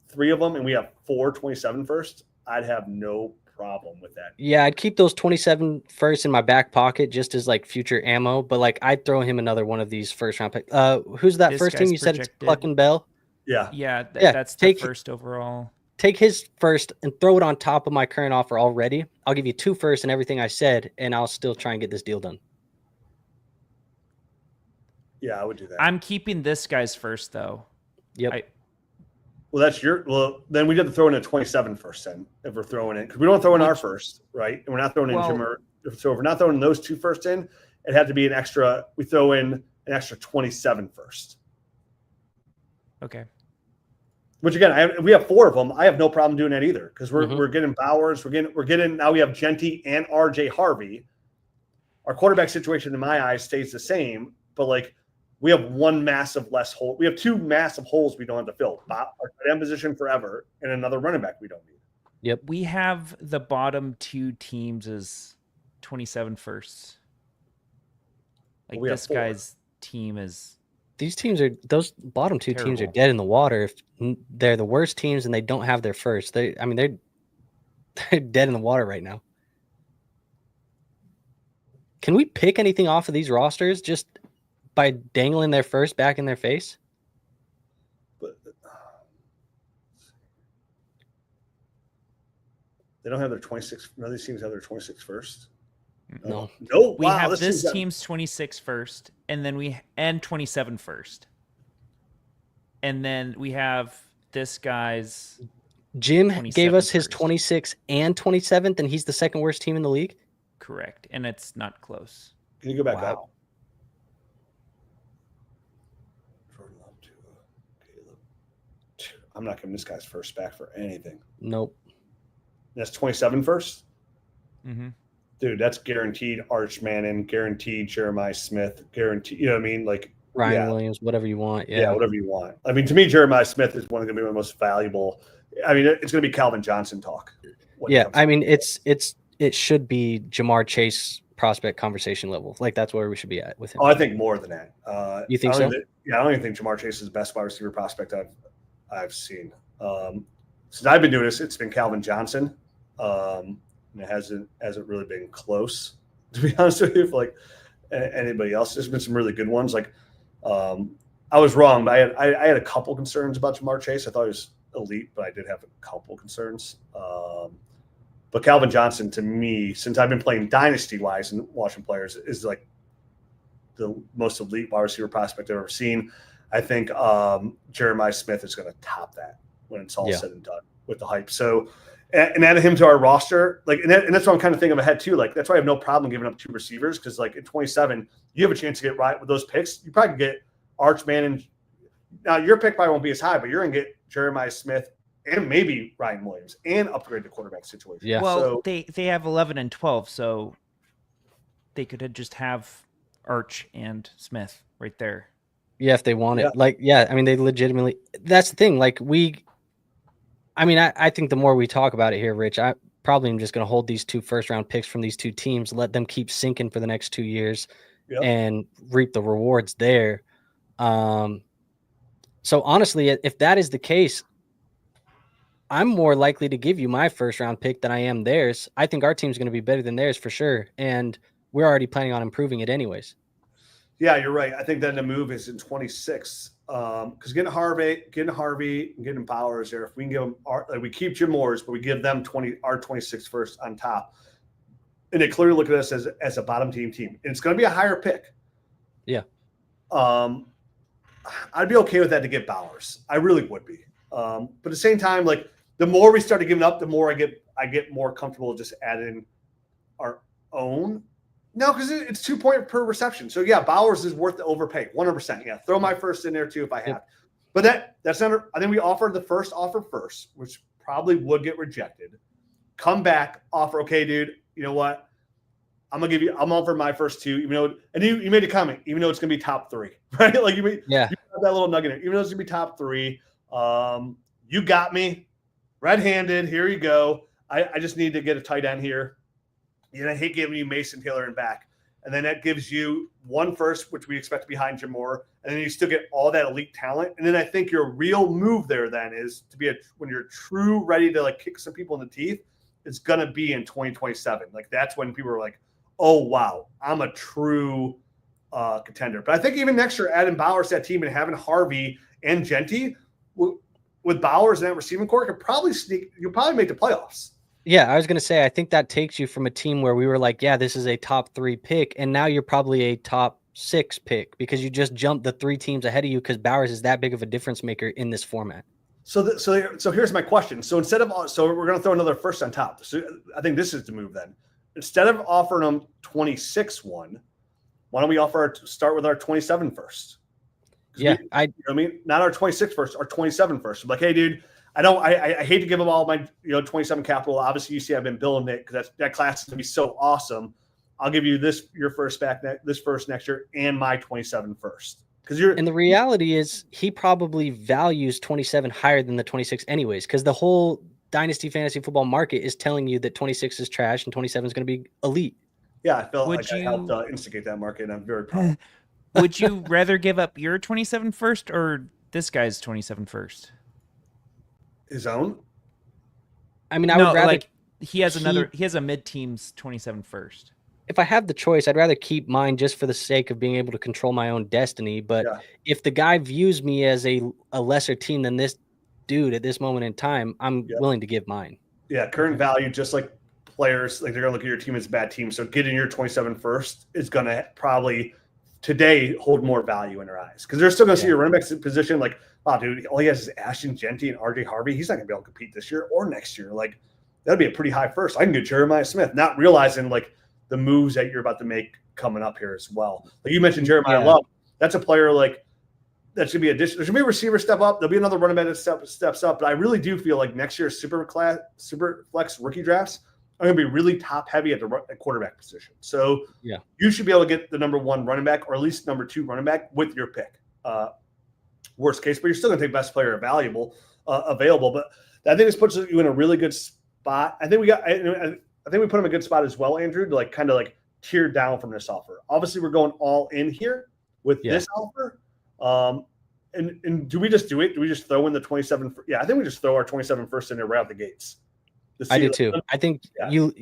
3 of them and we have 4 27 first. I'd have no problem with that. Yeah, I'd keep those 27 first in my back pocket just as like future ammo. But like I'd throw him another one of these first round picks. Who's that This first team? guy's You said it's projected. Pluck and Bell. Yeah. that's the first overall. Take his first and throw it on top of my current offer already. I'll give you 2 firsts and everything I said, and I'll still try and get this deal done. Yeah, I would do that. I'm keeping this guy's first though. Yep. Then we'd have to throw in a 27 first then if we're throwing it. Because we don't throw in our first, right? And we're not throwing in Jimmer. So if we're not throwing those 2 first in, it had to be an extra. We throw in an extra 27 first. Okay. Which again, we have 4 of them. I have no problem doing that either because we're getting Bowers. We're getting now. We have Genty and RJ Harvey. Our quarterback situation, in my eyes, stays the same, but like we have 1 massive less hole. We have 2 massive holes we don't have to fill. Our tight end position forever, and another running back we don't need. Yep. We have the bottom 2 teams as 27 firsts. Like We have this 4. guy's team is. Those bottom 2 teams are Terrible. dead in the water. If they're the worst teams and they don't have their first, they're dead in the water right now. Can we pick anything off of these rosters just by dangling their first back in their face? But they don't have their 26. None of these teams have their 26 first. No. No. We Wow, have this team's team's 26 first, and then 27 first. And then we have this guy's. Jim gave us 27th his first. 26th and 27th, and he's the second worst team in the league. Correct, and it's not close. Can you go back Wow. up? I'm not giving this guy's first back for anything. Nope. That's 27 first. Mm-hmm. Dude, that's guaranteed Arch Manning, guaranteed Jeremiah Smith, guaranteed. You know what I mean? Like Ryan Williams, whatever you want. yeah, whatever you want. I mean, to me, Jeremiah Smith is going to be one of the most valuable. I mean, it's going to be Calvin Johnson talk. Yeah, I mean, it should be Jamar Chase prospect conversation level. Like that's where we should be at with him. Oh, I think more than that. You think I so? don't even think Jamar Chase is the best wide receiver prospect I've seen. Since I've been doing this, it's been Calvin Johnson. And it hasn't really been close, to be honest with you, for like anybody else. There's been some really good ones. Like I was wrong, but I had a couple concerns about Jamar Chase. I thought he was elite, but I did have a couple concerns. But Calvin Johnson, to me, since I've been playing Dynasty-wise and watching players, is like the most elite wide receiver prospect I've ever seen. I think Jeremiah Smith is going to top that when it's all said and done with the hype. So, and adding him to our roster, like, and that's what I'm kind of thinking ahead too. Like, that's why I have no problem giving up 2 receivers, because like at 27, you have a chance to get right with those picks. You probably get Archman, and now your pick probably won't be as high, but you're going to get Jeremiah Smith and maybe Ryan Williams and upgrade the quarterback situation. Yeah. Well, So, they have 11 and 12, so they could just have Arch and Smith right there. Yeah, if they want it. Yeah. Like, yeah, I mean, they legitimately – that's the thing. Like, I think the more we talk about it here, Rich, I probably am just going to hold these 2 first-round picks from these 2 teams, let them keep sinking for the next 2 years and reap the rewards there. So, honestly, if that is the case, I'm more likely to give you my first-round pick than I am theirs. I think our team's going to be better than theirs for sure, and we're already planning on improving it anyways. yeah, you're right. I think then the move is in 26. Because getting Harvey, and getting Bowers there, if we can give them we keep Jim Moore's, but we give them our 26 first on top, and they clearly look at us as a bottom team. And it's going to be a higher pick. Yeah. I'd be okay with that to get Bowers. I really would be. But at the same time, like the more we started giving up, the more I get more comfortable just adding our own. No, because it's 2 point per reception. So yeah, Bowers is worth the overpay, 100%. Yeah, throw my first in there too if I have. But that's not. I think we offered the first offer first, which probably would get rejected. Come back, offer. Okay, dude. You know what? I'm offering my first 2. Even though, and you made a comment. Even though it's gonna be top 3, right? Like you have that little nugget in. Even though it's gonna be top 3, you got me, red-handed. Here you go. I just need to get a tight end here. I hate giving you Mason Taylor and back. And then that gives you 1 first, which we expect to be behind Jim Moore. And then you still get all that elite talent. And then I think your real move there then is to be when you're true ready to like kick some people in the teeth, it's going to be in 2027. Like that's when people are like, oh, wow, I'm a true contender. But I think even next year, adding Bowers to that team and having Harvey and Genty with Bowers and that receiving core you'll probably make the playoffs. Yeah, I was going to say, I think that takes you from a team where we were like, yeah, this is a top 3 pick, and now you're probably a top 6 pick because you just jumped the 3 teams ahead of you because Bowers is that big of a difference maker in this format. So here's my question. So we're going to throw another first on top. So I think this is the move then. Instead of offering them 26-1, why don't we start with our 27 first? Yeah, not our 26 first, our 27 first. I'm like, hey, dude. I hate to give them all my 27 capital. Obviously, you see I've been building it because that class is going to be so awesome. I'll give you your first back this first next year and my 27 first. And the reality is he probably values 27 higher than the 26 anyways, because the whole Dynasty fantasy football market is telling you that 26 is trash and 27 is going to be elite. Yeah, I felt I helped instigate that market, and I'm very proud. Would you rather give up your 27 first or this guy's 27 first? His own? I mean, I would rather he has a mid-team's 27 first. If I have the choice, I'd rather keep mine just for the sake of being able to control my own destiny. But if the guy views me as a lesser team than this dude at this moment in time, I'm willing to give mine. Yeah, current value, just like players, like they're going to look at your team as a bad team. So getting your 27 first is going to probably today hold more value in their eyes because they're still going to see your running back position like, oh, dude, all he has is Ashton Genty and RJ Harvey. He's not going to be able to compete this year or next year. Like, that'd be a pretty high first. I can get Jeremiah Smith, not realizing, like, the moves that you're about to make coming up here as well. Like you mentioned Jeremiah Love. That's a player, like, that should be addition. There's going to be a receiver step up. There'll be another running back that steps up. But I really do feel like next year's super flex rookie drafts are going to be really top-heavy at the quarterback position. So you should be able to get the number 1 running back or at least number 2 running back with your pick. Worst case, but you're still going to take best player available. But I think this puts you in a really good spot. I think we put him in a good spot as well, Andrew, to like kind of like tiered down from this offer. Obviously, we're going all in here with this offer. And do we just do it? Do we just throw in the 27? Yeah, I think we just throw our 27 first in there right out the gates. I do too. I think you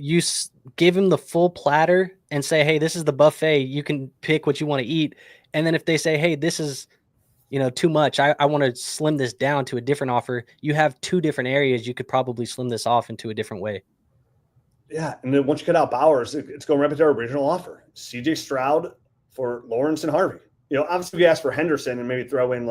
give him the full platter and say, hey, this is the buffet. You can pick what you want to eat. And then if they say, hey, this is, too much, I want to slim this down to a different offer. You have 2 different areas. You could probably slim this off into a different way. Yeah. And then once you cut out Bowers, it's going right back to our original offer. CJ Stroud for Lawrence and Harvey. Obviously we asked for Henderson and maybe throw in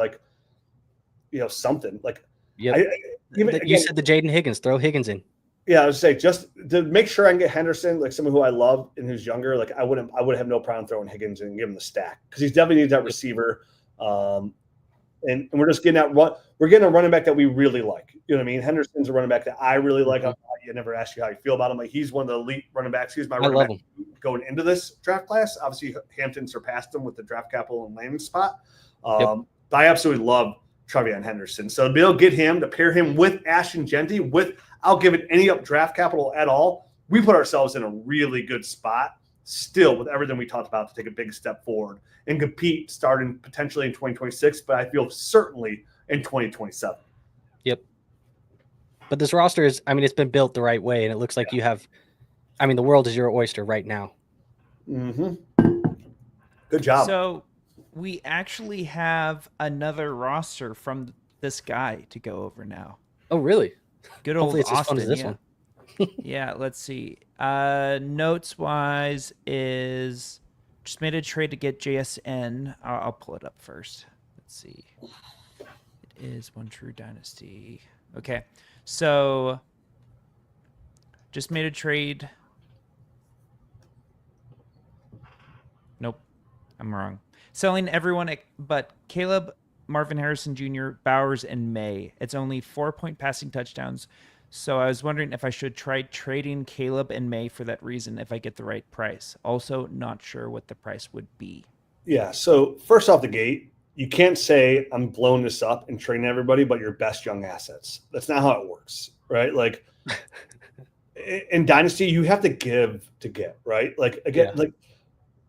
something like, you said the Jaden Higgins, throw Higgins in. Yeah, I would say just to make sure I can get Henderson, like someone who I love and who's younger. Like I would have no problem throwing Higgins and give him the stack because he's definitely needs that receiver. And we're just getting we're getting a running back that we really like. You know what I mean? Henderson's a running back that I really like. I never asked you how you feel about him. Like he's one of the elite running backs. He's my running back going into this draft class. Obviously, Hampton surpassed him with the draft capital and landing spot. But I absolutely love Travion Henderson. So to be able to get him, to pair him with Ashton Genty, without giving any up draft capital at all, we put ourselves in a really good spot still with everything we talked about to take a big step forward and compete starting potentially in 2026, but I feel certainly in 2027. Yep. But this roster is, it's been built the right way, and it looks like you have, the world is your oyster right now. Mm-hmm. Good job. So we actually have another roster from this guy to go over now. Oh, really? Good old Hopefully it's Austin. as fun as this one. Yeah, let's see. Notes wise is just made a trade to get JSN. I'll pull it up first. Let's see. It is One True Dynasty. Okay. So just made a trade. Nope. I'm wrong. Selling everyone but Caleb, Marvin Harrison Jr., Bowers, and May. It's only 4-point passing touchdowns. So I was wondering if I should try trading Caleb and May for that reason if I get the right price. Also, not sure what the price would be. Yeah. So first off the gate, you can't say I'm blowing this up and trading everybody but your best young assets. That's not how it works, right? Like in Dynasty, you have to give to get, right? Like again,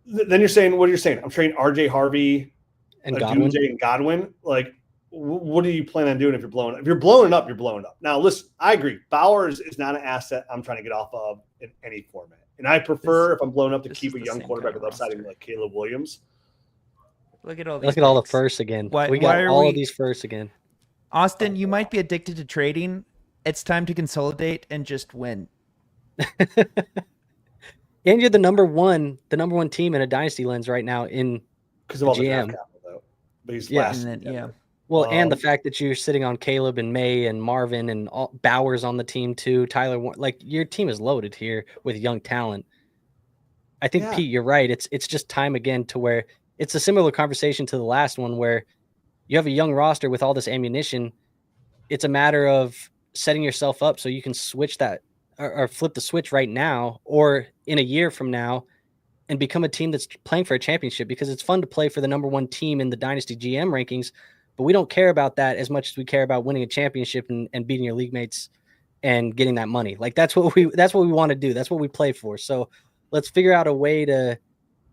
then you're saying what you're saying. I'm trading RJ Harvey and Godwin. Like, what do you plan on doing if you're blowing up? If you're blowing it up, you're blowing it up. Now, listen, I agree. Bowers is not an asset I'm trying to get off of in any format. And I prefer, if I'm blowing up, to keep a young quarterback with upside like Caleb Williams. Look at all these. Look at all the firsts again. We got all of these firsts again. Austin, you might be addicted to trading. It's time to consolidate and just win. And you're the number one team in a dynasty lens right now in because of all the draft capital, though. But he's last. Well, and the fact that you're sitting on Caleb and May and Marvin and Bowers on the team too, Tyler, like your team is loaded here with young talent. I think Pete, you're right. It's just time again to where it's a similar conversation to the last one where you have a young roster with all this ammunition. It's a matter of setting yourself up so you can switch that or flip the switch right now or in a year from now and become a team that's playing for a championship, because it's fun to play for the number one team in the Dynasty GM rankings, but we don't care about that as much as we care about winning a championship and beating your league mates and getting that money. Like that's what we want to do. That's what we play for. So let's figure out a way to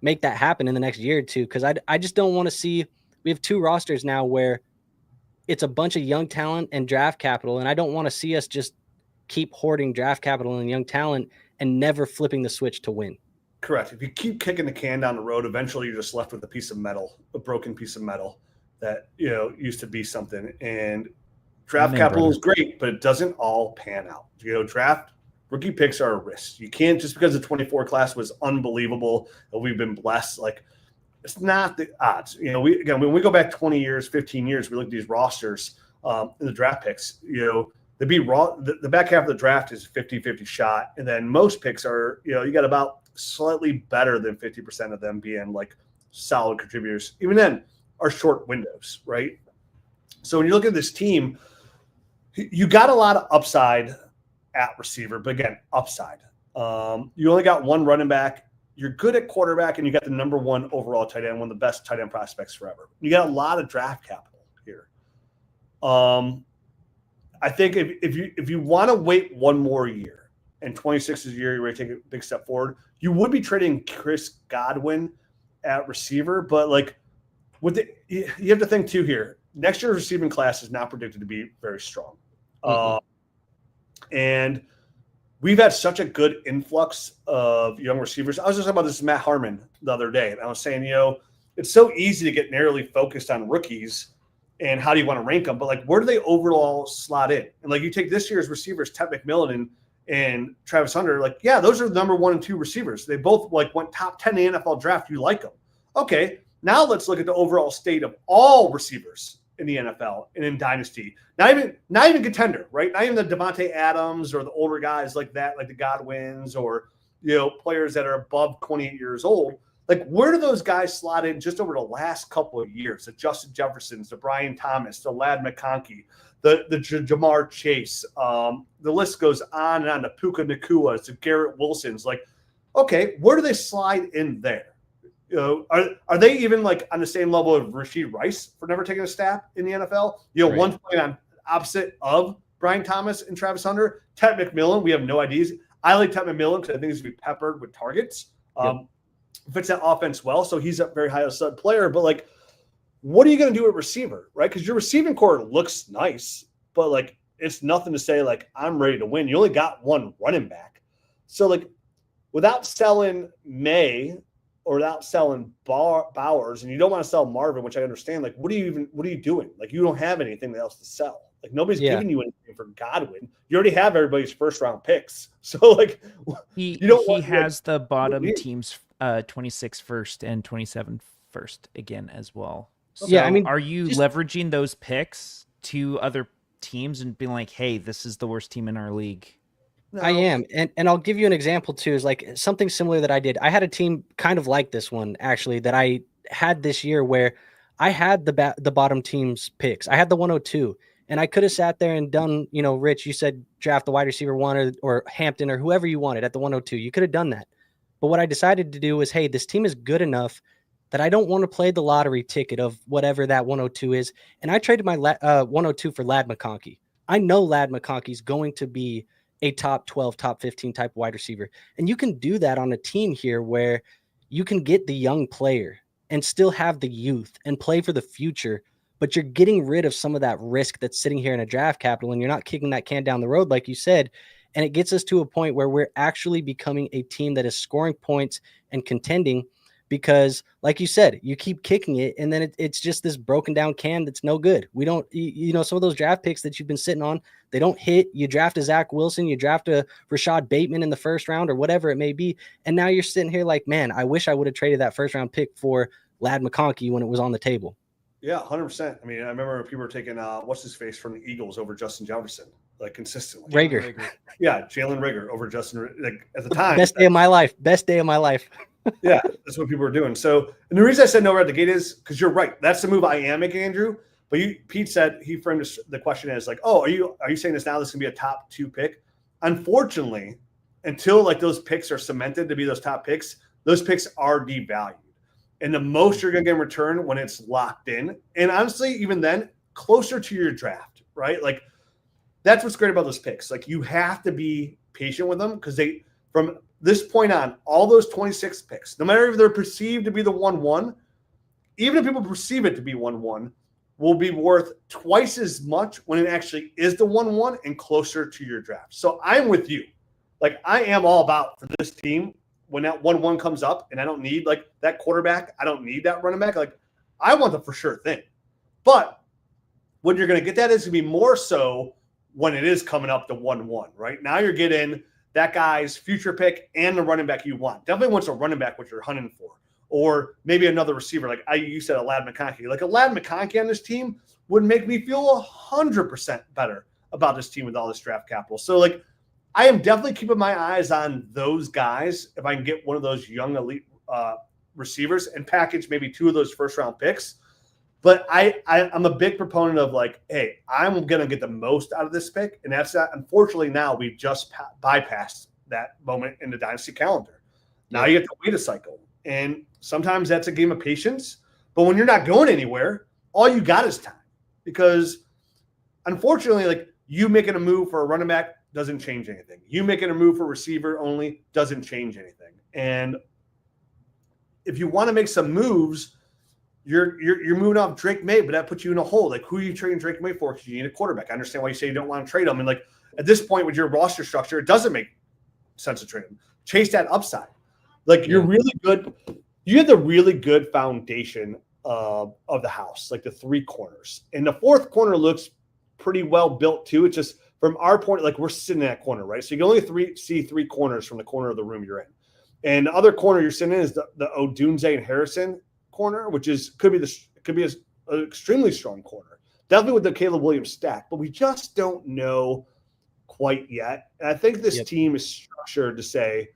make that happen in the next year or two. Cause I just don't want to see, we have 2 rosters now where it's a bunch of young talent and draft capital. And I don't want to see us just keep hoarding draft capital and young talent and never flipping the switch to win. Correct. If you keep kicking the can down the road, eventually you're just left with a piece of metal, a broken piece of metal that, used to be something. And draft capital is great, but it doesn't all pan out. Draft rookie picks are a risk. You can't, just because the 24 class was unbelievable and we've been blessed, like it's not the odds. When we go back 20 years, 15 years, we look at these rosters in the draft picks, they'd be raw. The back half of the draft is 50-50 shot. And then most picks are, you got about slightly better than 50% of them being like solid contributors. Even then are short windows, right? So when you look at this team, you got a lot of upside at receiver, but again, upside. You only got 1 running back. You're good at quarterback, and you got the number 1 overall tight end, one of the best tight end prospects forever. You got a lot of draft capital here. I think if you want to wait one more year and 26 is the year you're ready to take a big step forward, you would be trading Chris Godwin at receiver. But like, you have to think too here. Next year's receiving class is not predicted to be very strong. And we've had such a good influx of young receivers. I was just talking about this with Matt Harmon the other day, and I was saying, it's so easy to get narrowly focused on rookies and how do you want to rank them, but like, where do they overall slot in? And like, you take this year's receivers, Ted McMillan and Travis Hunter, like, yeah, those are the number 1 and 2 receivers. They both like went top 10 in the NFL draft. You like them. Okay. Now let's look at the overall state of all receivers in the NFL and in Dynasty. Not even contender, right? Not even the Devontae Adams or the older guys like that, like the Godwins or, players that are above 28 years old. Like, where do those guys slot in just over the last couple of years? The Justin Jeffersons, the Brian Thomas, the Ladd McConkey, the Jamar Chase. The list goes on and on. The Puka Nakuas, the Garrett Wilsons. Like, okay, where do they slide in there? Are they even like on the same level of Rashid Rice for never taking a snap in the NFL? Right. One point on opposite of Brian Thomas and Travis Hunter. Ted McMillan, we have no ideas. I like Ted McMillan because I think he's going to be peppered with targets. Fits that offense well, so he's a very high stud player. But like, what are you going to do at receiver, right? Because your receiving core looks nice, but like, it's nothing to say like I'm ready to win. You only got one running back, so like, without selling May or without selling Bowers, and you don't want to sell Marvin, which I understand. Like, what are you doing? Like, you don't have anything else to sell. Like, nobody's giving you anything for Godwin. You already have everybody's first round picks, so like, he has the bottom teams. 26 first and 27 first again as well. So yeah, I mean, are you leveraging those picks to other teams and being like, hey, this is the worst team in our league? No. I am. And I'll give you an example too, is like something similar that I did. I had a team kind of like this one actually that I had this year where I had the bottom team's picks. I had the 102 and I could have sat there and done, Rich, you said draft the wide receiver 1 or Hampton or whoever you wanted at the 102. You could have done that. But what I decided to do was, hey, this team is good enough that I don't want to play the lottery ticket of whatever that 102 is. And I traded my 102 for Ladd McConkey. I know Ladd McConkey is going to be a top 12, top 15 type wide receiver. And you can do that on a team here where you can get the young player and still have the youth and play for the future, but you're getting rid of some of that risk that's sitting here in a draft capital, and you're not kicking that can down the road, like you said. And it gets us to a point where we're actually becoming a team that is scoring points and contending because, like you said, you keep kicking it, and then it's just this broken down can that's no good. We don't, some of those draft picks that you've been sitting on, they don't hit. You draft a Zach Wilson, you draft a Rashad Bateman in the first round or whatever it may be, and now you're sitting here like, man, I wish I would have traded that first round pick for Ladd McConkey when it was on the table. Yeah, 100%. I mean, I remember people were taking what's his face from the Eagles over Justin Jefferson, like consistently. Rager. Yeah, Jalen Rager over Justin. Like at the time, best day of my life. Best day of my life. Yeah, that's what people were doing. So, and the reason I said no right at the gate is because you're right. That's the move I am making, Andrew. But Pete said he framed the question as like, oh, are you saying this now? This can be a top 2 pick. Unfortunately, until like those picks are cemented to be those top picks, those picks are devalued. And the most you're going to get in return when it's locked in. And honestly, even then, closer to your draft, right? Like, that's what's great about those picks. Like, you have to be patient with them because they, from this point on, all those 26 picks, no matter if they're perceived to be the 1-1, even if people perceive it to be 1-1, will be worth twice as much when it actually is the 1-1 and closer to your draft. So I'm with you. Like, I am all about for this team. When that 1-1 comes up and I don't need like that quarterback, I don't need that running back. Like, I want the for sure thing. But when you're going to get that is going to be more so when it is coming up to 1-1, right? Now you're getting that guy's future pick and the running back you want. Definitely wants a running back, which you're hunting for. Or maybe another receiver. Like you said, a Ladd McConkey. Like a Ladd McConkey on this team would make me feel 100% better about this team with all this draft capital. So like, I am definitely keeping my eyes on those guys if I can get one of those young elite receivers and package maybe 2 of those first-round picks. But I'm a big proponent of like, hey, I'm going to get the most out of this pick. And that's that. Unfortunately, now we just bypassed that moment in the Dynasty calendar. Now you have to wait a cycle. And sometimes that's a game of patience. But when you're not going anywhere, all you got is time. Because unfortunately, like you making a move for a running back doesn't change anything. You making a move for receiver only doesn't change anything. And if you want to make some moves, you're moving off Drake May, but that puts you in a hole. Like, who are you trading Drake May for? Because you need a quarterback. I understand why you say you don't want to trade him. And like at this point with your roster structure, it doesn't make sense to trade him. Chase that upside. Like you're really good. You have the really good foundation of the house, like the three corners. And the fourth corner looks pretty well built too. It's just from our point, like we're sitting in that corner, right? So you can only see three corners from the corner of the room you're in. And the other corner you're sitting in is the Odunze and Harrison corner, which could be an extremely strong corner. Definitely with the Caleb Williams stack, but we just don't know quite yet. And I think this team is structured to say,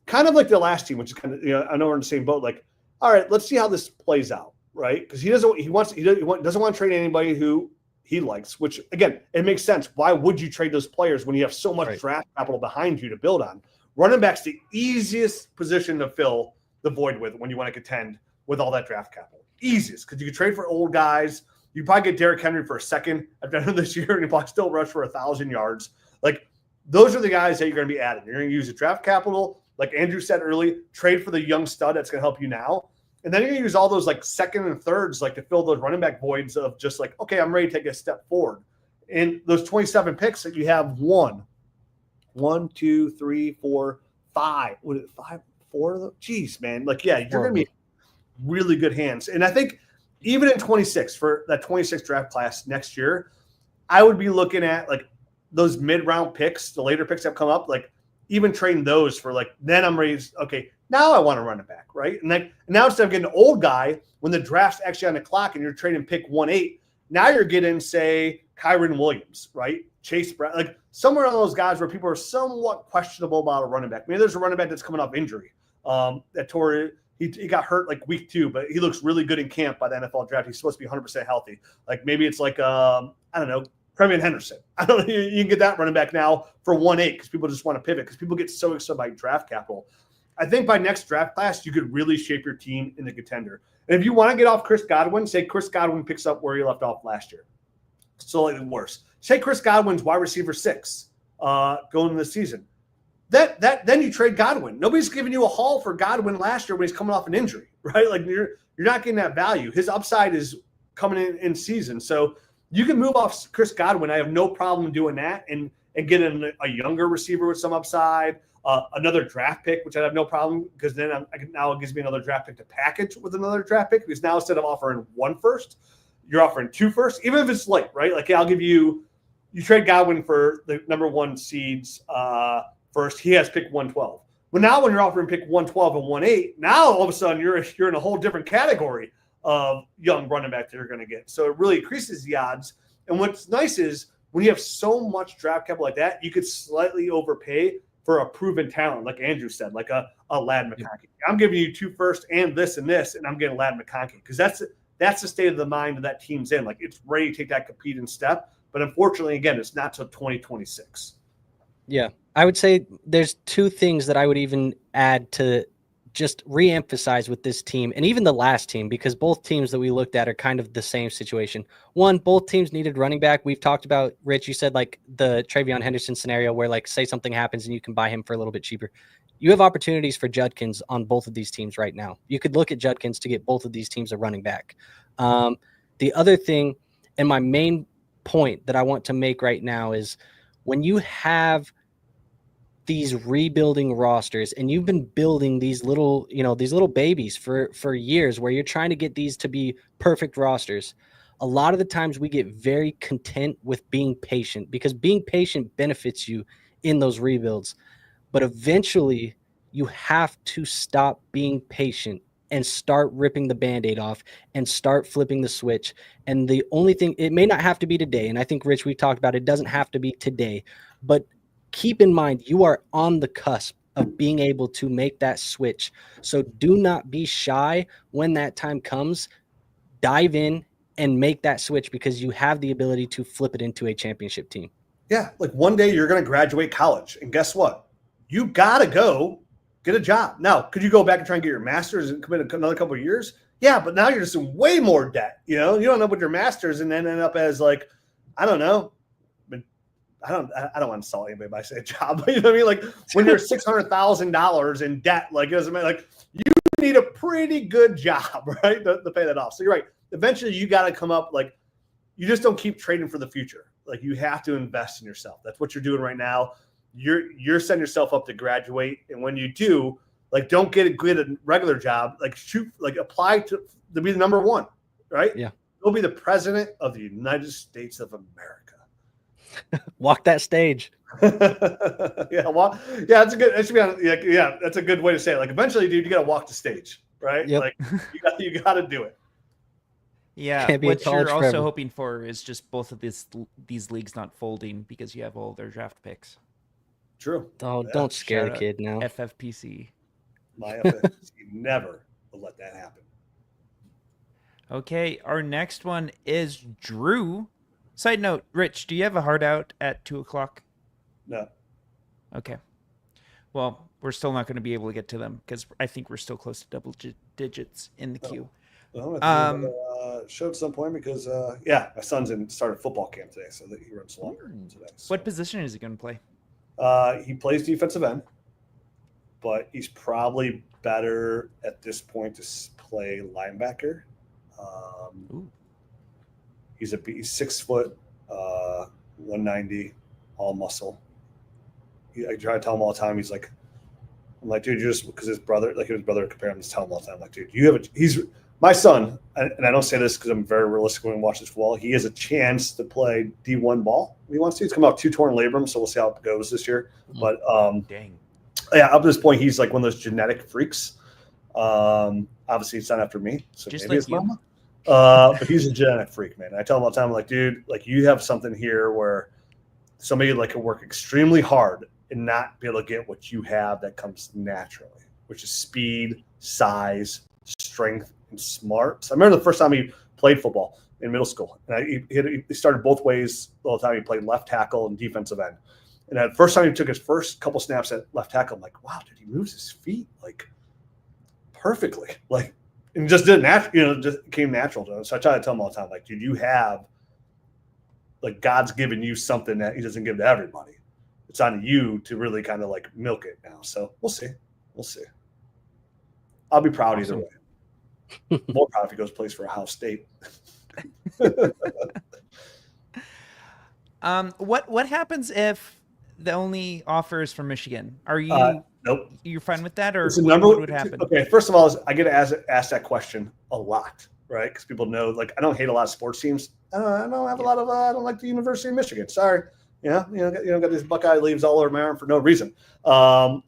kind of like the last team, which is kind of, I know we're in the same boat. Like, all right, let's see how this plays out, right? Because he doesn't want to trade anybody who he likes. Which again, it makes sense. Why would you trade those players when you have so much draft capital behind you to build on? Running back's the easiest position to fill the void with when you want to contend with all that draft capital. Easiest, because you can trade for old guys. You probably get Derrick Henry for a second at the end of this year, and you probably still rush for 1,000 yards. Like those are the guys that you're going to be adding. You're going to use the draft capital. Like Andrew said early, trade for the young stud that's going to help you now. And then you're going to use all those like second and thirds like to fill those running back voids of just like, okay, I'm ready to take a step forward. And those 27 picks that you have one, two, three, four, five. What is it, 5, 4 of them? Jeez, man. Like, yeah, you're going to be really good hands. And I think even in 26 for that 26 draft class next year, I would be looking at like those mid-round picks, the later picks that come up, like even trading those for like, then I'm ready. Okay, now I want to run it back, right? And then now instead of getting an old guy when the draft's actually on the clock and you're trading pick 1-8, now you're getting, say, Kyron Williams, right? Chase Brown, like somewhere on those guys where people are somewhat questionable about a running back. Maybe there's a running back that's coming off injury. That tore he got hurt like week 2, but he looks really good in camp by the NFL draft. He's supposed to be 100% healthy. Like maybe it's like I don't know, Premian Henderson. I don't know. You can get that running back now for 1-8 because people just want to pivot because people get so excited by draft capital. I think by next draft class, you could really shape your team in the contender. And if you want to get off Chris Godwin, say Chris Godwin picks up where he left off last year. Slightly worse. Say Chris Godwin's wide receiver 6 going into the season. Then you trade Godwin. Nobody's giving you a haul for Godwin last year when he's coming off an injury, right? Like you're not getting that value. His upside is coming in season. So you can move off Chris Godwin. I have no problem doing that and getting a younger receiver with some upside, another draft pick, which I have no problem because then now it gives me another draft pick to package with another draft pick because now instead of offering 1 first, you're offering 2 first, even if it's late, right? Like I'll give you trade Godwin for the number 1 seeds first. He has pick 112. But now when you're offering pick 112 and 1-8, now all of a sudden you're in a whole different category of young running back that you're going to get. So it really increases the odds. And what's nice is when you have so much draft capital like that, you could slightly overpay for a proven talent, like Andrew said, like a Ladd McConkey. I'm giving you 2 first and this, and I'm getting Ladd McConkey because that's the state of the mind that team's in. Like it's ready to take that competing step. But unfortunately, again, it's not till 2026. Yeah, I would say there's 2 things that I would even add to just re-emphasize with this team and even the last team, because both teams that we looked at are kind of the same situation. One, both teams needed running back. We've talked about, Rich, you said like the Travion Henderson scenario where like say something happens and you can buy him for a little bit cheaper. You have opportunities for Judkins on both of these teams right now. You could look at Judkins to get both of these teams a running back. The other thing, and my main point that I want to make right now is when you have these rebuilding rosters and you've been building these little babies for years where you're trying to get these to be perfect rosters, a lot of the times we get very content with being patient because being patient benefits you in those rebuilds. But eventually you have to stop being patient and start ripping the Band-Aid off and start flipping the switch. And the only thing, it may not have to be today. And I think, Rich, we talked about it doesn't have to be today, but keep in mind, you are on the cusp of being able to make that switch. So do not be shy when that time comes. Dive in and make that switch because you have the ability to flip it into a championship team. Yeah, like one day you're going to graduate college. And guess what? You got to go get a job. Now, could you go back and try and get your master's and commit another couple of years? Yeah, but now you're just in way more debt. You don't end up with your master's and then end up as like, I don't know, I don't want to insult anybody by saying job, but you know what I mean? Like when you're $600,000 in debt, like it doesn't matter, like you need a pretty good job, right? To pay that off. So you're right. Eventually you got to come up, like you just don't keep trading for the future. Like you have to invest in yourself. That's what you're doing right now. You're setting yourself up to graduate. And when you do, like, don't get a regular job, like apply to be the number one, right? Yeah. You'll be the president of the United States of America. Walk that stage. Yeah. Well, yeah, that's a good, that's a good way to say it. Like eventually, dude, you got to walk the stage, right? Yep. Like you got to do it. Yeah, Can't be what at college you're also forever. hoping for is just both of these leagues not folding because you have all their draft picks. True. Oh, Yeah. don't scare Shout the out kid now. FFPC. My FFC never will let that happen. Okay, our next one is Drew. Side note, Rich, do you have a hard out at 2:00? No. Okay. Well, we're still not going to be able to get to them because I think we're still close to double digits in the queue. Well, I showed at some point because my son's started football camp today, so that he runs longer today. So. What position is he going to play? He plays defensive end, but he's probably better at this point to play linebacker. He's 6 foot, 190, all muscle. I try to tell him all the time. I'm like, dude, you're just because his brother compare him to tell him all the time. I'm like, dude, he's my son, and I don't say this because I'm very realistic when I watch this football. He has a chance to play D1 ball. He wants to. He's come out 2 torn labrum, so we'll see how it goes this year. But Dang. yeah, up to this point, he's like one of those genetic freaks. Obviously, it's not after me, so Just maybe like it's you. mama. But he's a genetic freak, man. And I tell him all the time, I'm like, dude, like you have something here where somebody like can work extremely hard and not be able to get what you have that comes naturally, which is speed, size, strength, and smarts. I remember the first time he played football in middle school, and he started both ways the whole time. He played left tackle and defensive end. And the first time he took his first couple snaps at left tackle, I'm like, wow, dude, he moves his feet like perfectly, like, and just did just came natural to him. So I try to tell him all the time, like, dude, you have, like, God's given you something that he doesn't give to everybody. It's on you to really kind of like milk it now. So we'll see. I'll be proud either way. More proud if he goes plays for Ohio State. What happens if the only offer is from Michigan? Are you nope? You're fine with that, or what would happen? Okay, first of all, I get asked that question a lot, right? Because people know, like, I don't hate a lot of sports teams. I don't have a lot of. I don't like the University of Michigan. Sorry, got these Buckeye leaves all over my arm for no reason. But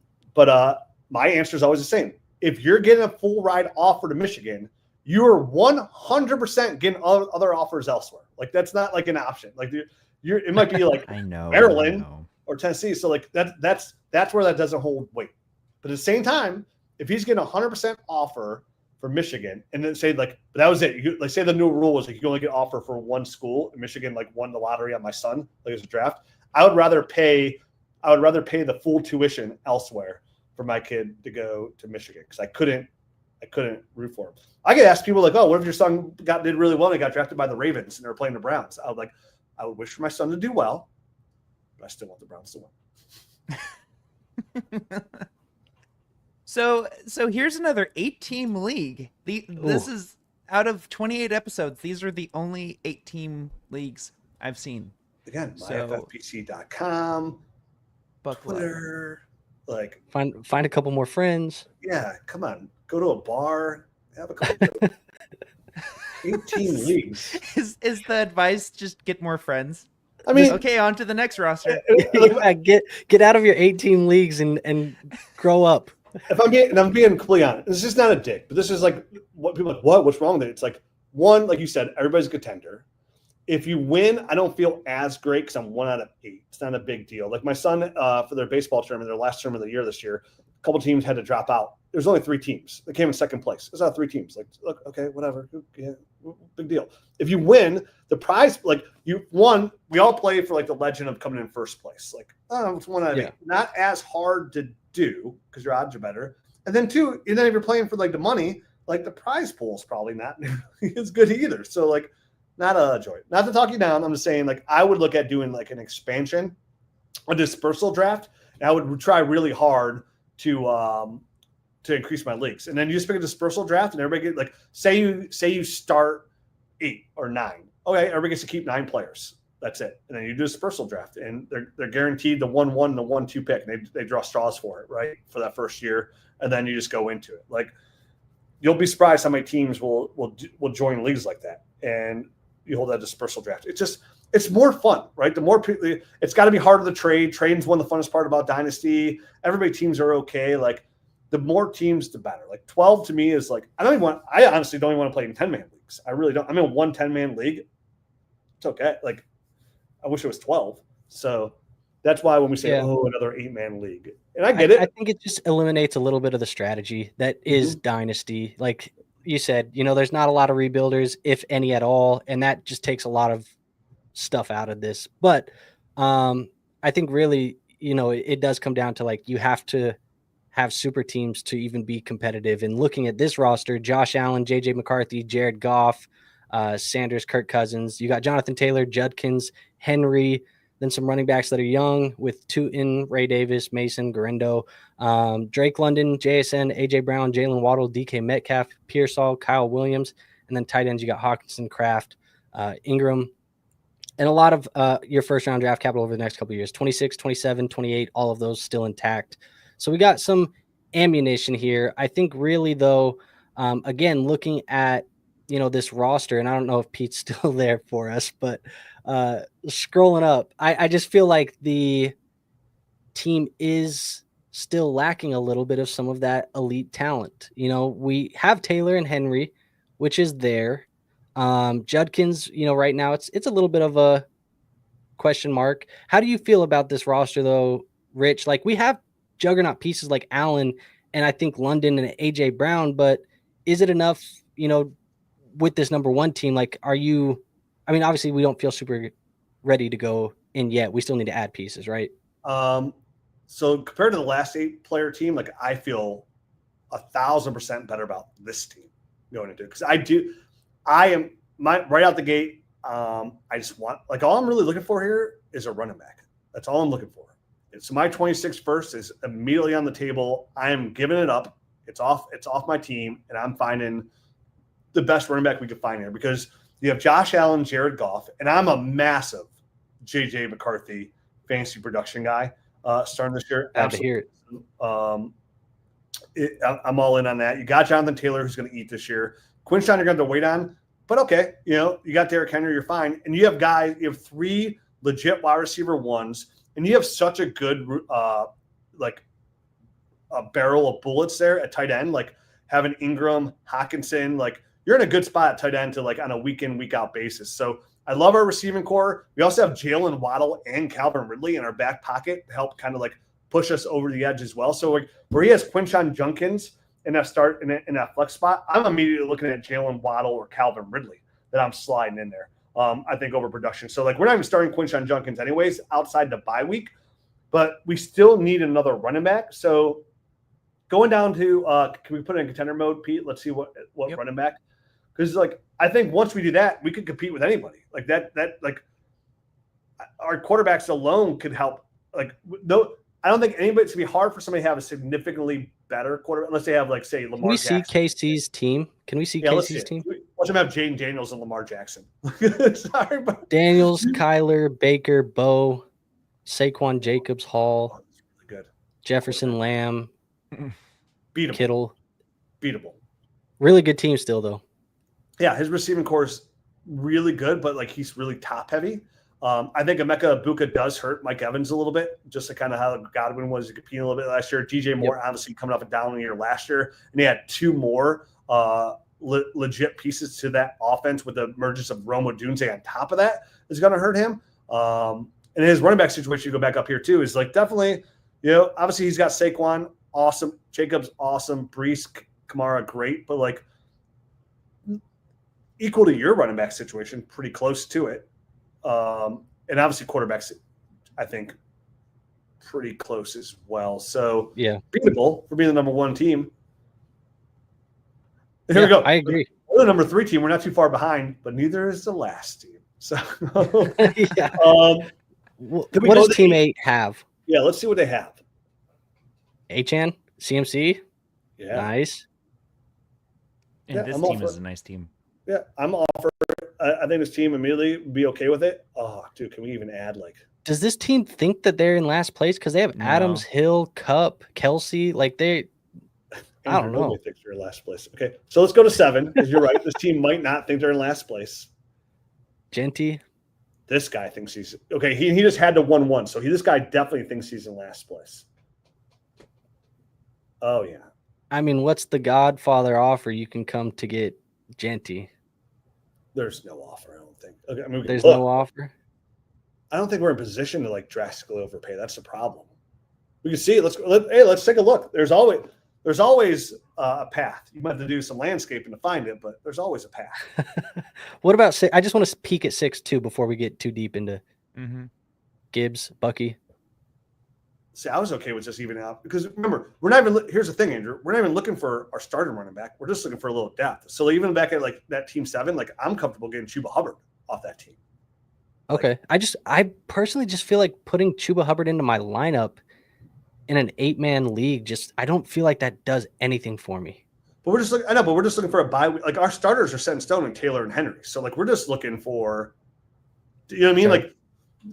my answer is always the same. If you're getting a full ride offer to Michigan, you are 100% getting other offers elsewhere. Like that's not like an option. Like it might be like Maryland or Tennessee. So like that's where that doesn't hold weight. But at the same time, if he's getting 100% offer for Michigan, and then say like, but that was it. Like say the new rule was like you can only get offer for one school. And Michigan like won the lottery on my son, like as a draft. I would rather pay the full tuition elsewhere for my kid to go to Michigan because I couldn't root for him. I get asked people like, oh, what if your son did really well and he got drafted by the Ravens and they were playing the Browns? I would wish for my son to do well, but I still want the Browns to win. So here's another 8-team league. This is out of 28 episodes. These are the only 8-team leagues I've seen. Again, myffpc.com, Twitter, like find a couple more friends. Yeah, come on, go to a bar, have a couple. 18 leagues. Is the advice just get more friends? I mean, okay, on to the next roster. Yeah, get out of your 18 leagues and grow up. If I'm being completely honest, this is not a dig, but this is like what people are like. What's wrong with it? It's like one, like you said, everybody's a contender. If you win, I don't feel as great because I'm 1 out of 8. It's not a big deal. Like my son, for their baseball tournament, their last tournament of the year this year, a couple teams had to drop out. There's only 3 teams that came in second place. It's not 3 teams. Like, look, okay, whatever. Yeah, big deal. If you win, the prize, like you won, we all play for like the legend of coming in first place. Like, it's 1 out of 8. Not as hard to do because your odds are better. And then 2, and then if you're playing for like the money, like the prize pool is probably not as good either. So like, not a joy. Not to talk you down. I'm just saying, like, I would look at doing like an expansion, a dispersal draft, and I would try really hard to increase my leagues. And then you just pick a dispersal draft, and everybody get like, say you start 8 or 9. Okay, everybody gets to keep 9 players. That's it. And then you do a dispersal draft, and they're guaranteed the 1-1 and the 1-2 pick, and they draw straws for it, right, for that first year, and then you just go into it. Like, you'll be surprised how many teams will join leagues like that, and you hold that dispersal draft. It's more fun, right? The more people, it's got to be harder to trade. Trading's one of the funnest part about Dynasty. Everybody teams are okay. Like, the more teams, the better. Like 12 to me is like, I honestly don't even want to play in 10-man leagues. I really don't. I'm in one 10-man league. It's okay. Like, I wish it was 12. So that's why when we say, another 8-man league, and I get it. I think it just eliminates a little bit of the strategy that is Dynasty. Like you said, there's not a lot of rebuilders, if any at all. And that just takes a lot of stuff out of this. But I think really, it does come down to, like, you have to have super teams to even be competitive. And looking at this roster, Josh Allen, JJ McCarthy, Jared Goff, Sanders, Kirk Cousins, you got Jonathan Taylor, Judkins, Henry, then some running backs that are young with Tootin, Ray Davis, Mason, Garendo, Drake London, JSN, AJ Brown, Jalen Waddle, DK Metcalf, Pearsall, Kyle Williams, and then tight ends, you got Hawkinson, Kraft, Ingram, and a lot of your first round draft capital over the next couple of years, 26, 27, 28, all of those still intact. So we got some ammunition here. I think really, though, again, looking at, this roster, and I don't know if Pete's still there for us, but scrolling up, I just feel like the team is still lacking a little bit of some of that elite talent. We have Taylor and Henry, which is there. Judkins, right now it's a little bit of a question mark. How do you feel about this roster, though, Rich? Like, we have juggernaut pieces like Allen and I think London and AJ Brown, but is it enough, with this number one team? Like, obviously we don't feel super ready to go in yet. We still need to add pieces, right? So compared to the last 8-player team, like, I feel 1,000% better about this team going into it. Cause right out the gate. I just want, like, all I'm really looking for here is a running back. That's all I'm looking for. So my 26th first is immediately on the table. I am giving it up. It's off my team, and I'm finding the best running back we could find here, because you have Josh Allen, Jared Goff, and I'm a massive JJ McCarthy fantasy production guy starting this year. Glad to hear it. I'm all in on that. You got Jonathan Taylor, who's going to eat this year. Quinshon, you're going to have to wait on, but okay, you got Derrick Henry, you're fine. And you have 3 legit wide receiver ones, and you have such a good like a barrel of bullets there at tight end, like having Ingram, Hawkinson, like, you're in a good spot at tight end to, like, on a week in, week out basis. So I love our receiving core. We also have Jalen Waddle and Calvin Ridley in our back pocket to help kind of, like, push us over the edge as well. So, like, where he has Quinshon Judkins in that that flex spot, I'm immediately looking at Jalen Waddle or Calvin Ridley that I'm sliding in there. I think over production. So, like, we're not even starting Quinshon Judkins anyways outside the bye week, but we still need another running back. So going down to can we put it in contender mode, Pete? Let's see what running back. Because, like, I think once we do that, we could compete with anybody. Like that like our quarterbacks alone could help. Like, no, I don't think it's gonna be hard for somebody to have a significantly better quarterback unless they have, like, say, Lamar. Can we Jackson. see KC's team? Can we see KC's team? Watch them have Jaden Daniels and Lamar Jackson. Sorry, but Daniels, Kyler, Baker, Bo, Saquon Jacobs, Hall, that's really good. Jefferson, Lamb, Beatable. Kittle. Beatable. Really good team still, though. Yeah, his receiving core is really good, but, like, he's really top heavy. I think Emeka Ibuka does hurt Mike Evans a little bit, just to kind of how Godwin was competing a little bit last year. DJ Moore obviously coming off a down year last year, and he had 2 more legit pieces to that offense with the emergence of Rome Odunze on top of that is going to hurt him. And his running back situation, you go back up here too, is, like, definitely, obviously he's got Saquon, awesome. Jacobs, awesome. Brees, Kamara, great. But, like, equal to your running back situation, pretty close to it. And obviously quarterbacks, I think, pretty close as well. So, yeah, beatable for being the number one team. Here we go. I agree. We're the number 3 team. We're not too far behind, but neither is the last team. So, Yeah. Can we What go does to Team 8? 8 have? Yeah, let's see what they have. HN? CMC? Yeah, Nice. And Yeah, this I'm all team for is it. a nice team. yeah, I'm all for it. I think this team immediately would be okay with it. Oh, dude, can we even add like? Does this team think that they're in last place? Because they have No. Adams, Hill, Cup, Kelsey. Like I don't Andrew know. Nobody thinks they're in last place. Okay, so let's go to 7 because you're right. This team might not think they're in last place. Genty. This guy thinks he's okay. He just had to 1-1, so this guy definitely thinks he's in last place. Oh yeah, I mean, what's the Godfather offer you can come to get Genty? there's no offer. I don't think. Okay, I mean, we can There's look. no offer. I don't think we're in position to like drastically overpay. That's the problem. We can see. Let's take a look. There's always a path. You might have to do some landscaping to find it, but there's always a path. What about six? I just want to peek at 6-2 before we get too deep into Mm-hmm. Gibbs, Bucky. See, I was okay with just even out because remember, we're not even. Here's the thing, Andrew. We're not even looking for our starting running back. We're just looking for a little depth. So even back at like that team 7, like I'm comfortable getting Chuba Hubbard off that team. Okay. I personally just feel like putting Chuba Hubbard into my lineup in an 8-man league, I don't feel like that does anything for me. But we're just looking. I know, but we're just looking for a bye. Like our starters are set in stone in Taylor and Henry. So like we're just looking for. You know what I mean? Sure. Like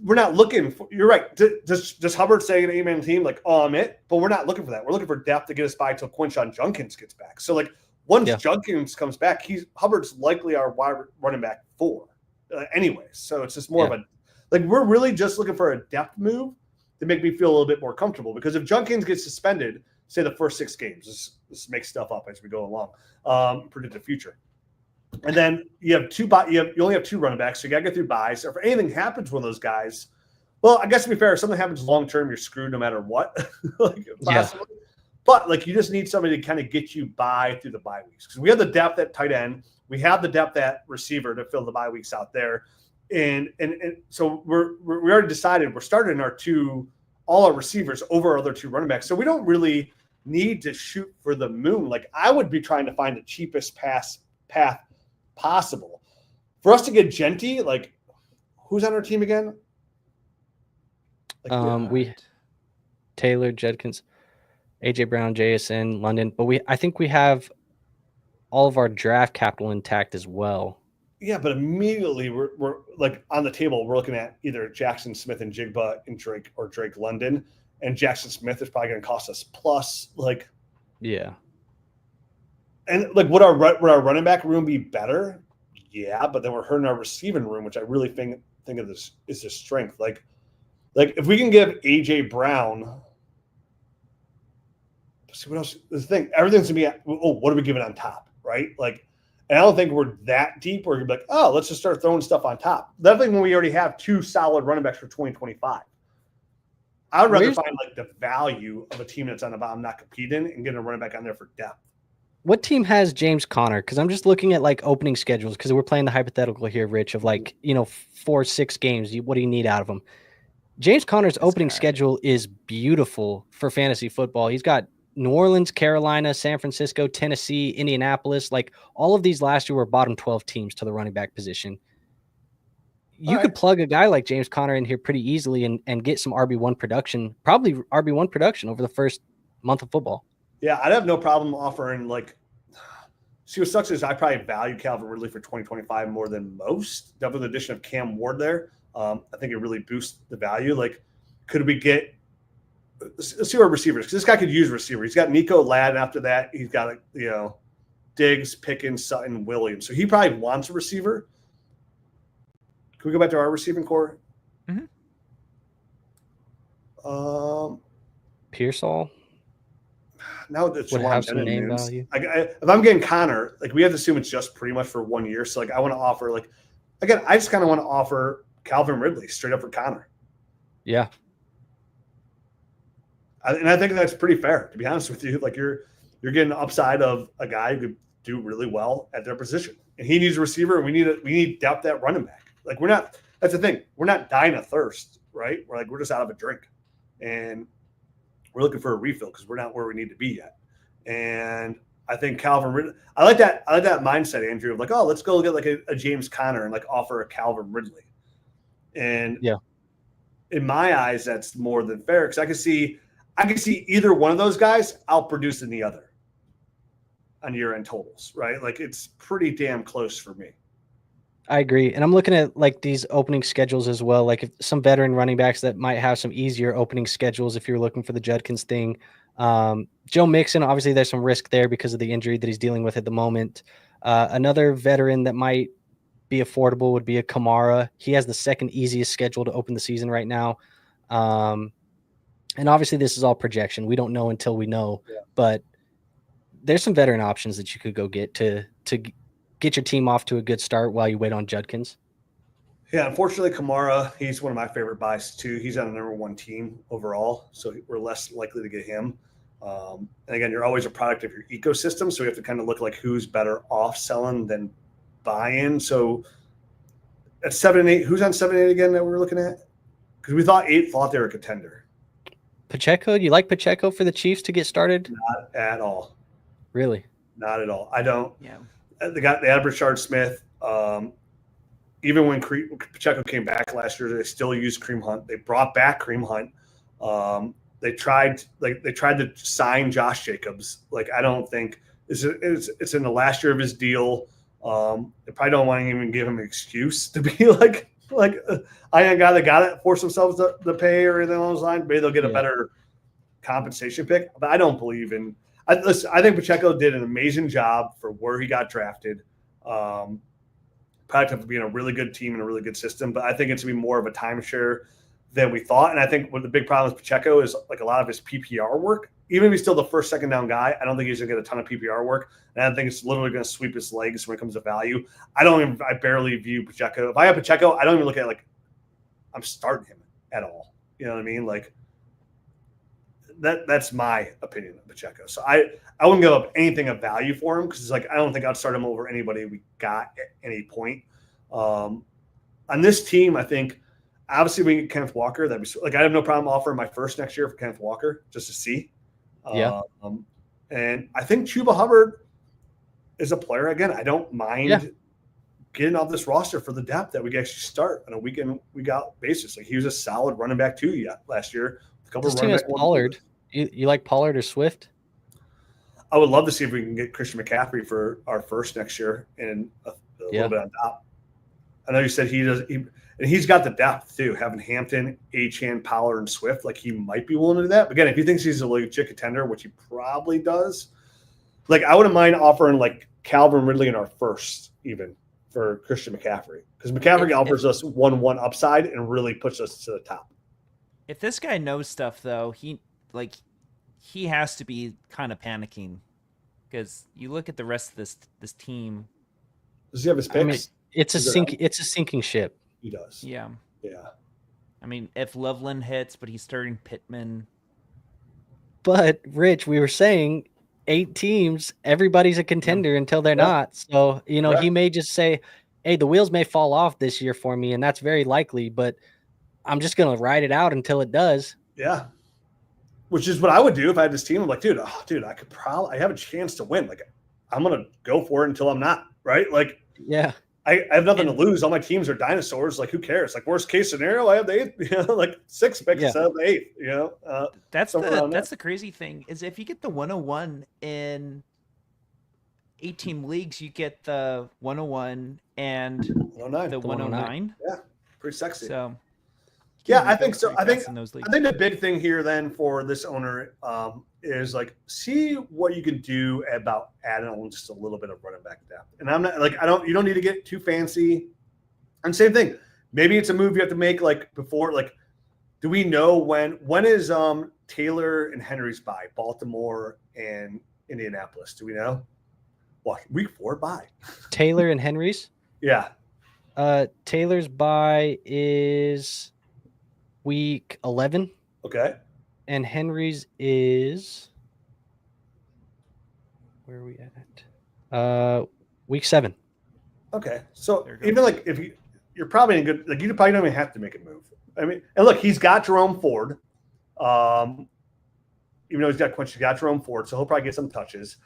we're not looking for. You're right. Does Hubbard say an 8-man team? Like I'm it. But we're not looking for that. We're looking for depth to get us by till Quinshon Judkins gets back. So like once Judkins comes back, Hubbard's likely our wide running back 4. Anyway, so it's just more of a like we're really just looking for a depth move to make me feel a little bit more comfortable. Because if Judkins gets suspended, say the first 6 games, let's make stuff up as we go along, predict the future. And then you have you only have 2 running backs, so you got to get through buys. Or if anything happens to one of those guys, well, I guess to be fair, if something happens long term, you're screwed no matter what. Possibly. But like you just need somebody to kind of get you by through the bye weeks because we have the depth at tight end, we have the depth at receiver to fill the bye weeks out there, and so we already decided we're starting all our receivers over our other 2 running backs, so we don't really need to shoot for the moon. Like I would be trying to find the cheapest path possible for us to get Genty. Like who's on our team again? We Taylor, Judkins, AJ Brown, JSN, London, but I think we have all of our draft capital intact as well. Yeah, but immediately we're like on the table. We're looking at either Jackson Smith and Jigba and Drake or Drake London, and Jackson Smith is probably going to cost us plus like and like would our running back room be better? Yeah, but then we're hurting our receiving room, which I really think of this is the strength. Like if we can give AJ Brown. See what else? The thing, everything's gonna be. What are we giving on top, right? Like, and I don't think we're that deep. Where you're like, oh, let's just start throwing stuff on top. Definitely when we already have 2 solid running backs for 2025. I would rather find like the value of a team that's on the bottom, not competing, and getting a running back on there for depth. What team has James Conner? Because I'm just looking at like opening schedules because we're playing the hypothetical here, Rich, of like 4-6 games. What do you need out of them? James Conner's opening schedule is beautiful for fantasy football. He's got New Orleans, Carolina, San Francisco, Tennessee, Indianapolis. Like all of these last year were bottom 12 teams to the running back position. You could plug a guy like James Conner in here pretty easily and get some RB1 production, probably RB1 production over the first month of football. Yeah, I'd have no problem offering like. See what sucks is I probably value Calvin Ridley for 2025 more than most. Definitely the addition of Cam Ward there. I think it really boosts the value. Like, could we get? Let's see our receivers because this guy could use receiver. He's got Nico Ladd, and after that, he's got Diggs, Pickens, Sutton, Williams. So he probably wants a receiver. Can we go back to our receiving core? Mm-hmm. Pearsall. Now it's would have some name value. If I'm getting Connor, like we have to assume it's just pretty much for 1 year. So like I want to offer I just kind of want to offer Calvin Ridley straight up for Connor. Yeah. And I think that's pretty fair, to be honest with you. Like you're getting the upside of a guy who could do really well at their position, and he needs a receiver, and we need depth at running back. Like that's the thing. We're not dying of thirst, right? We're just out of a drink, and we're looking for a refill because we're not where we need to be yet. And I think Calvin Ridley. I like that mindset, Andrew, of like, oh, let's go get like a James Conner and like offer a Calvin Ridley. And in my eyes, that's more than fair because I can see either one of those guys outproducing the other on year-end totals, right? Like it's pretty damn close for me. I agree. And I'm looking at like these opening schedules as well. Like if some veteran running backs that might have some easier opening schedules if you're looking for the Judkins thing. Joe Mixon, obviously there's some risk there because of the injury that he's dealing with at the moment. Another veteran that might be affordable would be a Kamara. He has the second easiest schedule to open the season right now. And obviously this is all projection. We don't know until we know, but there's some veteran options that you could go get to get your team off to a good start while you wait on Judkins. Yeah, unfortunately, Kamara, he's one of my favorite buys too. He's on the number 1 team overall, so we're less likely to get him. And again, you're always a product of your ecosystem, so we have to kind of look like who's better off selling than buying. So at 7 and 8, who's on 7 and 8 again that we're looking at? Because we thought they were a contender. Pacheco, do you like Pacheco for the Chiefs to get started? Not at all. Really? Not at all. I don't. Yeah. They had Rashard Smith. Even when Pacheco came back last year, they still used Kareem Hunt. They brought back Kareem Hunt. They tried to sign Josh Jacobs. Like I don't think it's in the last year of his deal. They probably don't want to even give him an excuse to be like I ain't got to force themselves to pay or anything along those lines. Maybe they'll get a better compensation pick. But I don't believe in. I think Pacheco did an amazing job for where he got drafted. Product of being a really good team and a really good system, but I think it's going to be more of a timeshare than we thought. And I think what the big problem with Pacheco is like a lot of his PPR work. Even if he's still the first, second down guy, I don't think he's going to get a ton of PPR work. And I think it's literally going to sweep his legs when it comes to value. I barely view Pacheco. If I have Pacheco, I don't even look at it like I'm starting him at all. You know what I mean? Like that's my opinion of Pacheco. So I wouldn't give up anything of value for him because it's like I don't think I'd start him over anybody we got at any point. On this team, I think obviously we get Kenneth Walker. That'd be like I have no problem offering my first next year for Kenneth Walker just to see. And I think Chuba Hubbard is a player again. I don't mind getting off this roster for the depth that we can actually start on a weekend week out basis. Like he was a solid running back too last year. A couple this of team has running back Pollard. You like Pollard or Swift? I would love to see if we can get Christian McCaffrey for our first next year and a little bit on top. I know you said and he's got the depth too, having Hampton, Achane, Pollard, and Swift. Like he might be willing to do that. But again, if he thinks he's a legit contender, which he probably does, like I wouldn't mind offering like Calvin Ridley in our first even for Christian McCaffrey because McCaffrey offers us 1-1 upside and really puts us to the top. If this guy knows stuff, though, he has to be kind of panicking because you look at the rest of this team. Does he have his picks? I mean, it's a sinking ship. He does. Yeah. Yeah. I mean, if Loveland hits, but he's starting Pittman. But Rich, we were saying 8 teams, everybody's a contender until they're not. So, he may just say, hey, the wheels may fall off this year for me, and that's very likely, but I'm just going to ride it out until it does. Yeah. Which is what I would do if I had this team. I'm like, dude, I have a chance to win. Like, I'm going to go for it until I'm not, right? Like, yeah. I have nothing to lose. All my teams are dinosaurs. Like, who cares? Like, worst case scenario, I have the 8th, like 6 picks instead of the 8th, That's the crazy thing is if you get the 101 in 8-team leagues, you get the 101 and 109. The 109. Yeah, pretty sexy. So, yeah, I think so. I think the the big thing here then for this owner is like see what you can do about adding on just a little bit of running back depth. And I'm not like you don't need to get too fancy. And same thing. Maybe it's a move you have to make like before. Like, do we know when is Taylor and Henry's bye? Baltimore and Indianapolis. Do we know? What week 4 bye? Taylor and Henry's. Yeah. Taylor's bye is week 11. Okay. And Henry's is where are we at? Week 7. Okay. So even like if you're probably in good, like you probably don't even have to make a move. I mean, and look, he's got Jerome Ford. Even though he's got Jerome Ford, so he'll probably get some touches.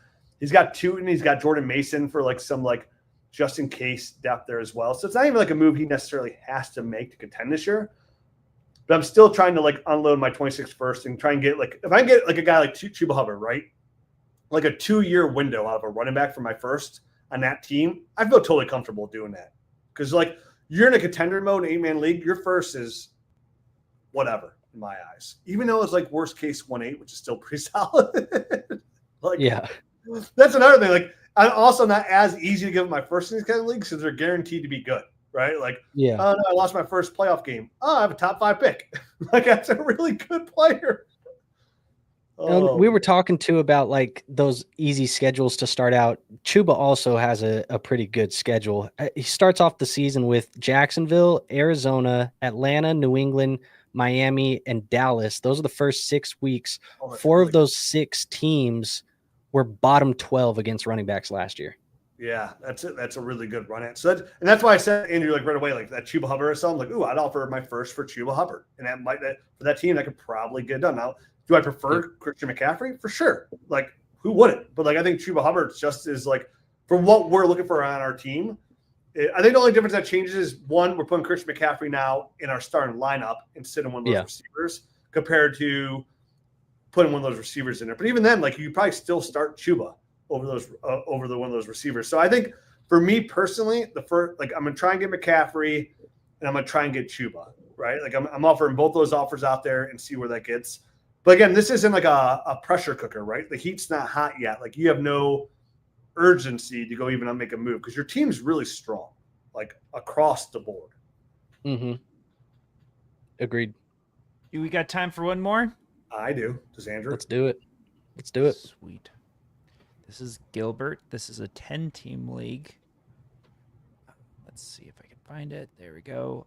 He's got two, and he's got Jordan Mason for like some like just in case depth there as well. So it's not even like a move he necessarily has to make to contend this year. But I'm still trying to like unload my 26 first and try and get like, if I can get like a guy like Chuba Hubbard, right? Like a 2-year window out of a running back for my first on that team, I feel totally comfortable doing that. Because like you're in a contender mode, 8-man league, your first is whatever in my eyes. Even though it's like worst case 1-8, which is still pretty solid. Like, Yeah. That's another thing. Like, I'm also not as easy to give my first in these kind of leagues because they're guaranteed to be good, right? Like, Yeah. oh no, I lost my first playoff game. Oh, I have a top 5 pick. Like, that's a really good player. Oh. We were talking too about like those easy schedules to start out. Chuba also has a pretty good schedule. He starts off the season with Jacksonville, Arizona, Atlanta, New England, Miami, and Dallas. Those are the first 6 weeks. 4 of those 6 teams were bottom 12 against running backs last year. Yeah, that's it. That's a really good run at. So that's why I said, Andrew, like right away, like that Chuba Hubbard or something. Like, ooh, I'd offer my first for Chuba Hubbard, and for that team, that could probably get it done. Now, do I prefer Christian McCaffrey? For sure. Like, who wouldn't? But like, I think Chuba Hubbard just is like for what we're looking for on our team. I think the only difference that changes is one, we're putting Christian McCaffrey now in our starting lineup instead of one of those receivers compared to putting one of those receivers in there. But even then, like you probably still start Chuba over those one of those receivers. So I think for me personally, the first, like I'm gonna try and get McCaffrey and I'm gonna try and get Chuba, right? Like I'm offering both those offers out there and see where that gets. But again, this isn't like a pressure cooker, right? The heat's not hot yet. Like you have no urgency to go even on make a move because your team's really strong, like across the board. Mm-hmm. Agreed. We got time for one more? I do. Does Andrew? Let's do it. Let's do it. Sweet. This is Gilbert. This is a 10-team league. Let's see if I can find it. There we go.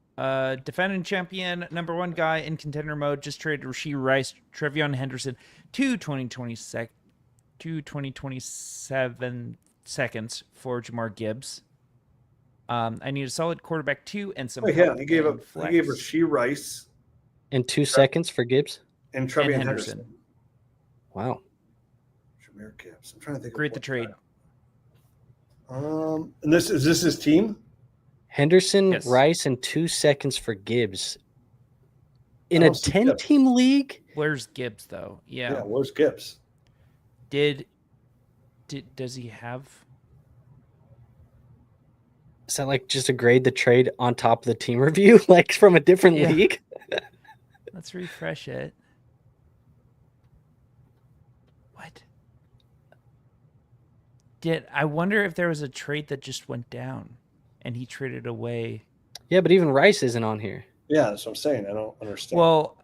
Defending champion, number 1 guy in contender mode, just traded Rashee Rice, Trevion Henderson, 2027 seconds for Jamar Gibbs. I need a solid quarterback 2 and some. He gave Rashee Rice in 2 seconds for Gibbs and Trevion Henderson. Wow. Jameer Gibbs. I'm trying to think. Great the trade. And this is his team. Henderson, Rice, and 2 seconds for Gibbs. In a 10-team league? Where's Gibbs, though? Yeah, where's Gibbs? Does he have? Is that like just a grade the trade on top of the team review, like from a different league? Let's refresh it. What? I wonder if there was a trade that just went down and he traded away. Yeah, but even Rice isn't on here. Yeah, that's what I'm saying. I don't understand. Well,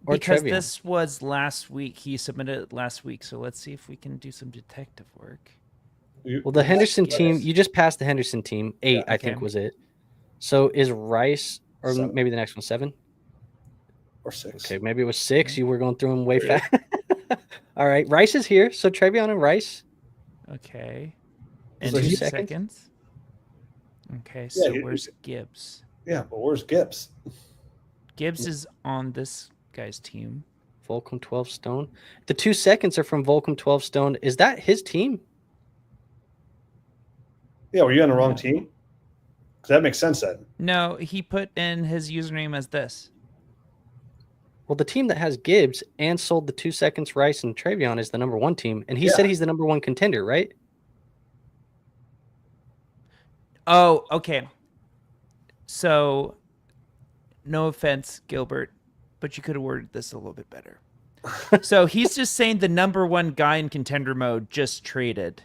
or because Trevion. this was last week. He submitted it last week. So let's see if we can do some detective work. Well, the Henderson team, you just passed the Henderson team. 8, I think, was it. So is Rice, or 7. maybe the next one, 7? Or 6. Okay, maybe it was 6. You were going through them way fast. All right, Rice is here. So Trevion and Rice. Okay. And So 2 2 seconds. Okay, so Yeah, where's Gibbs? Yeah, but where's Gibbs? Gibbs is on this guy's team. Volcom 12 Stone. The 2 seconds are from Volcom 12 Stone. Is that his team? Yeah, were you on the wrong team? Because that makes sense then. No, he put in his username as this. Well, the team that has Gibbs and sold the 2 seconds Rice and Trevion is the number 1 team. And he said he's the number 1 contender, right? Oh, okay. So, no offense, Gilbert, but you could have worded this a little bit better. So he's just saying the number 1 guy in contender mode just traded.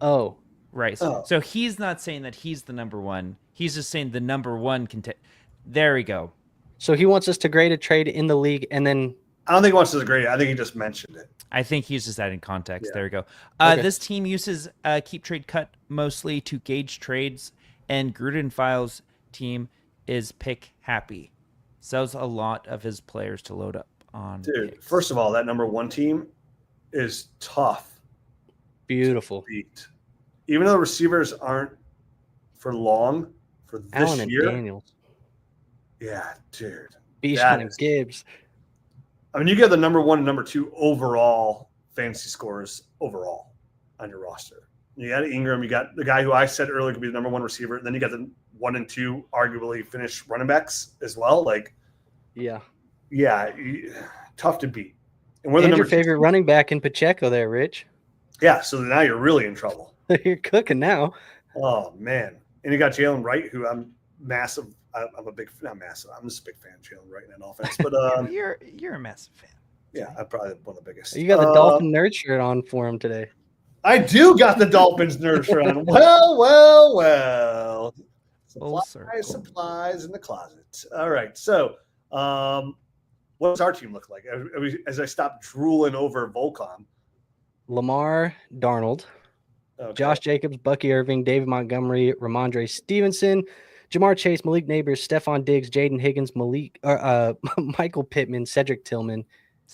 Oh. Right. So he's not saying that he's the number 1. He's just saying the number 1 contender. There we go. So he wants us to grade a trade in the league and then... I don't think he wants to grade it. I think he just mentioned it. I think he's just adding context. Yeah. There we go. Okay. This team uses Keep Trade Cut mostly to gauge trades, and Gruden Files' team is Pick Happy. Sells a lot of his players to load up on. Dude, picks. first of all, that number 1 team is tough. Beautiful. To beat. Even though the receivers aren't for long for this Allen and year. Daniels. Yeah, dude. Bijan and Gibbs. I mean, you get the number 1 and number 2 overall fantasy scores overall on your roster. You got Ingram. You got the guy who I said earlier could be the number one receiver. And then you got the 1 and 2 arguably finished running backs as well. Like, Yeah. Tough to beat. And we're your favorite running back in Pacheco there, Rich. Yeah, so now you're really in trouble. You're cooking now. Oh, man. And you got Jalen Wright, who I'm massive. I'm a big, not massive. I'm just a big fan of Jalen Wright in that offense. But you're a massive fan. Yeah, I'm probably one of the biggest. You got the Dolphin nerd shirt on for him today. I do got the Dolphins nerd shirt on. Well. Supplies in the closet. All right. So, what does our team look like? As I stop drooling over Volcom. Lamar Darnold, Josh Jacobs, Bucky Irving, David Montgomery, Ramondre Stevenson, Jamar Chase, Malik Neighbors, Stephon Diggs, Jaden Higgins, Michael Pittman, Cedric Tillman.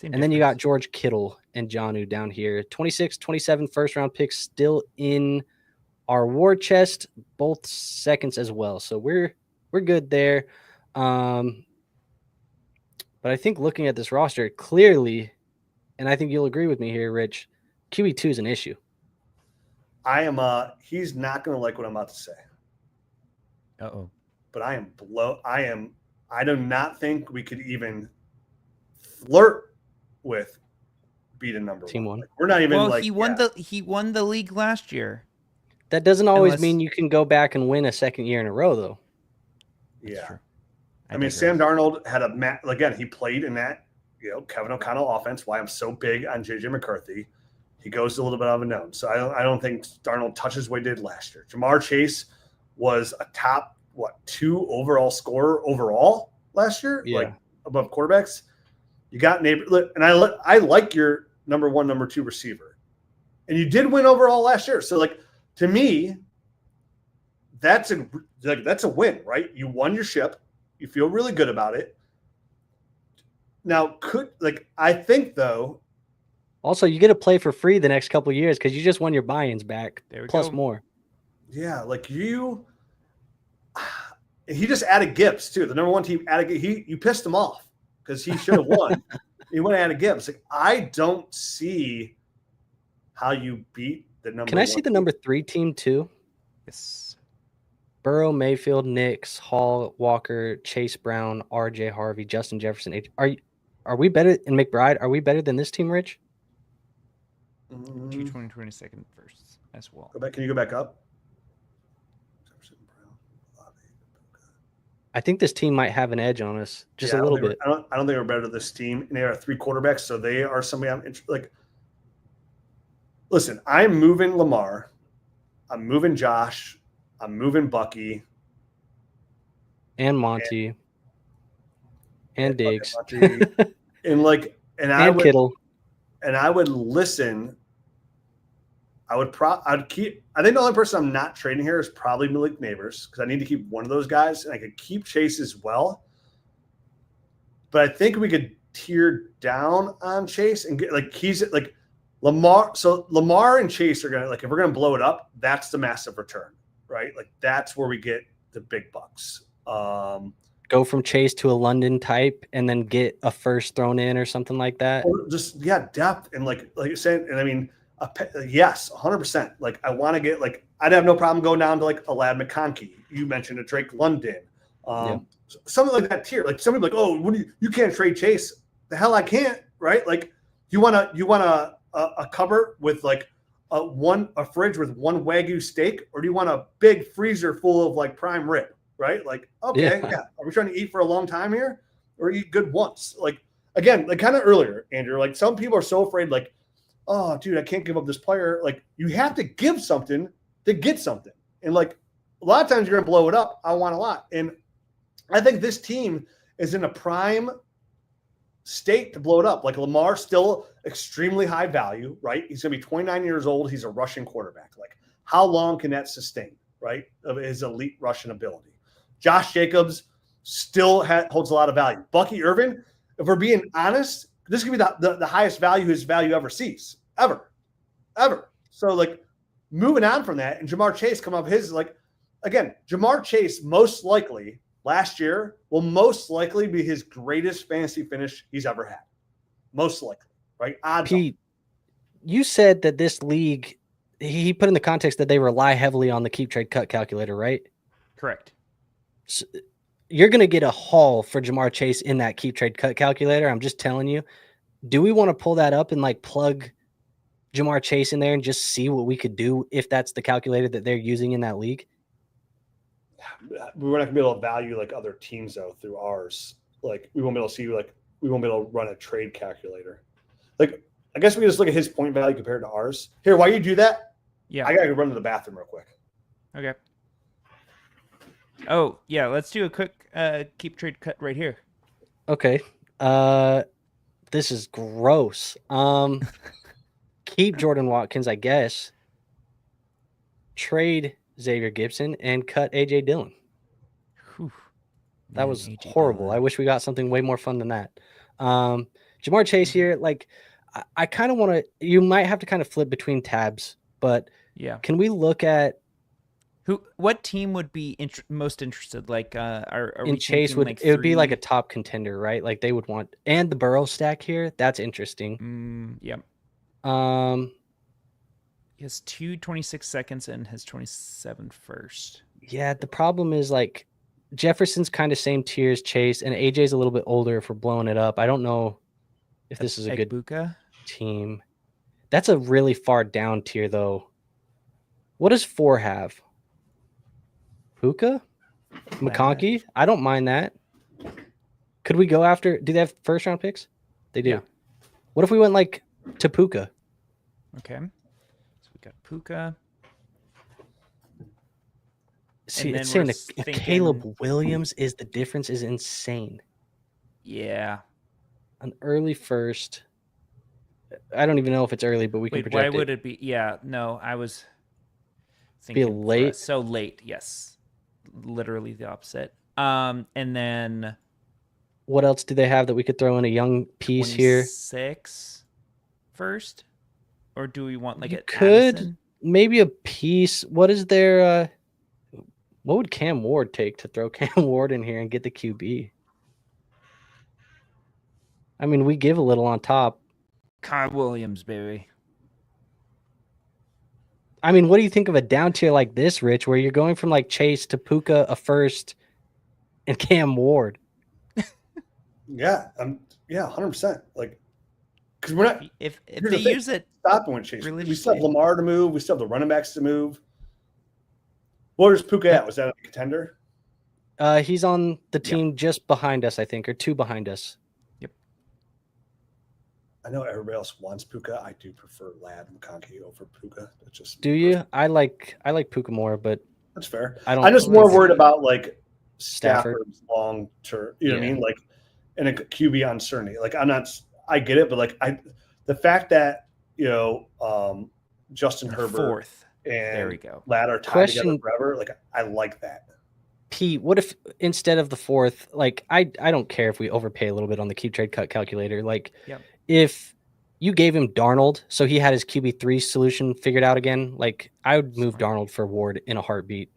And then you got George Kittle and Jonnu down here. 26, 27 first-round picks still in our war chest, both seconds as well. So we're good there. But I think looking at this roster, clearly, and I think you'll agree with me here, Rich, QE2 is an issue. He's not going to like what I'm about to say. Uh-oh. But I do not think we could even flirt with beating number Team one. Like, we're not even he won the league last year. That doesn't always mean you can go back and win a second year in a row, though. Yeah. I mean, Sam Darnold had again, he played in that, Kevin O'Connell offense, why I'm so big on JJ McCarthy. He goes a little bit of a known. So I don't think Darnold touches what he did last year. Jamar Chase was a top, 2 overall scorer overall last year, like above quarterbacks. You got neighbor, and I like your number 1, number 2 receiver. And you did win overall last year. So, to me, that's a win, right? You won your ship. You feel really good about it. Now, I think, though. Also, you get to play for free the next couple of years because you just won your buy-ins back, plus more. Yeah, he just added Gibbs, too. The number 1 team added you pissed him off because he should have won. He went and added Gibbs. I don't see how you beat the number 1. Can I see the number 3 team, too? Yes. Burrow, Mayfield, Nix, Hall, Walker, Chase Brown, RJ Harvey, Justin Jefferson. Are we better in McBride? Are we better than this team, Rich? 22nd first as well. Can you go back up? I think this team might have an edge on us, just a little bit. I don't think we're better than this team. And they are 3 quarterbacks, so they are somebody I'm interested. Listen, I'm moving Lamar, I'm moving Josh, I'm moving Bucky, and Monty, and Diggs, and Kittle. And I would listen. I'd keep. I think the only person I'm not trading here is probably Malik Neighbors because I need to keep one of those guys, and I could keep Chase as well. But I think we could tier down on Chase and get he's Lamar. So Lamar and Chase are gonna if we're gonna blow it up, that's the massive return, right? That's where we get the big bucks. Go from Chase to a London type and then get a first thrown in or something like that. Or just depth and like you're saying, and I mean. Yes, 100%. I want to get I'd have no problem going down to a Lad McConkey. You mentioned a Drake London, something like that tier. Somebody oh, you can't trade Chase. The hell I can't, right? You want a cupboard with a fridge with 1 Wagyu steak, or do you want a big freezer full of prime rib, right? Okay, yeah. Are we trying to eat for a long time here, or eat good once? Again, kind of earlier, Andrew. Some people are so afraid, oh, dude, I can't give up this player. You have to give something to get something. And a lot of times you're going to blow it up. I want a lot. And I think this team is in a prime state to blow it up. Lamar, still extremely high value, right? He's going to be 29 years old. He's a Russian quarterback. How long can that sustain, right, of his elite Russian ability? Josh Jacobs still holds a lot of value. Bucky Irvin, if we're being honest, this could be the highest value his value ever sees, ever. So, moving on from that, and Jamar Chase come up his, again, Jamar Chase most likely last year will most likely be his greatest fantasy finish he's ever had. Most likely, right? Pete, you said that this league he put in the context that they rely heavily on the keep trade cut calculator, right? Correct. So you're going to get a haul for Jamar Chase in that keep trade cut calculator. I'm just telling you. Do we want to pull that up and like plug Jamar Chase in there and just see what we could do if that's the calculator that they're using in that league? We're not gonna be able to value like other teams though through ours. Like we won't be able to see we won't be able to run a trade calculator. Like I guess we can just look at his point value compared to ours. Here, while you do that, Yeah. I gotta go run to the bathroom real quick. Okay. Oh, yeah, let's do a quick keep trade cut right here. Okay. This is gross. Keep Jordan Watkins, I guess. Trade Xavier Gibson and cut AJ Dillon. Whew. That Man, was AJ horrible. Dillon. I wish we got something way more fun than that. Jamar Chase here, like I kind of want to. You might have to kind of flip between tabs, but Yeah. can we look at What team would be most interested? Like, are we in Chase? thinking, Would like, it would be like a 3? top contender, right? Like they would want, and the Burrow stack here. That's interesting. Yeah. He has 26 seconds and has 27 first. Yeah. The problem is like Jefferson's kind of same tier as Chase, and AJ's a little bit older if we're blowing it up. I don't know if this is a good Egbuka? team. That's a really far down tier though. What does 4 have? Puka? McConkey? I don't mind that. Could we go after? Do they have first round picks? They do. Yeah. What if we went like to Puka? Okay. So we got Puka. See, then it's saying we're a thinking- Caleb Williams is the difference is insane. Yeah. An early first. I don't even know if it's early, but we can Wait, project why would it be? Yeah, no, I was Be thinking for late? us. So late, yes. Literally the opposite. And then What else do they have that we could throw in a young piece here? 26 first? Or do we want like You a could. Addison? Maybe a piece. What is their what would Cam Ward take to throw Cam Ward in here and get the QB? I mean, we give a little on top. Kyle Williams, baby. I mean, what do you think of a down tier like this, Rich, where you're going from like Chase to Puka, a first, and Cam Ward? Yeah, 100%. Like, because we're not If Here's they the thing. use it, stopping with Chase. We still have Religiously. Lamar to move. We still have the running backs to move. Where's Puka at? Was that a contender? He's on the team just behind us, I think, or 2 behind us. I know everybody else wants Puka. I do prefer Ladd McConkey over Puka. That's just Do you? I like Puka more, but That's fair. I don't. I'm just more worried about like Stafford. Stafford's long term. You know what I Yeah. mean? Like, and a QB uncertainty. Like, I'm not. I get it, but like, the fact that Justin Herbert 4th. and There we go. Ladd are tied Question- together forever. Like, I like that. Pete, what if instead of the 4th, like I don't care if we overpay a little bit on the keep trade cut calculator. Like, Yep. if you gave him Darnold, so he had his QB3 solution figured out again, like I would move Darnold for Ward in a heartbeat.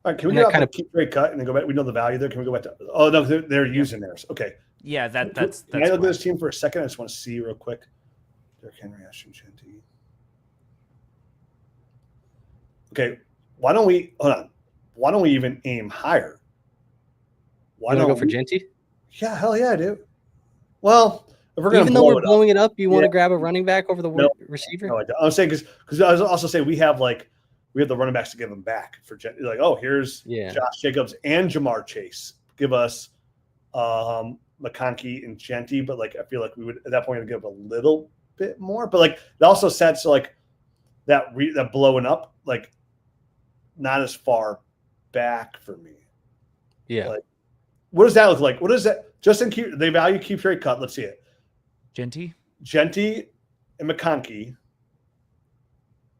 All right, can we And get that off kind the keep rate cut and then go back? We know the value there. Can we go back to? Oh no, they're using theirs. Okay. Yeah, that's Can I look at why. this team for a second? I just want to see real quick. Derrick Henry, Ashton Genty. Okay, why don't we hold on? Why don't we even aim higher? Why You want to don't go for we- Genty? Yeah, hell yeah, I do. Well, if we're going Even to though blow we're it up, blowing it up, you want to Yeah. grab a running back over the No. receiver? no, I don't. I'm saying because I was also saying we have the running backs to give them back for Genty. Like, oh, here's Yeah. Josh Jacobs and Jamar Chase. Give us McConkey and Genty, but like I feel like we would at that point give a little bit more. But like it also sets like that blowing up like not as far back for me. Yeah. Like, what does that look like? What is that? Justin, they value keep trade cut. Let's see it. Genty? Genty and McConkey.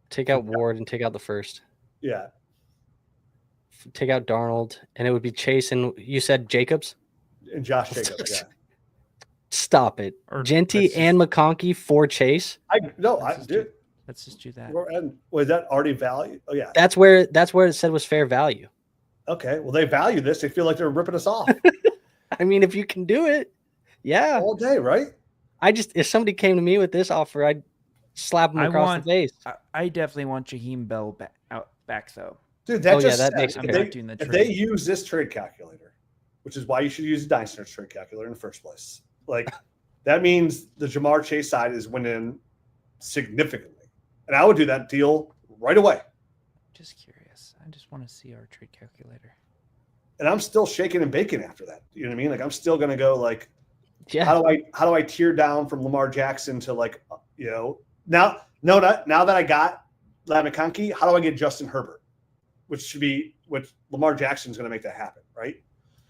Take out Ward and take out the first. Yeah. Take out Darnold, and it would be Chase and you said Jacobs? And Josh Jacobs. Yeah. Stop it. Or Genty let's and McConkey for Chase. Let's Dude. Let's just do that. Was that already value? Oh yeah. That's where it said was fair value. Okay. Well, they value this. They feel like they're ripping us off I mean, if you can do it, yeah. all day, right? If somebody came to me with this offer, slap him across the face. I definitely want Jaheim Bell back though. Dude, that that makes I'm sense. not doing the if trade. they use this trade calculator, which is why you should use the Dynasty trade calculator in the first place, like that means the Jamar Chase side is winning significantly. And I would do that deal right away. Just curious. I just want to see our trade calculator. And I'm still shaking and baking after that. You know what I mean? Like I'm still gonna go like, Yeah. how do I tear down from Lamar Jackson to like, now that I got Ladd McConkey, how do I get Justin Herbert? Which Lamar Jackson's gonna make that happen, right?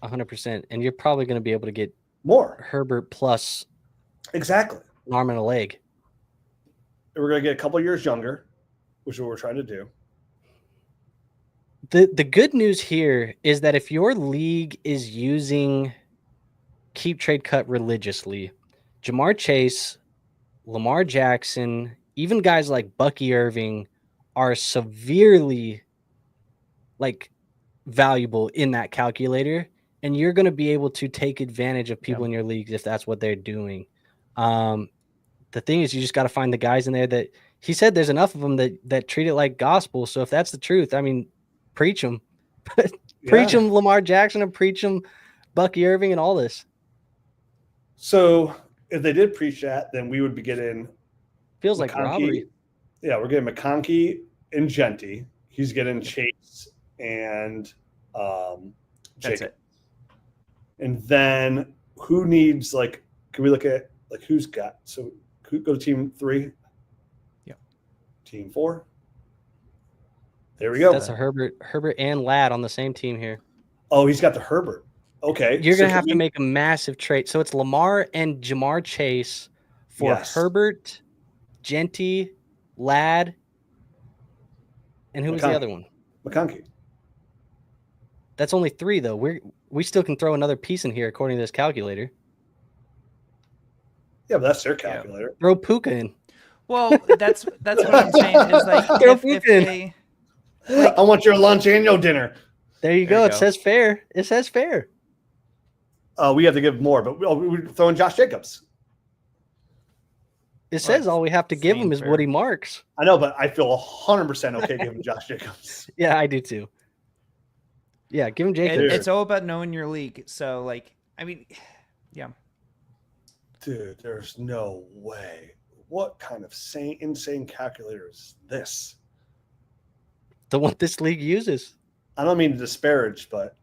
100%. And you're probably going to be able to get More. Herbert plus Exactly. an arm and a leg. And we're gonna get a couple years younger, which is what we're trying to do. The good news here is that if your league is using keep trade cut religiously, Jamar Chase, Lamar Jackson, even guys like Bucky Irving are severely like valuable in that calculator, and you're going to be able to take advantage of people in your leagues if that's what they're doing. The thing is, you just got to find the guys in there that he said there's enough of them that treat it like gospel. So if that's the truth, I mean, preach them. Preach them Lamar Jackson and preach them Bucky Irving and all this. So if they did preach that, then we would be getting Feels like robbery. Yeah, we're getting McConkey and Genty. He's getting Chase and That's Jacob. it. And then who needs like? Can we look at like who's got? So go to team 3. Yeah. Team 4. There we go. That's a Herbert and Ladd on the same team here. Oh, he's got the Herbert. Okay. You're so going to have to make a massive trade. So it's Lamar and Jamar Chase for Herbert, Genty, Ladd, and who was the other one? McConkey. That's only 3, though. We still can throw another piece in here according to this calculator. Yeah, but that's their calculator. Throw Puka in. Well, that's what I'm saying is like if they, like, I want your lunch and your dinner. There you go. It says fair. It says fair. We have to give more, but we're throwing Josh Jacobs. It says all we have to give him is Woody Marks. I know, but I feel 100% okay giving Josh Jacobs. Yeah, I do too. Yeah, give him Jacobs. It's all about knowing your league. So, like, I mean, yeah. Dude, there's no way. What kind of insane calculator is this? The one this league uses. I don't mean to disparage, but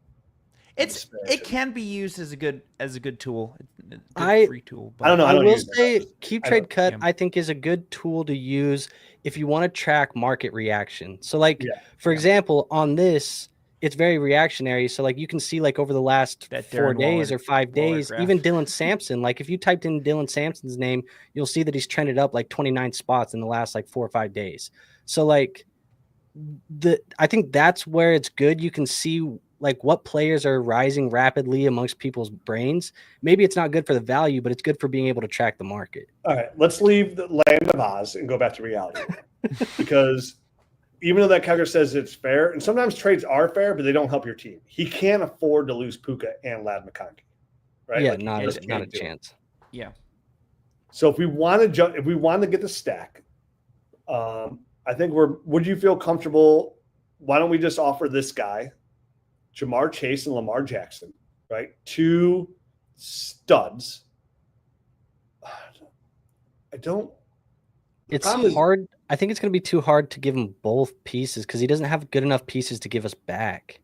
it can be used as a good tool. Free tool. But I don't know. I will say keep trade cut. I think is a good tool to use if you want to track market reaction. So, like for example, on this, it's very reactionary. So, like you can see, like over the last 4 days or 5 days, even Dylan Sampson. Like if you typed in Dylan Sampson's name, you'll see that he's trended up like 29 spots in the last like 4 or 5 days. So, like I think that's where it's good. You can see like what players are rising rapidly amongst people's brains. Maybe it's not good for the value, but it's good for being able to track the market. All right, let's leave the land of Oz and go back to reality. Because even though that calculator says it's fair, and sometimes trades are fair, but they don't help your team. He can't afford to lose Puka and Ladd McConkey, right? Yeah, like, not a chance. Yeah. So if we want to get the stack, I think would you feel comfortable? Why don't we just offer this guy, Jamar Chase and Lamar Jackson, right? 2 studs. It's hard. I think it's going to be too hard to give him both pieces because he doesn't have good enough pieces to give us back.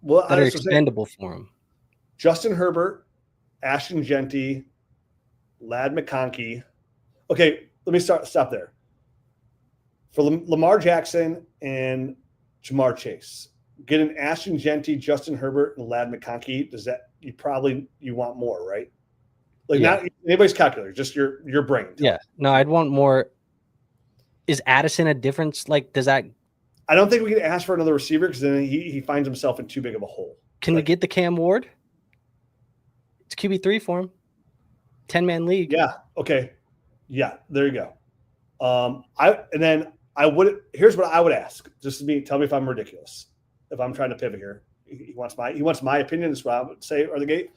Well, that are expendable for him. Justin Herbert, Ashton Genty, Ladd McConkey. Okay, let me stop there. For Lamar Jackson and Jamar Chase, getting Ashton Genty, Justin Herbert, and Ladd McConkey, does that you want more, right? Like not anybody's calculator, just your brain. Yeah. No, I'd want more. Is Addison a difference? Like, does that? I don't think we can ask for another receiver because then he finds himself in too big of a hole. Can we get the Cam Ward? It's QB3 for him. 10-man league. Yeah. Okay. Yeah. There you go. Here's what I would ask. Just tell me if I'm ridiculous. If I'm trying to pivot here, he wants my opinion. That's what I would say. Or the gate.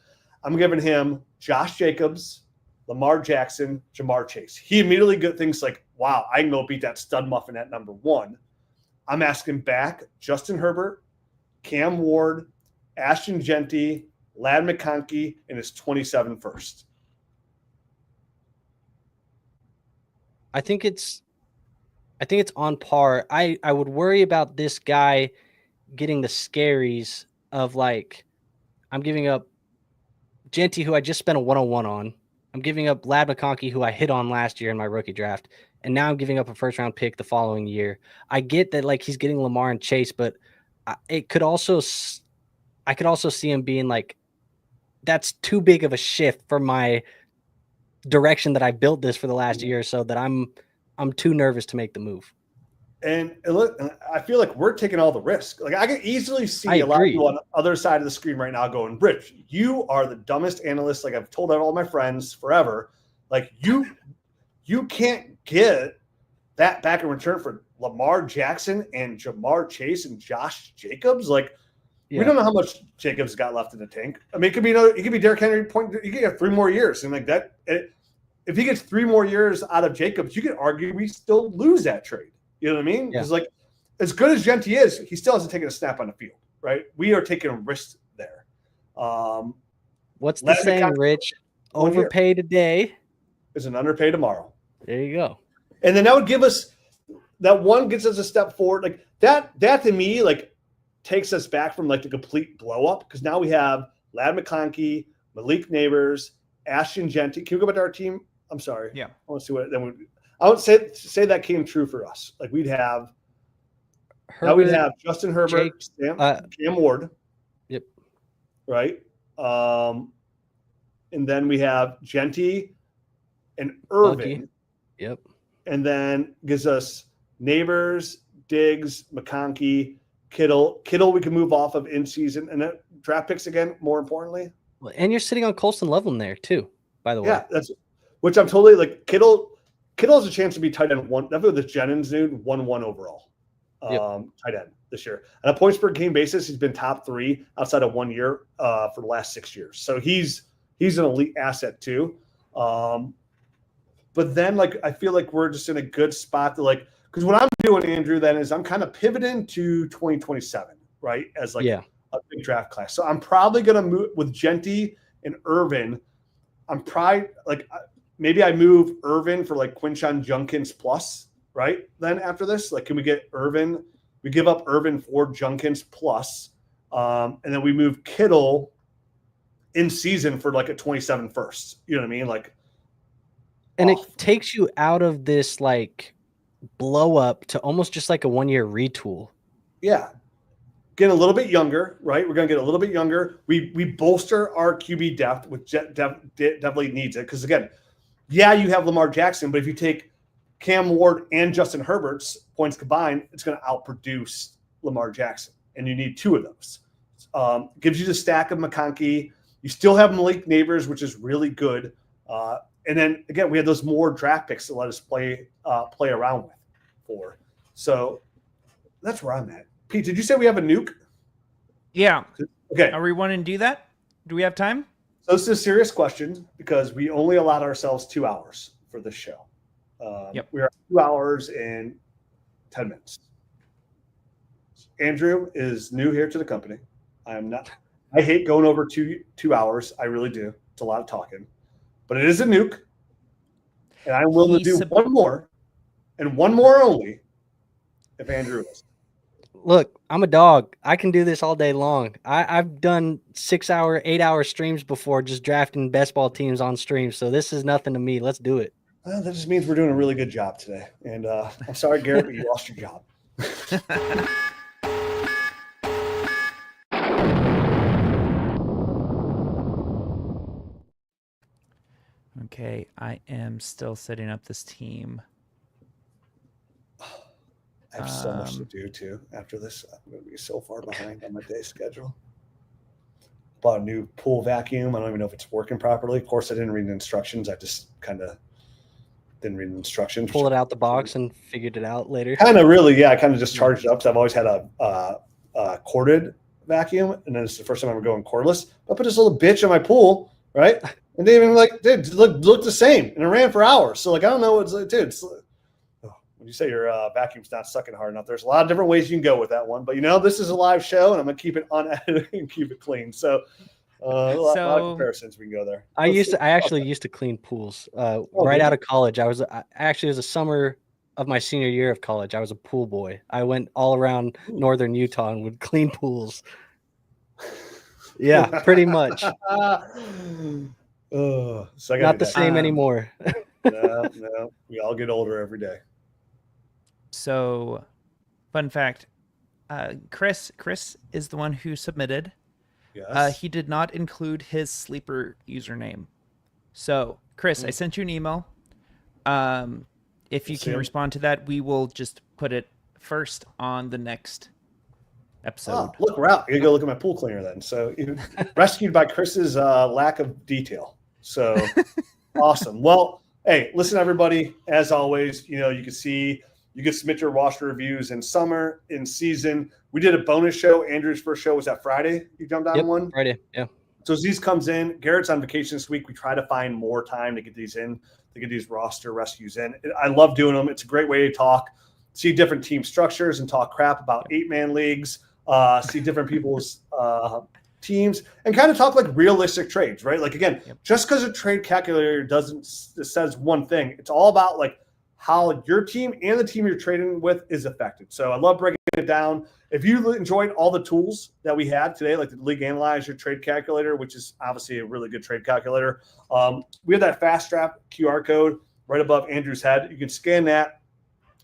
I'm giving him Josh Jacobs, Lamar Jackson, Jamar Chase. He immediately thinks like, wow, I can go beat that stud muffin at number 1. I'm asking back Justin Herbert, Cam Ward, Ashton Genty, Ladd McConkey, and his 27 first. I think it's on par. I would worry about this guy getting the scaries of like, I'm giving up Genty, who I just spent a 101 on. I'm giving up Ladd McConkey, who I hit on last year in my rookie draft. And now I'm giving up a first round pick the following year. I get that like he's getting Lamar and Chase, but I could also see him being like, that's too big of a shift for my direction that I built this for the last year or so that I'm too nervous to make the move. And look, I feel like we're taking all the risk. Like I can easily see a lot of people on the other side of the screen right now going, Rich, you are the dumbest analyst. Like I've told all my friends forever, like you can't get that back in return for Lamar Jackson and Jamar Chase and Josh Jacobs. Like we don't know how much Jacobs got left in the tank. I mean, it could be Derrick Henry you could get 3 more years. And like that, if he gets 3 more years out of Jacobs, you could argue we still lose that trade. You know what I mean? Because like as good as Genty is, he still hasn't taken a snap on the field, right? We are taking risks there. What's the saying, Rich? Overpay today is an underpay tomorrow. There you go. And then that would give us that one gets us a step forward. Like that to me, like takes us back from like the complete blow up because now we have Ladd McConkey, Malik Neighbors, Ashton Genty. Can we go back to our team? I'm sorry. Yeah. I want to see what then we. I would say that came true for us. Like we'd have Justin Herbert, Cam Ward. Yep. Right. And then we have Genty and Irvin. Yep. And then gives us Neighbors, Diggs, McConkey, Kittle. Kittle we can move off of in season and then draft picks again. More importantly. Well, and you're sitting on Colston Loveland there too. By the way. Yeah, that's which I'm totally like Kittle has a chance to be tight end 1. Definitely with this Jennings dude, 1-1 overall. Tight end this year. On a points per game basis, he's been top 3 outside of 1 year for the last 6 years. So he's an elite asset too. But then like I feel like we're just in a good spot to like because what I'm doing, Andrew, then is I'm kind of pivoting to 2027, right? As like a big draft class. So I'm probably gonna move with Genty and Irvin. I'm probably like maybe I move Irvin for like Quinshon Judkins plus, right? Then after this, like, can we get Irvin? We give up Irvin for Judkins plus, and then we move Kittle in season for like a 27 first. You know what I mean? Like, and it takes you out of this like blow up to almost just like a 1 year retool. Yeah. Getting a little bit younger, right? We're going to get a little bit younger. We bolster our QB depth, which definitely needs it. Because again, yeah, you have Lamar Jackson, but if you take Cam Ward and Justin Herbert's points combined, it's going to outproduce Lamar Jackson. And you need 2 of those. Gives you the stack of McConkey. You still have Malik Neighbors, which is really good. And then again, we have those more draft picks to let us play around with for. So that's where I'm at. Pete, did you say we have a nuke? Yeah. Okay. Are we wanting to do that? Do we have time? So this is a serious question because we only allowed ourselves 2 hours for this show. We are 2 hours and 10 minutes. Andrew is new here to the company. I hate going over two hours. I really do. It's a lot of talking. But it is a nuke. And I'm willing to do one more and one more only if Andrew is. Look, I'm a dog. I can do this all day long. I've done 6 hour, 8 hour streams before just drafting best ball teams on stream. So this is nothing to me. Let's do it. Well, that just means we're doing a really good job today. And I'm sorry, Garrett, but you lost your job. Okay, I am still setting up this team. I have so much to do too. After this, I'm going to be so far behind on my day schedule. Bought a new pool vacuum. I don't even know if it's working properly. Of course, I didn't read the instructions. I just kind of didn't read the instructions. Pull it out the box and figured it out later. Kind of really, yeah. I kind of just charged it up. So I've always had a corded vacuum, and then it's the first time I'm going cordless. But I put this little bitch in my pool, right? and they even like, dude, look the same, and it ran for hours. So like, I don't know what's like, dude. It's, when you say your vacuum's not sucking hard enough, there's a lot of different ways you can go with that one. But this is a live show, and I'm gonna keep it unedited and keep it clean. So a lot of comparisons we can go there. I actually used to clean pools right out of college. It was a summer of my senior year of college. I was a pool boy. I went all around northern Utah and would clean pools. Yeah, pretty much. So not the same anymore. No, we all get older every day. So, fun fact, Chris is the one who submitted. Yes. He did not include his sleeper username. So, Chris, I sent you an email. If you can respond to that, we will just put it first on the next episode. Look, we're out. You go look at my pool cleaner then. So, rescued by Chris's lack of detail. So, awesome. Well, hey, listen, everybody. As always, you can see. You can submit your roster reviews in summer, in season. We did a bonus show. Andrew's first show was that Friday. You jumped on one? Friday, yeah. So as these comes in, Garrett's on vacation this week. We try to find more time to get these in, to get these roster rescues in. I love doing them. It's a great way to talk, see different team structures and talk crap about 8-man leagues, see different people's teams, and kind of talk like realistic trades, right? Like, again, just because a trade calculator says one thing, it's all about like how your team and the team you're trading with is affected. So I love breaking it down. If you enjoyed all the tools that we had today, like the League Analyzer trade calculator, which is obviously a really good trade calculator, we have that Fast Strap QR code right above Andrew's head. You can scan that.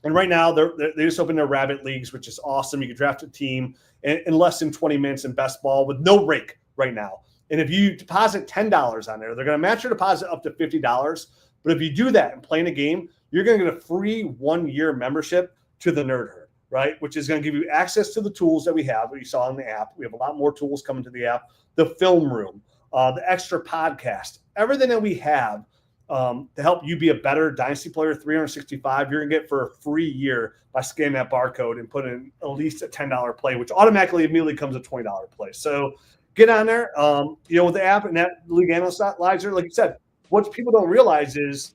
And right now, they just opened their Rabbit Leagues, which is awesome. You can draft a team in less than 20 minutes in best ball with no rake right now. And if you deposit $10 on there, they're going to match your deposit up to $50. But if you do that and play in a game, you're going to get a free 1-year membership to the Nerd Herd, right? Which is going to give you access to the tools that we have, that you saw in the app. We have a lot more tools coming to the app, the film room, the extra podcast, everything that we have to help you be a better Dynasty player 365. You're going to get for a free year by scanning that barcode and put in at least a $10 play, which automatically immediately comes a $20 play. So get on there, with the app and that League Analyzer. Like you said, what people don't realize is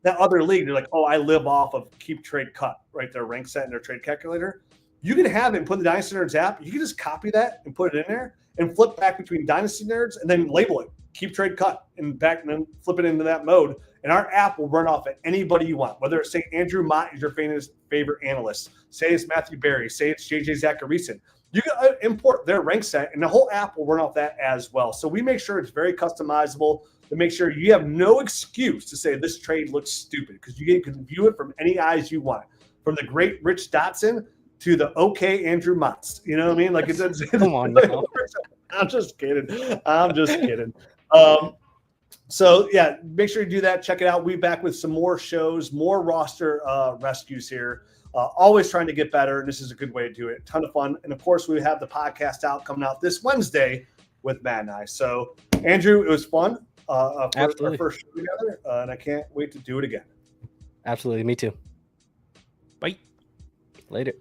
that other league, they're like, oh, I live off of keep trade cut, right? Their rank set and their trade calculator. You can have it and put the Dynasty Nerds app. You can just copy that and put it in there and flip back between Dynasty Nerds and then label it keep trade cut and back and then flip it into that mode. And our app will run off at anybody you want, whether it's say Andrew Mott is your favorite analyst, say it's Matthew Berry, say it's JJ Zacharyson. You can import their rank set and the whole app will run off that as well. So we make sure it's very customizable to make sure you have no excuse to say this trade looks stupid, because you can view it from any eyes you want, from the great Rich Dotson to the okay Andrew Motts. You know what I mean? Like it's come on now. I'm just kidding. So yeah, make sure you do that. Check it out. We'll be back with some more shows, more roster rescues here. Always trying to get better, and this is a good way to do it. A ton of fun. And of course, we have the podcast coming out this Wednesday with Matt and I. So Andrew, it was fun. Our first show together, and I can't wait to do it again. Absolutely, me too. Bye. Later.